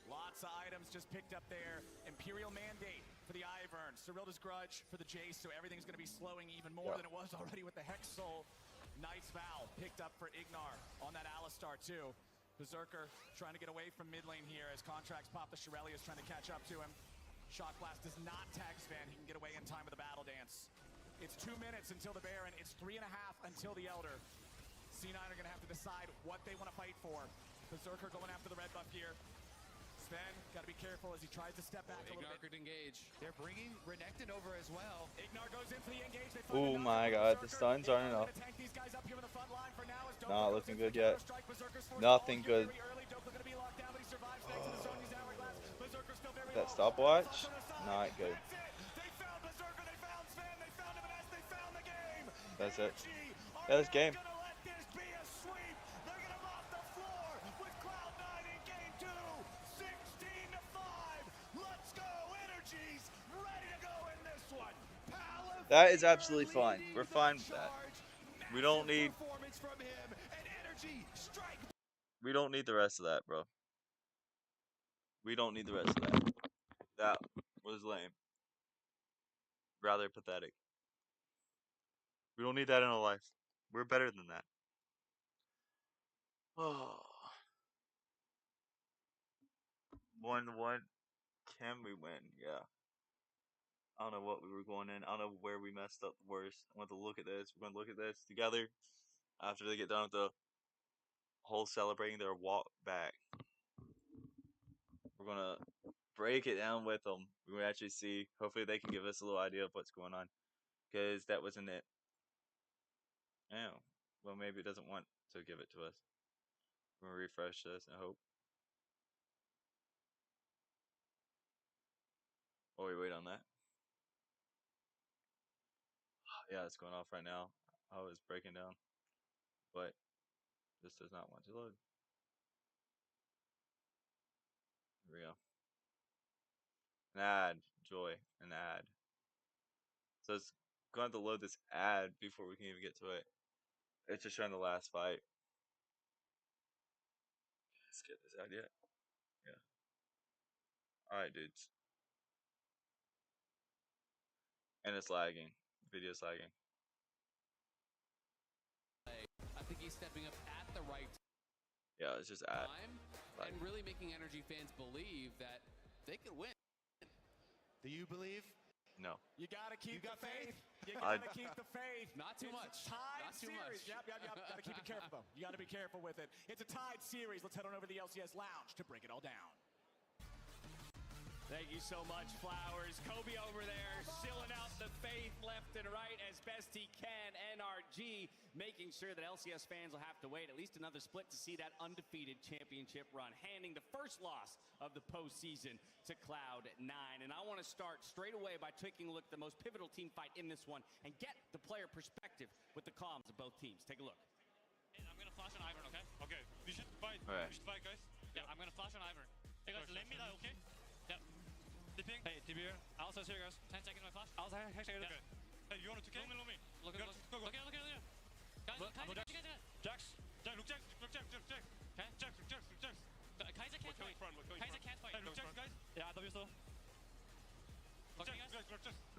Lots of items just picked up there. Imperial Mandate for the Ivern. Cyrilda's Grudge for the Jace, so everything's going to be slowing even more than it was already with the Hex Soul. Nice Vow picked up for Ignar on that Alistar too. Berserker trying to get away from mid lane here as contracts pop. The Shirelli is trying to catch up to him. Shock Blast does not tag Sven. He can get away in time with the battle dance. It's 2 minutes until the Baron. It's 3.5 until the Elder. C9 are going to have to decide what they want to fight for. Berserker going after the red buff here. Sven, got to be careful as he tries to step back a little Ignar bit. could engage. They're bringing Renekton over as well. Ignar goes in for the engage. They Oh my god, the stuns aren't enough. tank these guys up here in the front line for now. Not looking good yet. Nothing good. That stopwatch? Not good. That's it. Yeah, this game. That is absolutely fine. We're fine with that. We don't need the rest of that, bro. We don't need the rest of that. That was lame. Rather pathetic. We don't need that in our life. We're better than that. Oh. 1-1. Can we win? Yeah. I don't know what we were going in. I don't know where we messed up the worst. I want to look at this. We're going to look at this together after they get done with the whole celebrating their walk back. We're going to break it down with them. We're going to actually see. Hopefully they can give us a little idea of what's going on. Because that wasn't it. Oh. Well, maybe it doesn't want to give it to us. We're going to refresh this and hope. Oh, we wait on that. Yeah, it's going off right now. I was breaking down. But this does not want to load. Here we go. An ad. Joy. An ad. So it's going to load this ad before we can even get to it. It's just showing the last fight. Let's get this ad yet. Yeah. Alright, dudes. And it's lagging. Video's lagging. I think he's stepping up at the right Yeah, it's just ad. time and really making NRG fans believe that they can win. Do you believe? No. You gotta keep the faith. You I- gotta keep the faith. Not too much. It's a tied Not too series. much. Yep. Gotta keep it careful though. You gotta be careful with it. It's a tied series. Let's head on over to the LCS lounge to break it all down. Thank you so much, Flowers. Kobe over there, shilling out the faith left and right as best he can. NRG making sure that LCS fans will have to wait at least another split to see that undefeated championship run, handing the first loss of the postseason to Cloud9. And I want to start straight away by taking a look at the most pivotal team fight in this one and get the player perspective with the comms of both teams. Take a look. I'm gonna flash on Ivern, okay? Okay. We should fight. Alright. We should fight, guys. Yeah, I'm gonna flash on Ivern. Hey guys, let me die, okay? Yeah. Dipping. Hey, TB here. Alsa's here, guys. 10 seconds, my flash. Alsa, hashtag. Okay. Hey, you want to 2K? Look me. Look at Guys, look at. Guys, Jax. Look, Jax. Okay? Jax. Kaiser can't fight. Kaiser can't fight. Hey, look, Jax, guys. Yeah, W still. Look, Jax.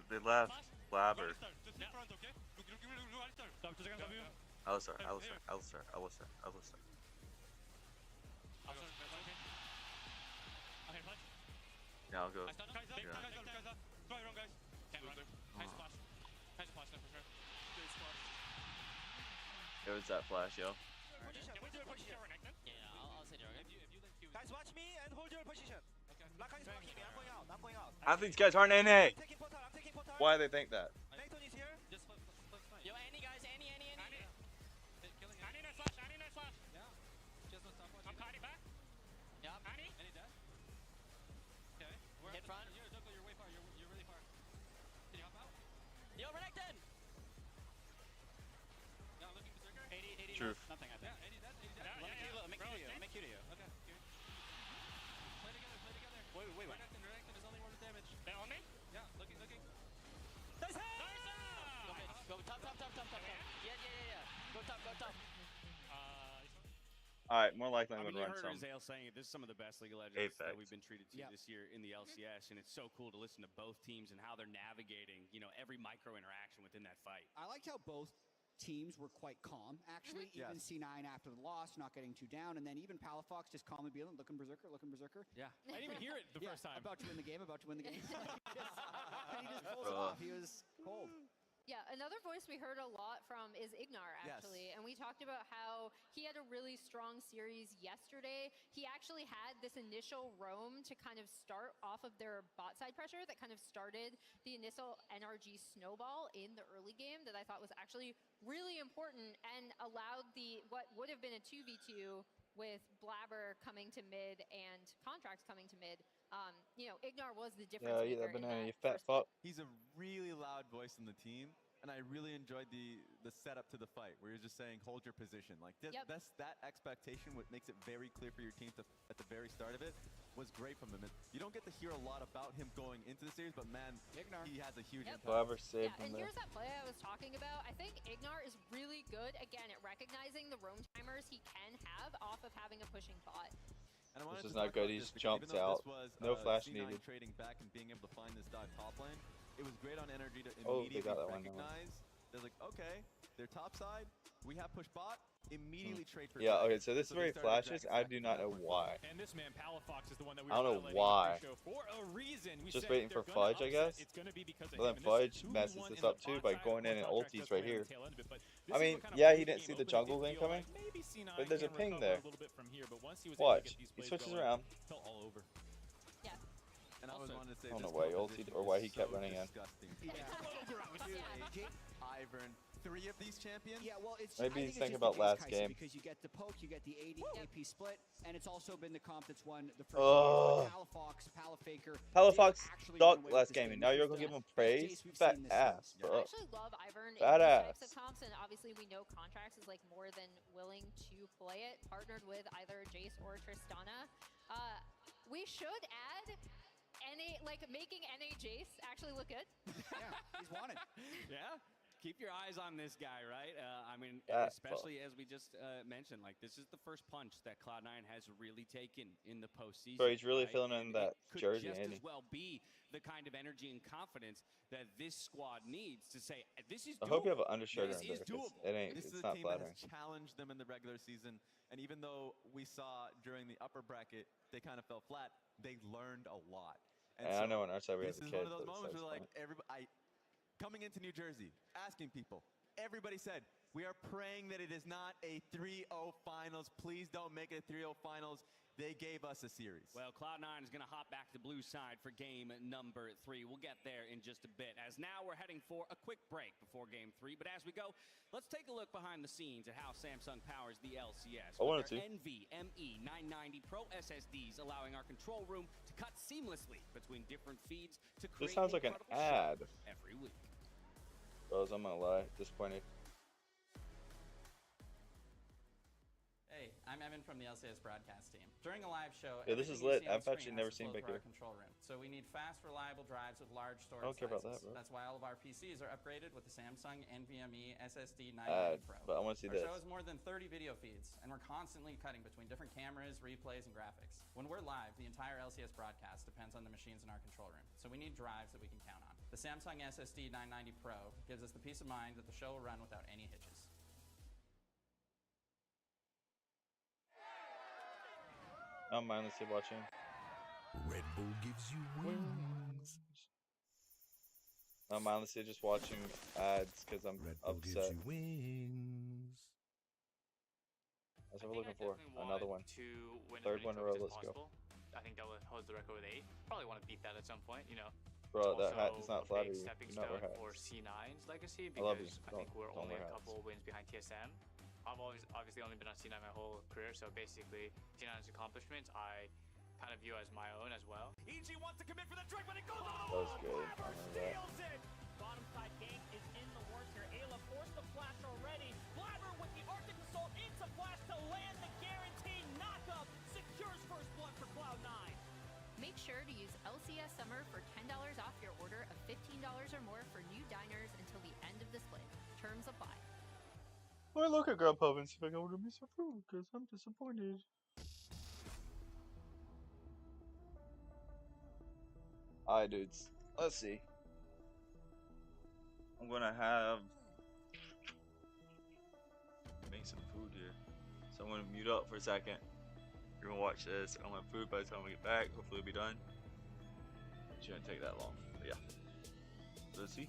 They laugh. Blabber. Just in front, okay? Look, Alistar. W. Alistar. Okay, flash. Yeah, I'll go. Kaiser. Try run, guys. Can't run. Kaiser flash. Kaiser flash, for sure. It was that flash, yo. Can we do a position Renekton? Yeah, I'll say there. If you link Q. Guys, watch me and hold your position. Okay. Rakan is blocking me. I'm going out. Half these guys aren't NA. I'm taking portal. Why do they think that? Nathan is here. Just flip. Yo, Annie, guys, Annie. Annie, nice flash. Yeah. Just no stop. I'm kiting back. Yep. Annie dead. Okay. Hit front. You're way far. You're really far. Can you hop out? Yo, Renekton! Yeah, looking berserker. 80. Truth. Nothing, I think. Yeah, 80 dead. Let me Q to you. Okay. Play together. Wait. Renekton is only 1 damage. They on me? Yeah, looking. Nice hit! Okay, go top. Yeah. Go top. Alright, more likely I'm I mean, going to you run heard some. Azale saying it. This is some of the best League of Legends that Apex. we've been treated to this year in the LCS, and it's so cool to listen to both teams and how they're navigating, every micro interaction within that fight. I liked how both teams were quite calm, actually. Even C9 after the loss, not getting too down, and then even Palafox just calmly being looking berserker. Yeah. I didn't even hear it the first time. About to win the game. And he just pulls it off. He was cold. Yeah, another voice we heard a lot from is Ignar, actually. And we talked about how he had a really strong series yesterday. He actually had this initial roam to kind of start off of their bot side pressure that kind of started the initial NRG snowball in the early game that I thought was actually really important and allowed what would have been a 2v2 with Blabber coming to mid and Contracts coming to mid. Ignar was the difference Yeah, eat maker that in banana, that you fat first split. fuck. He's a really loud voice in the team, and I really enjoyed the setup to the fight, where you're just saying, hold your position. Like, that expectation, what makes it very clear for your team at the very start of it, was great from him. And you don't get to hear a lot about him going into the series, but man, Ignar. he has a huge impact. Blabber saved And him there. here's that play I was talking about. I think Ignar is really good, again, at recognizing the roam timers he can have off of having a pushing bot. And I wanted This is to not talk good. about He's this because jumped even though out. this was, No flash C9 needed. trading back and being able to find this dive top lane, it was great on NRG to Oh, they immediately got that one. recognize. They're like, okay, they're top side. We have push bot. Immediately trade for Yeah, okay, dragon. so this is So where he they started flashes. dragon I stack do for not that know one. why. And this man, Palafox, is the one that we I don't were know highlighting why. in the pre-show for a reason. We Just said waiting if for they're gonna Fudge, I guess. upset, it's gonna be because of But then him. And this Fudge is 2v1 messes in this the up too bot by side going in where and Contracts ulties does right play on here. the tail end of it, but this I is mean, what kind of yeah, way he the didn't game see the opened. It jungle did lane feel coming, like maybe C9 but there's a can ping recover there. a little bit from here, but once he was Watch, able to get these he plays switches going, around. felt all over. Yeah. And I was wanting to say, I don't this know why he composition ulted or why is he kept so running in. disgusting. Yeah. Ivern, 3 of these champions? Yeah, well, it's Maybe I he's think thinking it's just about the last case, Kaisi, game. because you get the poke, you get the AD AP split, and it's also been the comp that's won the first Ugh. game. Palafox, Palafaker. Palafox actually sucked run away with last this game, game. and now This you're is gonna give the him best praise? Jace we've Fat seen this ass, season. I bro. actually love Ivern in Fat these ass. types of comps, and obviously we know Contracts is like more than willing to play it, partnered with either Jace or Tristana. We should add making NA Jace actually look good. Yeah, he's wanted. Yeah. Keep your eyes on this guy, right? I mean, That's especially as we just mentioned, like this is the first punch that Cloud9 has really taken in the postseason. Bro, he's really right? filling And in that it could jersey, just ain't as he? well be the kind of energy and confidence that this squad needs to say, this is I hope you have doable. an undershirt This under is there, 'cause doable. it ain't. This is It's a not team flattering. that has challenged them in the regular season, and even though we saw during the upper bracket they kind of fell flat, they learned a lot. And I know on our side we have this the is one kids, of those but moments besides where point. everybody coming into New Jersey, asking people, everybody said, we are praying that it is not a 3-0 finals. Please don't make it a 3-0 finals. They gave us a series. Well, Cloud9 is going to hop back to blue side for game number 3. We'll get there in just a bit, as now we're heading for a quick break before game 3. But as we go, let's take a look behind the scenes at how Samsung powers the LCS. I wanted With to. their NVMe 990 Pro SSDs, allowing our control room to cut seamlessly between different feeds to create This sounds like an incredible show ad. every week. Bros, I'm gonna lie, disappointed. Hey, I'm Evan from the LCS broadcast team. During a live show, Yeah, this is everything you lit. see on I've actually screen never has to seen flow Big through Gear. our control room. So we need fast, reliable drives with large storage I don't care about sizes. that, bro. That's why all of our PCs are upgraded with the Samsung NVMe SSD 990 Pro. But I wanna see our this. show has more than 30 video feeds, and we're constantly cutting between different cameras, replays, and graphics. When we're live, the entire LCS broadcast depends on the machines in our control room. So we need drives that we can count on. The Samsung SSD 990 Pro gives us the peace of mind that the show will run without any hitches. I'm mindlessly watching. Red Bull gives you wings. I'm mindlessly just watching ads because I'm Red Bull gives upset. you wings. That's what we're looking for. Another one. To win Third as many one in a row. trophies Let's as go. possible. I think that holds the record with 8. Probably want to beat that at some point, you know. Bro, that hat does Also not flatter a you. big stepping Do not wear stone hats. for C9's legacy I love because you. I think we're Don't only wear a hats. couple wins behind TSM. I've obviously only been on C9 my whole career, so basically C9's accomplishments I kind of view as my own as well. EG wants to commit for the trick, but it goes That was good. I remember that. steals it. Bottom side gank is in the works here. Ayla forced the flash already. Blabber with the Arctic Assault into flash to land the guaranteed knockup. Secures first blood for Cloud9. Make sure to use LCS Summer for $10 off your order of $15 or more for new diners until the end of the split. Terms apply. Well, look at Grubhub and see if I can order me some food because I'm disappointed. Alright, dudes. Let's see. I'm gonna make some food here. So I'm gonna mute up for a second. You're gonna watch this. I'm gonna have food by the time we get back. Hopefully it'll be done. It shouldn't take that long. But yeah. Let's see.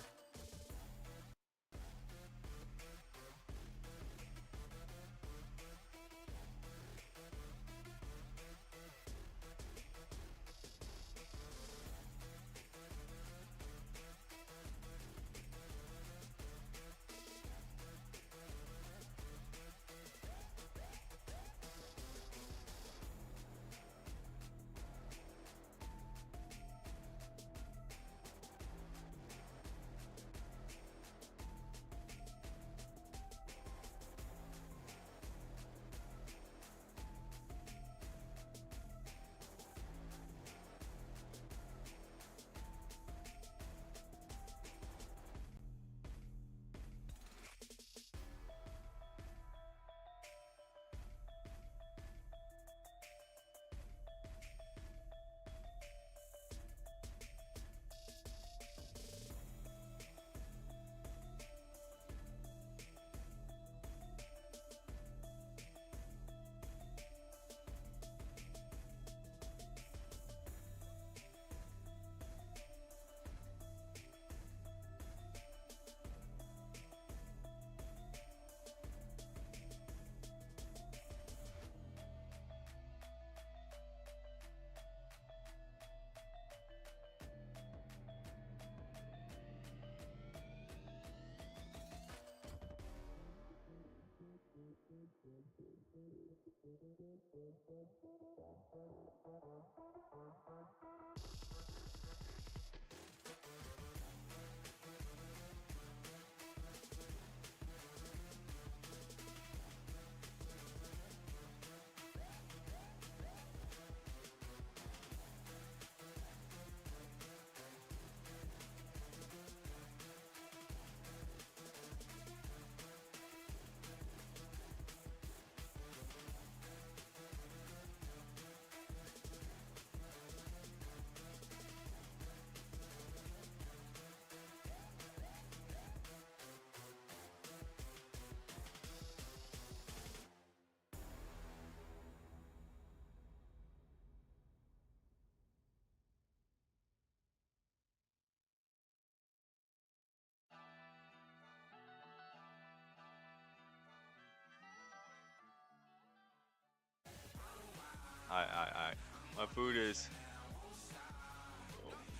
Alright. My food is.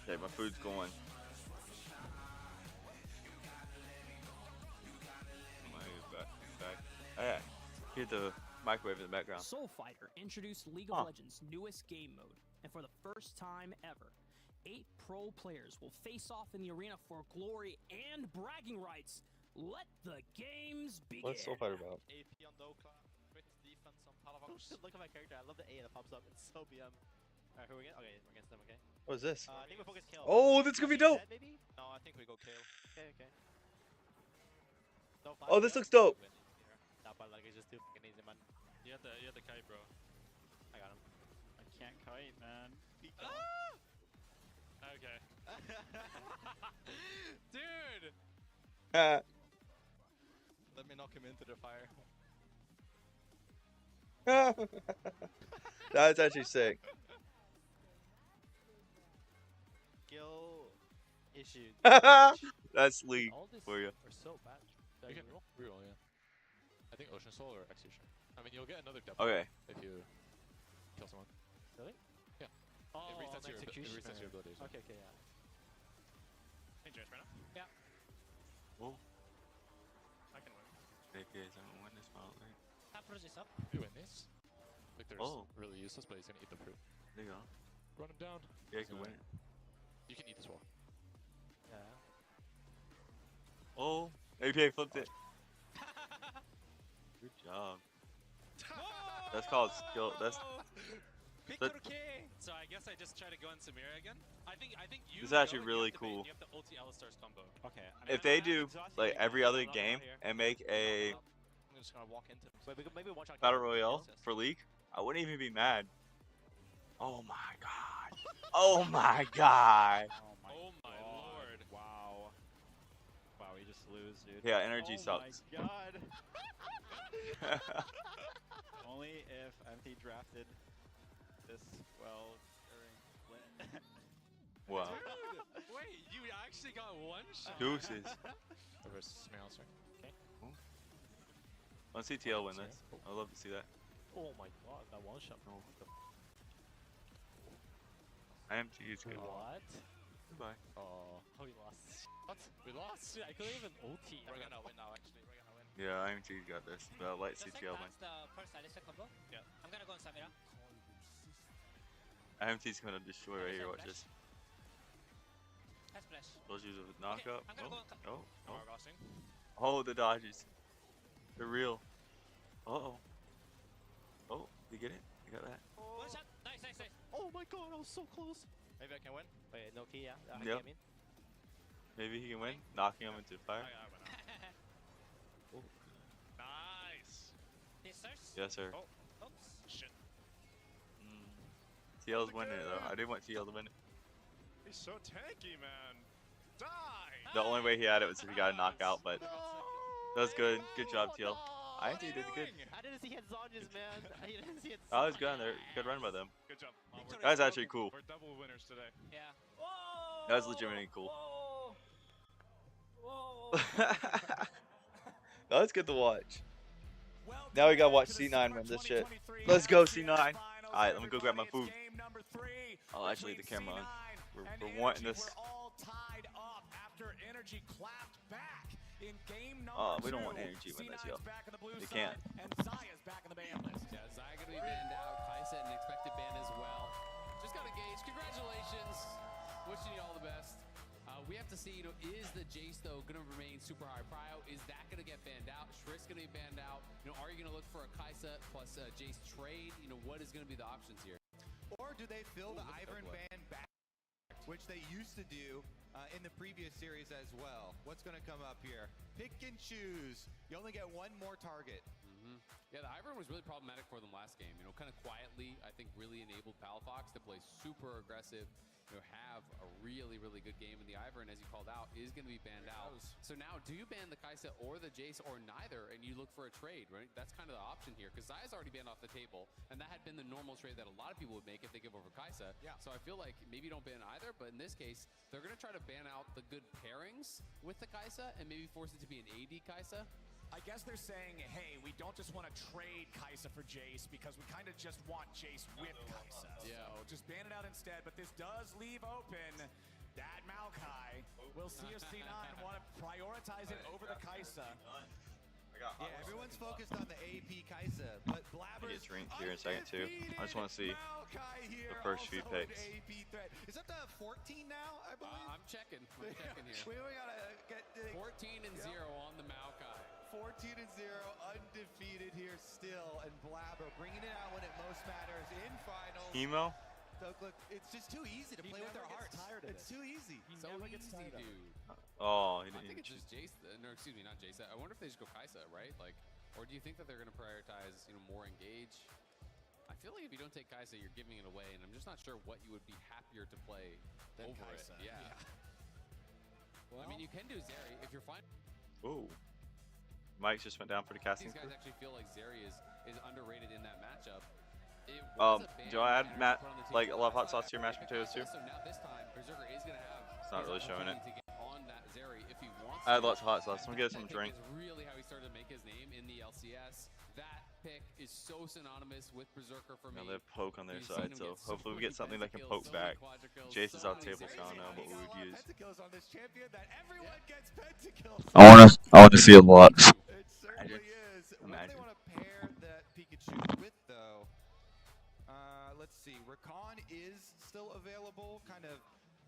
Okay, my food's going. Hey, hear the microwave in the background. Soul Fighter introduced League of Legends' newest game mode, and for the first time ever, 8 pro players will face off in the arena for glory and bragging rights. Let the games begin. What's Soul Fighter about? AP on Dokla, crit defense on Palavox. Look at my character, I love the A that pops up, it's so BM. Alright, who are we against? Okay, we're against them, okay? What is this? I think we focus kill. Oh, that's gonna be dope! Dead, maybe? No, I think we go kill. Okay. No, Oh, this looks dope! Nah, but like, it's just too fucking easy, man. You had the kite, bro. I got him. I can't kite, man. Okay. Dude! Let me knock him into the fire. That's actually sick. Skill issue. That's League for you. We're so bad. You can reroll, yeah. I think Ocean Soul or Execution. I mean, you'll get another depth Okay. if you kill someone. Really? Yeah. Oh, it resets your abilities. Yeah. Okay, yeah. Dangerous right now? Yeah. Oh. I can win. Big guys, I'm gonna win this battle, right? Tap is up. You win this. Victor's really useless, but he's gonna eat the fruit. There you go. Run him down. Yeah, you can win it. You can eat this wall. Yeah. Oh, APA flipped it. Good job. That's called skill. That's So I guess I just try to go on Samira again. I think you. It's actually really cool. You have the ulti Alistar's combo. Okay. If they do like every other game and make a I'm just gonna walk into. So we could maybe watch out. battle royale for League, I wouldn't even be mad. Oh my god. Oh my god. Oh my lord. Wow. Wow, we just lose, dude. Yeah, NRG sucks. Oh my god. Only if MT drafted this well during Flint. Wow. Dude, wait, you actually got one shot? Deuces. Versus Alistar. Okay. Let's see TL win this. I'd love to see that. Oh my god, that one shot. Oh. IMG is good. What? Goodbye. Oh, we lost. What? We lost? Dude, I couldn't even OT. We're gonna win now, actually. We're gonna win. Yeah, IMG got this. But I'd like to see TL win. the first Alistar combo? Yeah. I'm gonna go on Samira. IMT's gonna destroy right here. Watch this. That's flash. Those use a knockup. I'm gonna go on Oh, the dodges. They're real. Uh oh. Oh, you get it? You got that? One shot. Nice. Oh my god, I was so close. Maybe I can win. Wait, no key, yeah. Yep. Maybe he can win, knocking him into fire. Oh. Nice. Yes, sir. Oh, oops. Shit. TL's winning it though. I didn't want TL to win it. He's so tanky, man. Die. The only way he had it was if he got a knockout, but that was good. Good job, TL. I think he did good. I didn't see his Zonya's, man. I didn't see it. That was good on there. Good run by them. Good job. That was actually cool. We're double winners today. Yeah. That was legitimately cool. That was good to watch. Now we gotta watch C9 win this shit. Let's go, C9. Alright, let me go grab my food. I'll actually leave the camera on. We're wanting this. We're all tied up after NRG clapped back in game Oh, number we don't 2. want NRG win this, yo. C9's back on the blue They side, can't. and Zaya's back on the ban list. Yeah, Zaya going to be banned out. Kaisa an expected ban as well. Just got engaged. Congratulations. Wishing you all the best. We have to see, is the Jace, though, going to remain super high prio? Is that going to get banned out? Shriek's going to be banned out. Are you going to look for a Kaisa plus Jace trade? What is going to be the options here? Or do they fill the Ivern ban back, which they used to do in the previous series as well? What's going to come up here? Pick and choose. You only get one more target. Yeah, the Ivern was really problematic for them last game. Kind of quietly, I think really enabled Palafox to play super aggressive, have a really, really good game. And the Ivern, as you called out, is going to be banned out. So now, do you ban the Kaisa or the Jace or neither, and you look for a trade, right? That's kind of the option here, because Zaya's already banned off the table, and that had been the normal trade that a lot of people would make if they give over Kaisa. Yeah. So I feel like maybe you don't ban either, but in this case, they're going to try to ban out the good pairings with the Kaisa and maybe force it to be an AD Kaisa. I guess they're saying, hey, we don't just want to trade Kaisa for Jace because we kind of just want Jace with Kaisa. Yeah. So just ban it out instead. But this does leave open that Maokai. We'll see if C9 want to prioritize it over the Kaisa. Yeah, everyone's focused on the AP Kaisa, but Blabber's Get a drink here in a second too. I just want to see the first few picks. Is that the 14 now, I believe? I'm checking. I'm checking here. We gotta get 14 and 0 on the Maokai. 14 and 0, undefeated here still, and Blabber bringing it out when it most matters in finals. Emo? Look, it's just too easy to play with their hearts. It's too easy. So easy, dude. Oh, I think it's just Jace. No, excuse me, not Jace. I wonder if they just go Kaisa, right? Or do you think that they're going to prioritize, more engage? I feel like if you don't take Kaisa, you're giving it away, and I'm just not sure what you would be happier to play over Kaisa. it. Yeah. Well, I mean, you can do Zeri if you're fine. Ooh. Mike just went down for the casting These guys crew. actually feel like Zeri is underrated in that matchup. Do I add a lot of hot sauce to your mashed potatoes too? So now this time, Berserker is going to have. It's not really showing it. To get on that Zeri if he wants. I had lots of hot sauce. I'm gonna get some drink. Is really how he started to make his name in the LCS. That pick is so synonymous with Berserker for me. Now they have poke on their side, so hopefully we get something that can poke back. Jace is off the table, so I don't know what we would use. I want to see a lot. It certainly is. What do they want to pair that Pikachu with, though? Let's see. Rakan is still available, kind of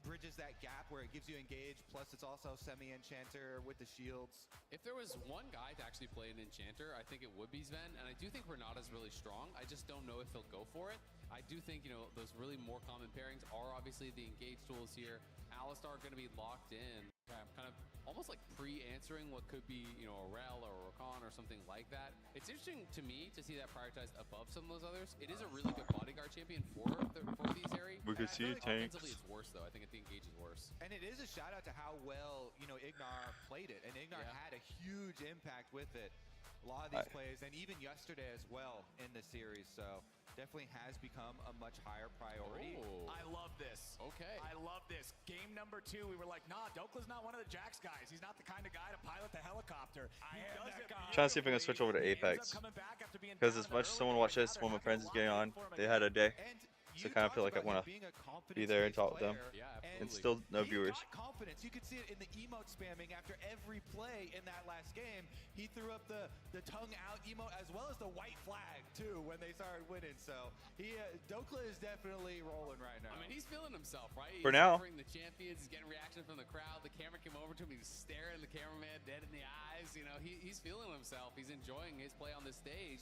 bridges that gap where it gives you engage, plus it's also semi-enchanter with the shields. If there was one guy to actually play an enchanter, I think it would be Sven, and I do think Renata's really strong. I just don't know if he'll go for it. I do think, those really more common pairings are obviously the engage tools here. Alistar going to be locked in. I'm kind of almost like pre-answering what could be, a Rel or a Rakan or something like that. It's interesting to me to see that prioritized above some of those others. It is a really good bodyguard champion for these areas. We could see tanks. Offensively, it's worse though. I think the engage is worse. And it is a shout out to how well, Ignar played it. And Ignar had a huge impact with it. A lot of these plays, and even yesterday as well in the series. So definitely has become a much higher priority. Oh. I love this. Okay. I love this. Game number 2, we were like, nah, Dokla's not one of the Jax guys. He's not the kind of guy to pilot the helicopter. Trying to see if I can switch over to Apex. Because as much as someone watched this, one of my friends is getting on, they had a day. So I kind of feel like I want to be there and talk with them. And still no viewers. Confidence. You could see it in the emote spamming after every play in that last game. He threw up the tongue out emote as well as the white flag too when they started winning. So Dokla is definitely rolling right now. I mean, he's feeling himself, right? For now. He's the champions. He's getting reaction from the crowd. The camera came over to him. He's staring the cameraman dead in the eyes. He's feeling himself. He's enjoying his play on this stage.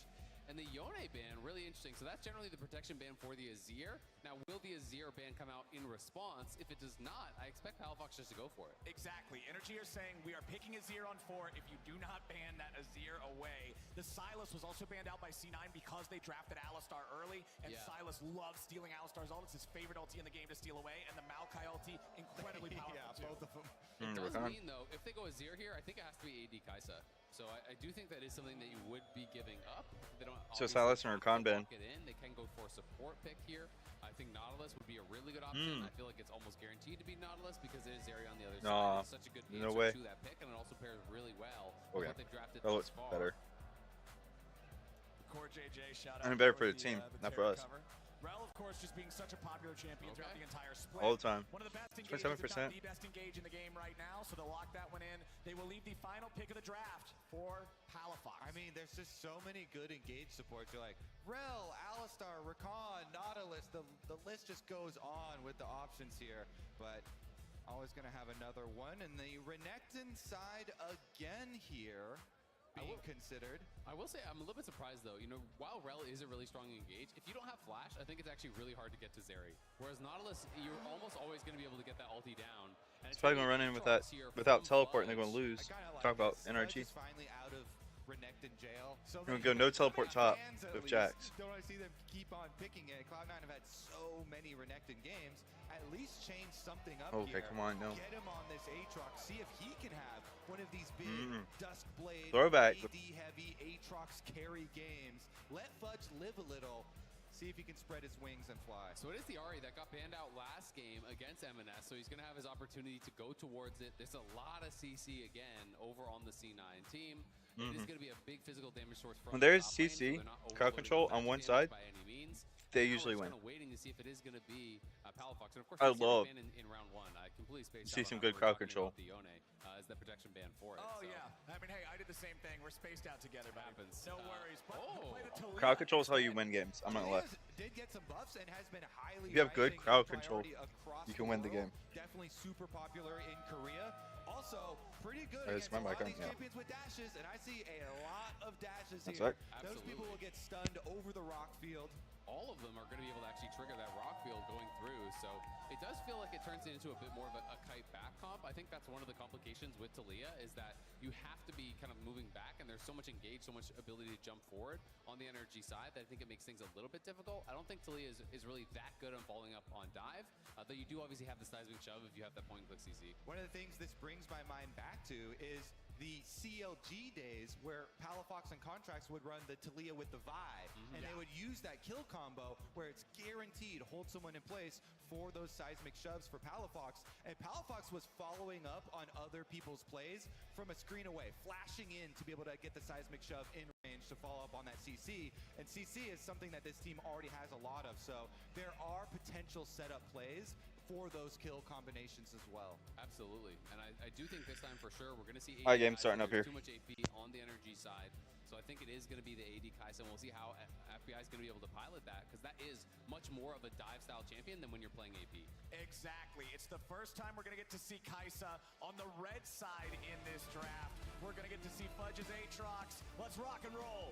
And the Yone ban, really interesting. So that's generally the protection ban for the Azir. Now, will the Azir ban come out in response? If it does not, I expect Palafox just to go for it. Exactly. NRG are saying we are picking Azir on 4 if you do not ban that Azir away. The Sylas was also banned out by C9 because they drafted Alistar early, and Sylas loves stealing Alistar's ult. It's his favorite ulti in the game to steal away, and the Maokai ulti, incredibly powerful too. Both of them. It does mean, though, if they go Azir here, I think it has to be AD Kaisa. So I do think that is something that you would be giving up. They don't. So Sylas and Rakan ban. They can go for a support pick here. I think Nautilus would be a really good option. I feel like it's almost guaranteed to be Nautilus because it is Zeri on the other side. It's such a good answer to that pick, and it also pairs really well with what they've drafted thus far. Better. Core JJ, shout out. I mean, better for the team, not for us. Rel, of course, just being such a popular champion throughout the entire split. All the time. One of the best engages, 27%. if not the best engage in the game right now, so they'll lock that one in. They will leave the final pick of the draft for Palafox. I mean, there's just so many good engage supports. You're like, Rel, Alistar, Rakan, Nautilus, the list just goes on with the options here. But always going to have another one. And the Renekton side again here being considered. I will say I'm a little bit surprised though. You know, while Rel is a really strong engage, if you don't have flash, I think it's actually really hard to get to Zeri. Whereas Nautilus, you're almost always going to be able to get that ulti down. And It's probably going to run in with that without teleport, and they're going to lose. Talk about NRG. Finally out of Renekton jail. So We're going to go no teleport top with Jax. Don't I see them keep on picking it? Cloud9 have had so many Renekton games. At least change something up Okay, here. come on, no. Get him on this Aatrox. See if he can have one of these big Duskblade, Throwback. AD heavy Aatrox carry games. Let Fudge live a little. See if he can spread his wings and fly. So it is the Ahri that got banned out last game against M&S, so he's going to have his opportunity to go towards it. There's a lot of CC again over on the C9 team. It is going to be a big physical damage source from When there's the top lane, so CC, they're not crowd overloading control with on one damage side, by any means. they Now usually we're win. just kind of waiting to see if it is going to be Palafox. And of course, I that's the love ban in round one. I completely spaced see out some on good how crowd we're talking control. about the Yone, as the protection ban for it. Oh, so. yeah. I mean, hey, I did the same thing. We're spaced out together, buddy. Happens. No worries. But you played a Taliyah Crowd control is how you instead. win games. I'm not gonna lie. Did get some buffs and has been highly If you have good rising in crowd control, priority across you can win the world. game. Definitely super popular in Korea. Also, pretty good Is against my a lot mic of on? these Yeah. champions with dashes, and I see a lot of dashes That's here. right. Those people will get stunned over the rock field. All of them are going to be able to actually trigger that rock field going through. So it does feel like it turns into a bit more of a kite back comp. I think that's one of the complications with Taliyah is that you have to be kind of moving back, and there's so much engage, so much ability to jump forward on the NRG side that I think it makes things a little bit difficult. I don't think Taliyah is really that good on following up on dive, though you do obviously have the seismic shove if you have that point and click CC. One of the things this brings my mind back to is the CLG days where Palafox and Contracts would run the Taliyah with the Vi, and they would use that kill combo where it's guaranteed hold someone in place for those seismic shoves for Palafox, and Palafox was following up on other people's plays from a screen away, flashing in to be able to get the seismic shove in range to follow up on that CC, and CC is something that this team already has a lot of, so there are potential setup plays for those kill combinations as well. Absolutely, and I do think this time for sure we're going to see AD All right, game Kai'Sa. starting up There's here. Too much AP on the NRG side, so I think it is going to be the AD Kai'Sa, and we'll see how FBI is going to be able to pilot that, because that is much more of a dive style champion than when you're playing AP. Exactly. It's the first time we're going to get to see Kai'Sa on the red side in this draft. We're going to get to see Fudge's Aatrox. Let's rock and roll.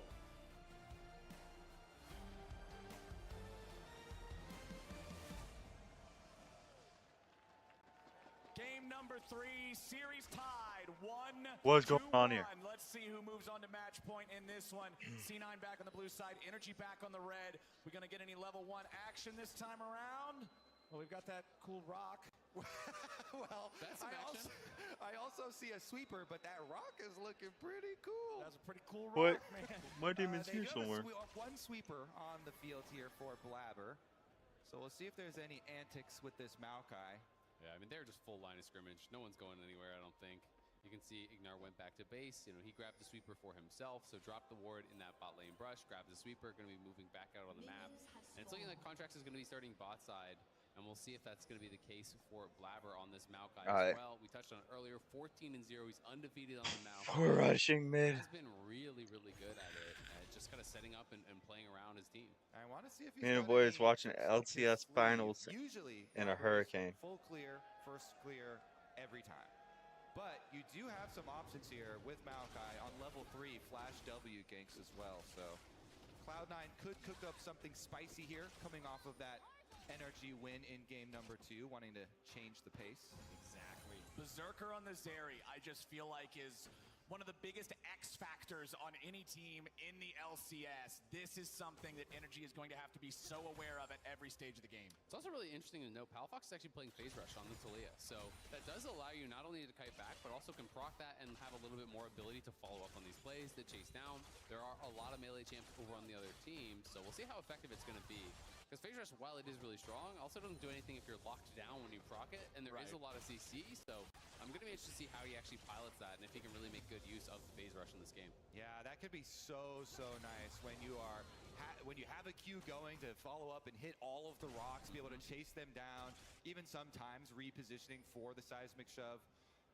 Game number 3, series tied, 1-1. What's going on here? Let's see who moves on to match point in this one. C9 back on the blue side, NRG back on the red. We're going to get any level 1 action this time around? Well, we've got that cool rock. Well, That's some action. I also see a sweeper, but that rock is looking pretty cool. That's a pretty cool What? rock, man. My demon's They here do have somewhere. one sweeper on the field here for Blabber. So we'll see if there's any antics with this Maokai. Yeah, I mean, they're just full line of scrimmage. No one's going anywhere, I don't think. You can see Ignar went back to base. You know, he grabbed the sweeper for himself, so dropped the ward in that bot lane brush, grabbed the sweeper, going to be moving back out on the map. And it's looking like Contracts is going to be starting bot side, and we'll see if that's going to be the case for Blabber on this Maokai as well. We touched on it earlier, 14-0. He's undefeated on the Maokai. We're rushing mid. He's been really, really good at it, just kind of setting up and playing around his team. I want to see if he's Me and got the boys any watching tricks up his LCS sleeve. finals Usually, in a Blabber is hurricane. Full clear, first clear every time. But you do have some options here with Maokai on level 3 Flash W ganks as well. So Cloud9 could cook up something spicy here coming off of that NRG win in game number 2, wanting to change the pace. Exactly. Berserker on the Zeri, I just feel like is one of the biggest X factors on any team in the LCS. This is something that NRG is going to have to be so aware of at every stage of the game. It's also really interesting to note Palafox is actually playing Phase Rush on the Taliyah, so that does allow you not only to kite back, but also can proc that and have a little bit more ability to follow up on these plays, to chase down. There are a lot of melee champs over on the other team, so we'll see how effective it's going to be. Because Phase Rush, while it is really strong, also doesn't do anything if you're locked down when you proc it, and there is a lot of CC, so I'm going to be interested to see how he actually pilots that and if he can really make good use of the Phase Rush in this game. Yeah, that could be so nice when you are when you have a Q going to follow up and hit all of the rocks, be able to chase them down, even sometimes repositioning for the seismic shove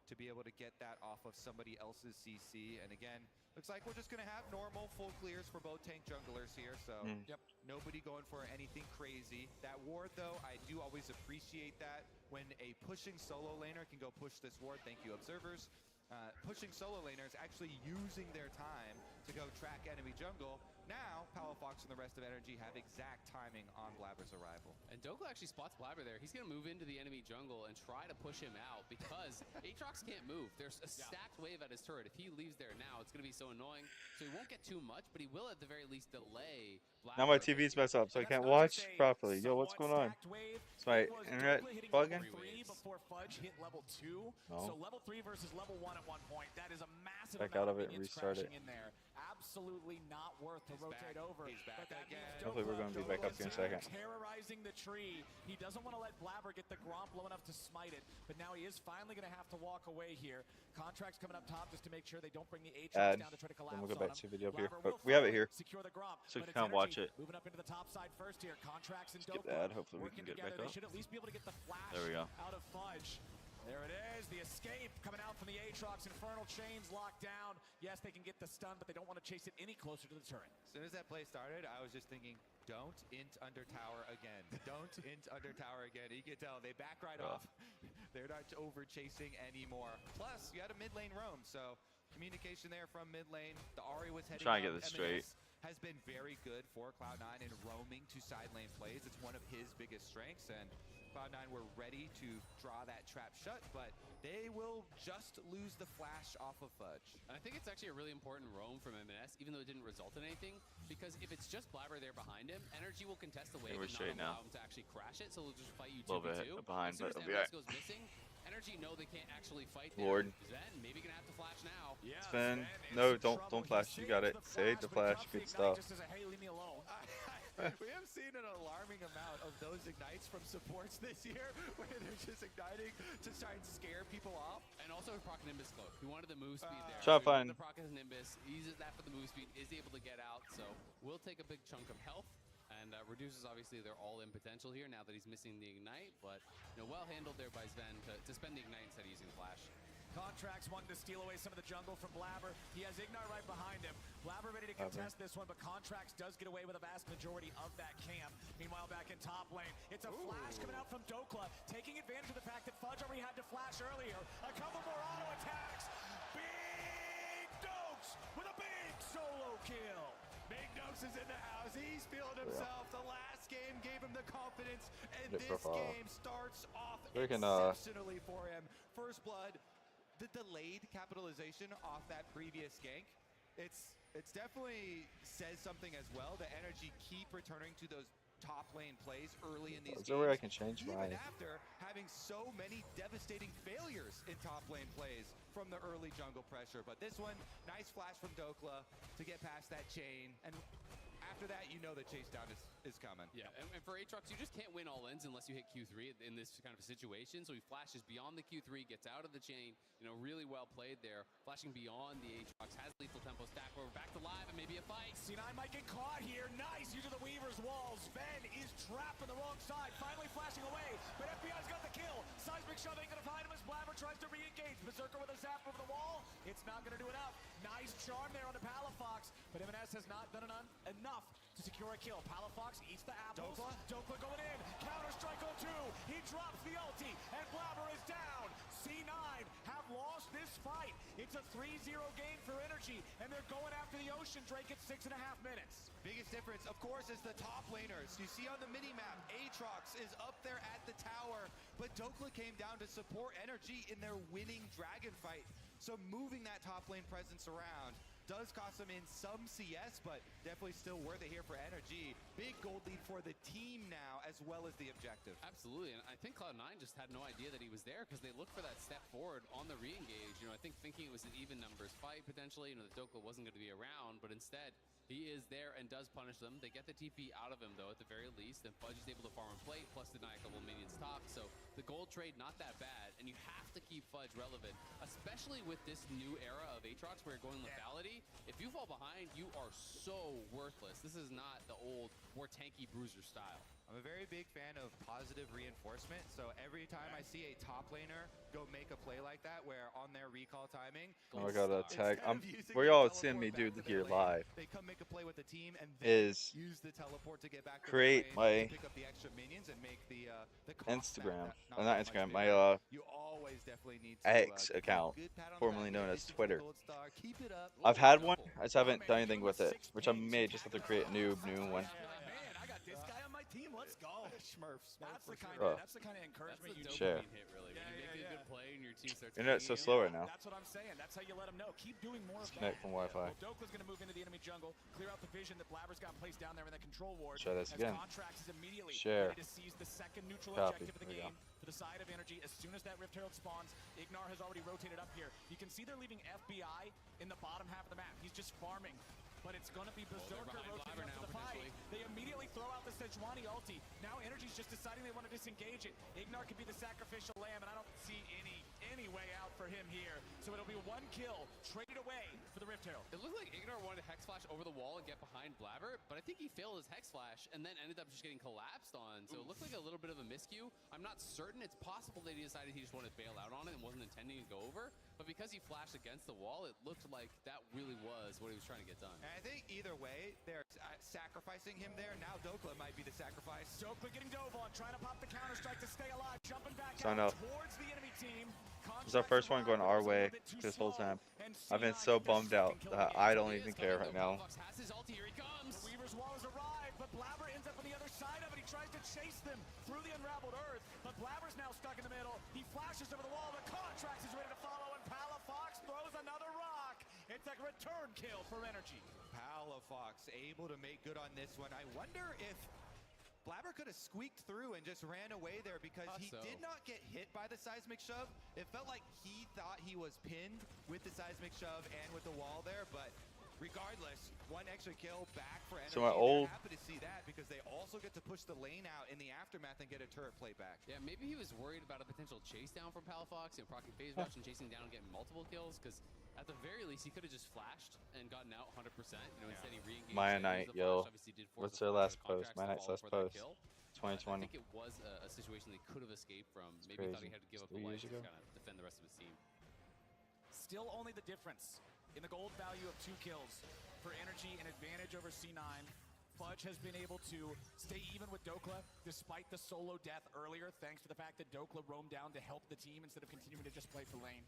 to be able to get that off of somebody else's CC. And again, looks like we're just going to have normal full clears for both tank junglers here. So nobody going for anything crazy. That ward, though, I do always appreciate that when a pushing solo laner can go push this ward. Thank you, observers. Pushing solo laners actually using their time to go track enemy jungle. Now, Palafox and the rest of NRG have exact timing on Blabber's arrival. And Dokla actually spots Blabber there. He's going to move into the enemy jungle and try to push him out because Aatrox can't move. There's a stacked wave at his turret. If he leaves there now, it's going to be so annoying. So he won't get too much, but he will at the very least delay Blabber. Now my TV's messed up, so I can't watch properly. Yo, what's going on? Is my internet bugging? Before Fudge hit level 2. No. So level 3 versus level 1 at one point. That is a massive Back amount out of it and minions restart it. crashing in there. Absolutely not worth to rotate over. He's back again. Hopefully we're going to be back up here in a second. Terrorizing the tree. He doesn't want to let Blabber get the Gromp low enough to smite it, but now he is finally going to have to walk away here. Contracts coming up top just to make sure they don't bring the Aatrox down to try to collapse. Then we'll go back to on him. video up here. Blabber But will we have it finally here. secure the Gromp, So you but can kind of it's watch NRG it. moving up into the top side first here. Contracts and Skip Dokla that. Hopefully we working can get together. back They up. should at least be able to get the flash There we go. out of Fudge. There it is, the escape coming out from the Aatrox. Infernal Chains locked down. Yes, they can get the stun, but they don't want to chase it any closer to the turret. As soon as that play started, I was just thinking, don't int under tower again. Don't int under tower again. You can tell they back right off. They're not over chasing anymore. Plus, you had a mid lane roam, so communication there from mid lane. The Ahri was heading Trying to get up. this straight. Has been very good for Cloud9 in roaming to side lane plays. It's one of his biggest strengths, and Cloud9 were ready to draw that trap shut, but they will just lose the flash off of Fudge. And I think it's actually a really important roam from MNS, even though it didn't result in anything, because if it's just Blabber there behind him, NRG will contest the wave and not allow him to actually crash it, so they'll just fight you 2v2. A little bit behind, as soon but as it'll be MNS alright. goes missing, NRG know they can't actually fight there. Lord. Sven maybe gonna have to flash now. Yeah, Sven, no, don't flash. You got it. Save the flash. Good stuff. Just as a, hey, leave me alone. We have seen an alarming amount of those ignites from supports this year, where they're just igniting to try and scare people off. And also proc Nimbus cloak. He wanted the move speed there. Try to find- The proc his Nimbus, uses that for the move speed, is able to get out, so will take a big chunk of health. And reduces, obviously, their all-in potential here now that he's missing the Ignite. But, well handled there by Sven to spend the Ignite instead of using Flash. Contracts wanting to steal away some of the jungle from Blabber. He has Ignite right behind him. Blabber ready to contest this one, but Contracts does get away with a vast majority of that camp. Meanwhile, back in top lane, it's a flash coming out from Dokla, taking advantage of the fact that Fudge already had to flash earlier. A couple more auto attacks. Big Dokes with a big solo kill. Big Dokes is in the house. He's feeling himself. The last game gave him the confidence, and Good this profile. game starts off Freaking, exceptionally for him. First blood, the delayed capitalization off that previous gank. It's definitely says something as well. The NRG keep returning to those top lane plays early in these Is there a way I games, can change even my... after having so many devastating failures in top lane plays from the early jungle pressure. But this one, nice flash from Dokla to get past that chain, and after that, you know the chase down is coming. Yeah, and for Aatrox, you just can't win all ends unless you hit Q3 in this kind of a situation. So he flashes beyond the Q3, gets out of the chain, really well played there. Flashing beyond the Aatrox, has lethal tempo stack over, back to live, and maybe a fight. C9 might get caught here. Nice, using the Weaver's walls. Sven is trapped on the wrong side, finally flashing away, but FBI's got the kill. Seismic Shove ain't gonna find him as Blabber tries to re-engage. Berserker with a zap over the wall. It's not gonna do enough. Nice charm there on the Palafox, but MNS has not done enough to secure a kill. Palafox eats the apples. Dokla going in. Counter strike on 2. He drops the ulti, and Blabber is down. C9 have lost this fight. It's a 3-0 game for NRG, and they're going after the Ocean Drake at 6.5 minutes. Biggest difference, of course, is the top laners. You see on the mini-map, Aatrox is up there at the tower, but Dokla came down to support NRG in their winning dragon fight. So moving that top lane presence around does cost them in some CS, but definitely still worth it here for NRG. Big gold lead for the team now, as well as the objective. Absolutely, and I think Cloud9 just had no idea that he was there because they looked for that step forward on the re-engage. I think thinking it was an even numbers fight potentially, that Dokla wasn't going to be around, but instead, He is there and does punish them. They get the TP out of him, though, at the very least. And Fudge is able to farm and plate, plus deny a couple minions top. So the gold trade, not that bad. And you have to keep Fudge relevant, especially with this new era of Aatrox where you're going lethality. If you fall behind, you are so worthless. This is not the old, more tanky bruiser style. I'm a very big fan of positive reinforcement, so every time I see a top laner go make a play like that, where on their recall timing, Oh, I got a tag. Where y'all seeing me do here live they come make a play with the team and is use the teleport to get back to create my pick up the extra minions and make the Instagram, not Instagram, my you always definitely need to, X account, good pat on the formerly back known there, as 50 for the Twitter. gold star. Keep it up. I've had one, I just haven't done anything with it, which I may just have to create a new one. This guy on my team, let's go. Smurfs. That's the kind Bro. of encouragement you need. Share. Hit, really. When you make a good play and your team starts Internet's so pinging slow you. right now. That's what I'm saying. That's how you let them know. Keep doing more of Disconnect that. from Wi-Fi. Well, Dokla's going to move into the enemy jungle, clear out the vision that Blabber's got placed down there in the control ward. Try this as again. Contracts is immediately Share. ready to seize the second neutral Copy. objective of the There you game for the side of Energy. As soon as that Rift Herald spawns, Ignar has already rotated up here. You can see they're leaving FBI in the bottom half of the map. He's just farming. But it's going to be Berserker rotating up to the fight. They immediately throw out the Sejuani ulti. Now Energy's just deciding they want to disengage it. Ignar could be the sacrificial lamb, and I don't see any way out for him here. So it'll be one kill, traded away for the Rift Herald. It looked like Ignar wanted to Hex Flash over the wall and get behind Blabber, but I think he failed his Hex Flash and then ended up just getting collapsed on. So it looked like a little bit of a miscue. I'm not certain. It's possible that he decided he just wanted to bail out on it and wasn't intending to go over. But because he flashed against the wall, it looked like that really was what he was trying to get done. And I think either way, they're sacrificing him there. Now Dokla might be the sacrifice. Dokla getting dove on, trying to pop the counter strike to stay alive, jumping back Sign out up. towards the enemy team. This is our first one going our way this whole time. I've been so bummed out that I don't even care right now. Has his ulti, here he comes. The Weaver's Wall has arrived, but Blabber ends up on the other side of it. He tries to chase them through the unraveled earth, but Blabber's now stuck in the middle. He flashes over the wall, but Contracts is ready to follow, and Palafox throws another rock. It's a return kill for Energy. Palafox able to make good on this one. I wonder if Blabber could have squeaked through and just ran away there because he did not get hit by the seismic shove. It felt like he thought he was pinned with the seismic shove and with the wall there, but regardless, one extra kill back for Energy. So my old- They're happy to see that because they also get to push the lane out in the aftermath and get a turret play back. Yeah, maybe he was worried about a potential chase down from Palafox, proccing phase rush and chasing down and getting multiple kills, because at the very least, he could have just flashed and gotten out 100%. Instead he re-engaged. Maya and Knight, used the yo. flash, obviously did force What's the their flash, last and post? Contracts Maya to Knight's fall last for that post. kill. 2020. I think it was a situation they could have escaped from. It's Maybe thought he crazy. had to give up 3 the years life ago. to kind of defend the rest of his team. Still only the difference in the gold value of 2 kills for Energy, an advantage over C9. Fudge has been able to stay even with Dokla despite the solo death earlier, thanks to the fact that Dokla roamed down to help the team instead of continuing to just play for lane.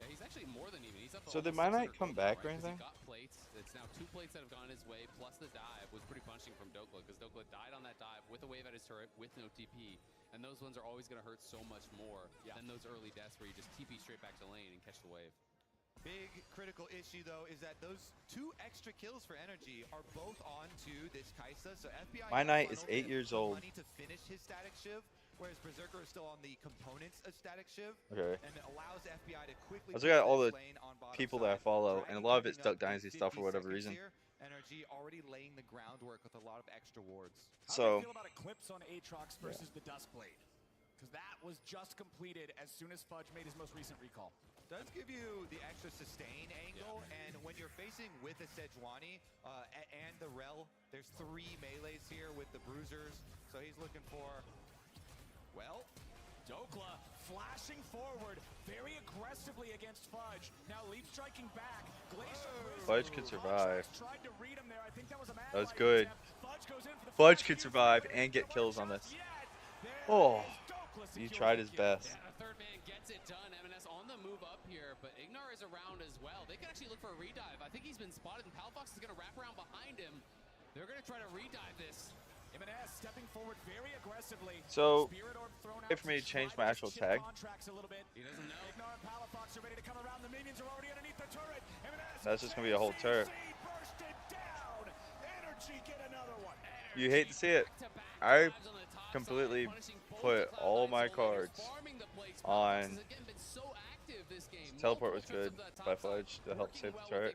Yeah, he's actually more than even. He's up to So did almost Maya Knight 600 come gold now, back or right? 'Cause anything? He got plates. It's now 2 plates that have gone his way, plus the dive was pretty punching from Dokla, because Dokla died on that dive with a wave at his turret with no TP, and those ones are always going to hurt so much more than those early deaths where you just TP straight back to lane and catch the wave. Big critical issue though is that those 2 extra kills for Energy are both onto this Kai'Sa. So FBI My Knight is funneled 8 in years the old. money to finish his static shiv, whereas Berserker is still on the components of static shiv. Okay. And it allows FBI to quickly I also got all push the this lane on bottom people that I side. follow, Dragon and a lot of it's keeping Duck up Dynasty with stuff for 50 whatever seconds reason. here. Energy already laying the groundwork with a lot of extra wards. How do So- you feel about Eclipse on Aatrox versus the Duskblade? Because that was just completed as soon as Fudge made his most recent recall. Does give you the extra sustain angle, and when you're facing with a Sejuani and the Rel, there's 3 melees here with the Bruisers, so he's looking for, well, Dokla flashing forward very aggressively against Fudge. Now leap striking back. Fudge could survive. Tried to read him there. I think that was a That was good. Fudge could survive and get kills on this. Oh, he tried his best. Yeah, the third man gets it done. M&S on the move up here, but Ignar is around as well. They can actually look for a redive. I think he's been spotted, and Palafox is going to wrap around behind him. They're going to try to redive this. M&S stepping forward very aggressively. So, Spirit Orb thrown out wait for me to change my actual tag. Contracts a little bit. He doesn't know. Ignar and Palafox are ready to come around. The minions are already underneath the turret. M&S That's just gonna be a whole turret. bursted down. Energy get another one. You hate to see it. I completely put all my cards on. Teleport was good by Fudge to help save the turret.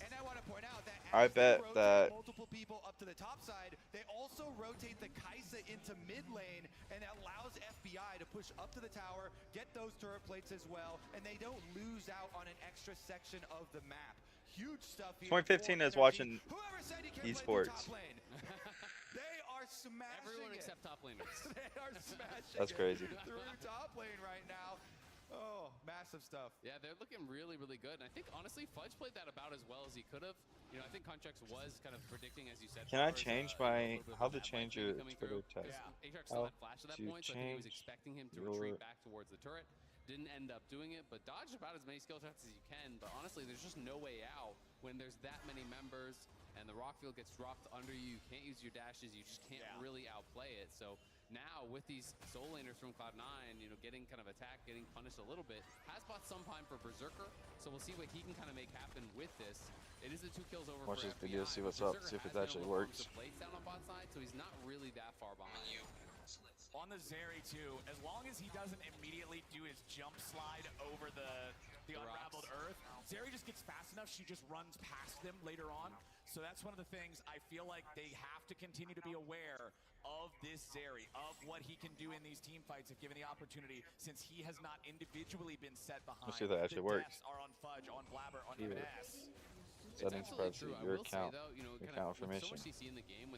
and I want to point out, I bet that multiple people up to the top side, they also rotate the Kaisa into mid lane, and that allows FBI to push up to the tower, get those turret plates as well, and they don't lose out on an extra section of the map. Huge stuff here. 2015 is watching esports. They are smashing Everyone except top laners. They are smashing That's crazy. through top lane right now. Oh, massive stuff. Yeah, they're looking really, really good. And I think, honestly, Fudge played that about as well as he could have. You know, I think Contracts was kind of predicting, as you said. Can I change my how to change your Twitter text? Ajax still had Flash at that point, so I think he was expecting him to retreat back towards the turret. Didn't end up doing it, but dodged about as many skill shots as you can. But honestly, there's just no way out when there's that many members and the rock field gets dropped under you. You can't use your dashes. You just can't really outplay it. So now with these soul laners from Cloud9, you know, getting kind of attacked, getting punished a little bit, has bought some time for Berserker. So we'll see what he can kind of make happen with this. It is the 2 kills over. Watch for this video, see what's up, see if it actually works. Down on bot side, so he's not really that far behind. On the Zeri too, as long as he doesn't immediately do his jump slide over the unraveled earth, Zeri just gets fast enough, she just runs past them later on. So that's one of the things I feel like they have to continue to be aware of this Zeri, of what he can do in these team fights if given the opportunity, since he has not individually been set behind. Let's see if that actually works. Are on Fudge, on Blabber, on MS. Settings privacy, your account, account information.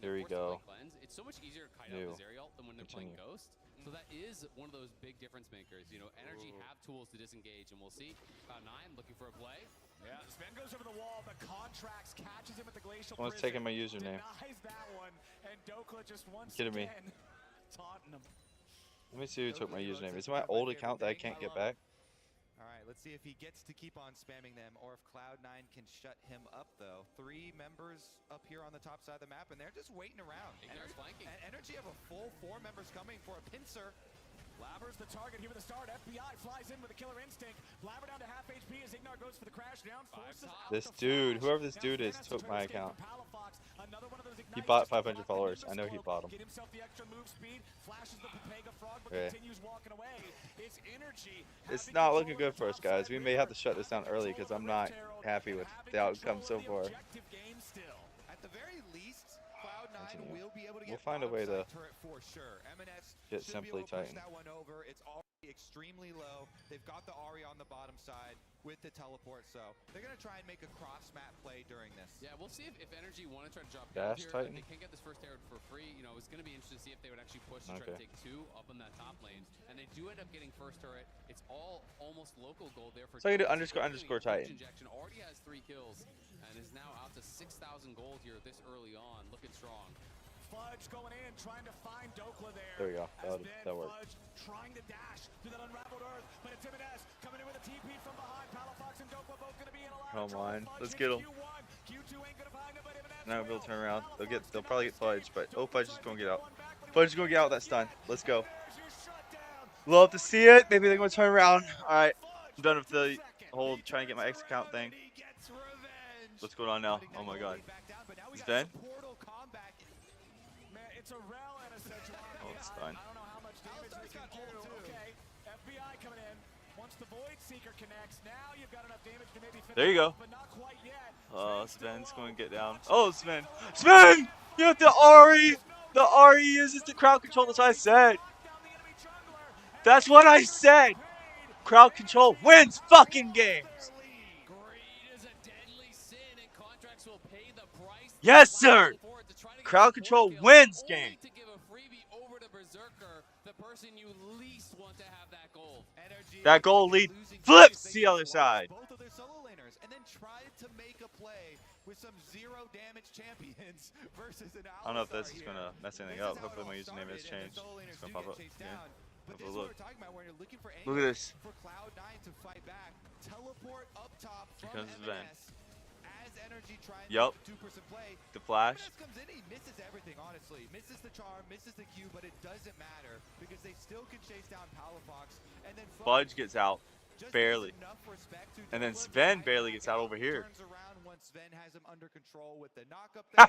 Here we go. It's so much easier to kite out the Zeri ult than when they're playing Ghost. So that is one of those big difference makers. You know, NRG have tools to disengage, and we'll see. Cloud9 looking for a play. Yeah, Sven goes over the wall. The Contracts catches him at the glacial. Someone's taking my username. Denies that one, and Dokla just once kidding me. Taunting him. Let me see who took my username. Is it my old account that I can't get back? All right, let's see if he gets to keep on spamming them or if Cloud9 can shut him up, though. 3 members up here on the top side of the map, and they're just waiting around. NRG have a full 4 members coming for a pincer. Blabber's the target here with the start. FBI flies in with a killer instinct. Blabber down to half HP as Ignar goes for the crash down. This dude, whoever this dude is, took my account. He bought 500 followers. I know he bought them. Okay. It's not looking good for us, guys. We may have to shut this down early because I'm not happy with the outcome so far. At the very least, Cloud9 will be able to We'll find a way to get Simply Titan. That one over. It's already extremely low. They've got the Ahri on the bottom side with the teleport, so they're going to try and make a cross-map play during this. Yeah, we'll see if NRG want to try to drop Dash here. Titan? They can't get this first arrow for free. You know, it's going to be interesting to see if they would actually push to try to take 2 up in that top lane. And they do end up getting first turret. It's all almost local gold there for So I can do __ Titan. Injection already has 3 kills and is now out to 6,000 gold here this early on. Looking strong. Fudge going in, trying to find Dokla there. There we go. That worked. Fudge trying to dash through that unraveled earth, but it's M&S coming in with a TP from behind. Palafox and Dokla both going to be in a line. Come on, let's get him. Q2 ain't gonna find him, but M&S Now we'll turn around. They'll probably get Fudge, but Fudge is gonna get out. Fudge is gonna get out with that stun. Let's go. Love to see it. Maybe they're gonna turn around. All right, I'm done with the whole trying to get my X account thing. What's going on now? Oh my God. Is Ben? Oh, it's done. I don't know how much damage they can do. Okay, FBI coming in. Once the Void Seeker connects, now you've got enough damage to maybe finish, There you go. but not quite yet. Oh, Sven's going to get down. Oh, Sven. Sven! You have the Ahri! The Ahri uses the crowd control. That's what I said. That's what I said. Crowd control wins fucking games. Yes, sir. Crowd control wins games. That goal lead flips the other side. Both of their solo laners, and then tried to make a play with some 0 damage champions versus an I don't know if this is gonna mess anything up. Hopefully my username has changed. It's gonna pop up. Yeah. But this is what we're talking about when you're looking for Look at this. for Cloud9 to fight back. Teleport up top from Here comes Sven. As NRG trying Yup. to 2% play. The flash. M&S comes in, he misses everything, honestly. Misses the charm, misses the Q, but it doesn't matter because they still can chase down Palafox. And then Fudge gets out barely. And then Sven barely gets out over here. Turns around once Sven has him under control with the knockup there.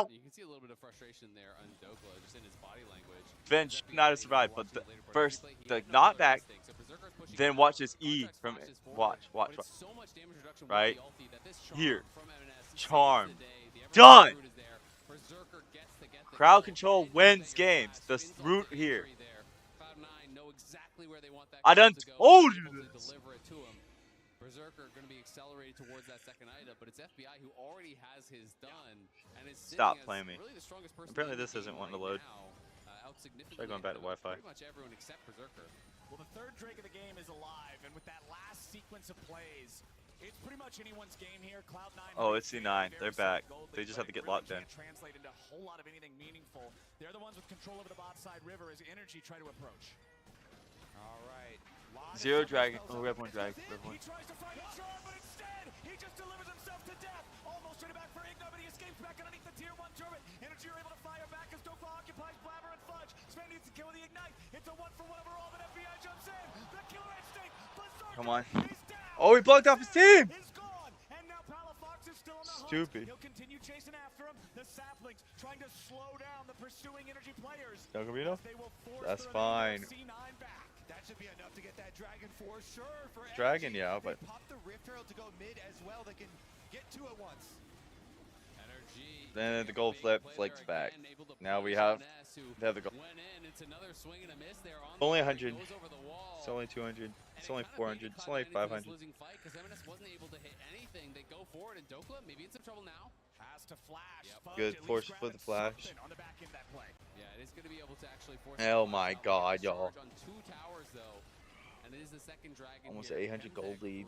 You can see a little bit of frustration there on Dokla, just in his body language. Sven should not have survived, but first the knockback, then watch this E from watch. Right here. charm. Done. Crowd control wins games. The root here. I done told you this. Berserker going to be accelerated towards that second item, but it's FBI who already has his done and is Stop playing me. really the strongest person. Apparently this isn't wanting to load. Try going back to Wi-Fi. Pretty much everyone except Berserker. Well, the third Drake of the game is alive, and with that last sequence of plays, it's pretty much anyone's game here. Cloud9. Oh, it's C9. They're back. They just have to get locked in. Translate into a whole lot of anything meaningful. They're the ones with control over the bot side river as NRG try to approach. All right. Zero dragon. Oh, we have one dragon. We have one. He tries to find a charm, but instead he just delivers himself to death. Almost straight back for Ignar, but he escapes back underneath the tier 1 turret. NRG are able to fire back as Dokla occupies Blabber and Fudge. Sven needs to kill with the ignite. It's a 1 for 1 overall, but FBI jumps in. The killer instinct. Come on. Oh, he blocked off his team. Stupid. He'll continue chasing after him. The saplings trying to slow down the pursuing energy players. That's fine. That should be enough to get that dragon for sure. For Dragon, yeah, but pop the rift herald to go mid as well. They can get two at once. then the gold flip flicks back. Now we have the gold. Only 100. It's only 200. It's only 400. It's only 500. Good force for the flash. Oh my god, y'all. Almost 800 gold lead.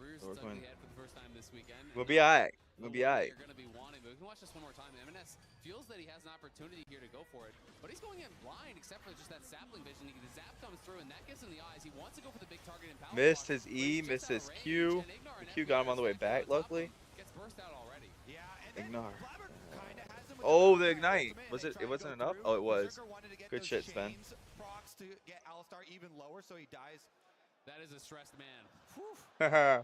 We'll be alright. We'll be alright. We can watch this one more time. M&S feels that he has an opportunity here to go for it, but he's going in blind except for just that sapling vision. The zap comes through, and that gives him the eyes. He wants to go for the big target in power. Missed his E, missed his Q. The Q got him on the way back, luckily. Gets burst out already. Ignore. Oh, the ignite. Was it? It wasn't enough? Oh, it was. Good shit, Sven. Procs to get Alistar even lower, so he dies. That is a stressed man.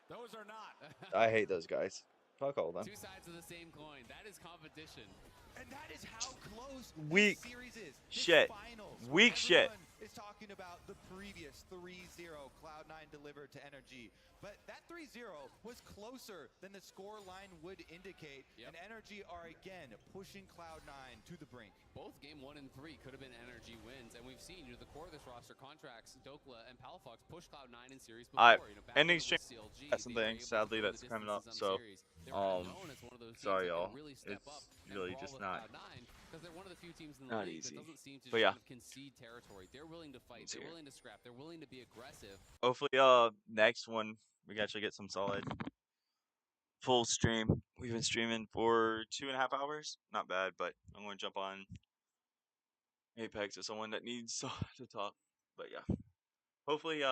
Those are not. I hate those guys. Fuck all of them. Two sides of the same coin. That is competition. And that is how close Weak this series is. shit. Weak shit. Is talking about the previous 3-0 Cloud9 delivered to NRG. But that 3-0 was closer than the score line would indicate. And NRG are again pushing Cloud9 to the brink. Both game 1 and 3 could have been NRG wins, and we've seen the core of this roster contracts, Dokla and Palafox push Cloud9 in series before. Ending stream. That's something. Sadly, that's coming up. So, sorry y'all. It's really just not easy. But yeah. They're willing to fight. They're willing to scrap. They're willing to be aggressive. Hopefully, next one we can actually get some solid full stream. We've been streaming for 2.5 hours. Not bad, but I'm going to jump on Apex with someone that needs to talk. But yeah, hopefully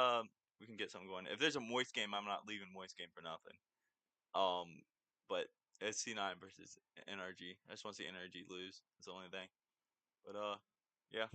we can get something going. If there's a Moist game, I'm not leaving Moist game for nothing. But it's C9 versus NRG. I just want to see NRG lose. That's the only thing. But yeah.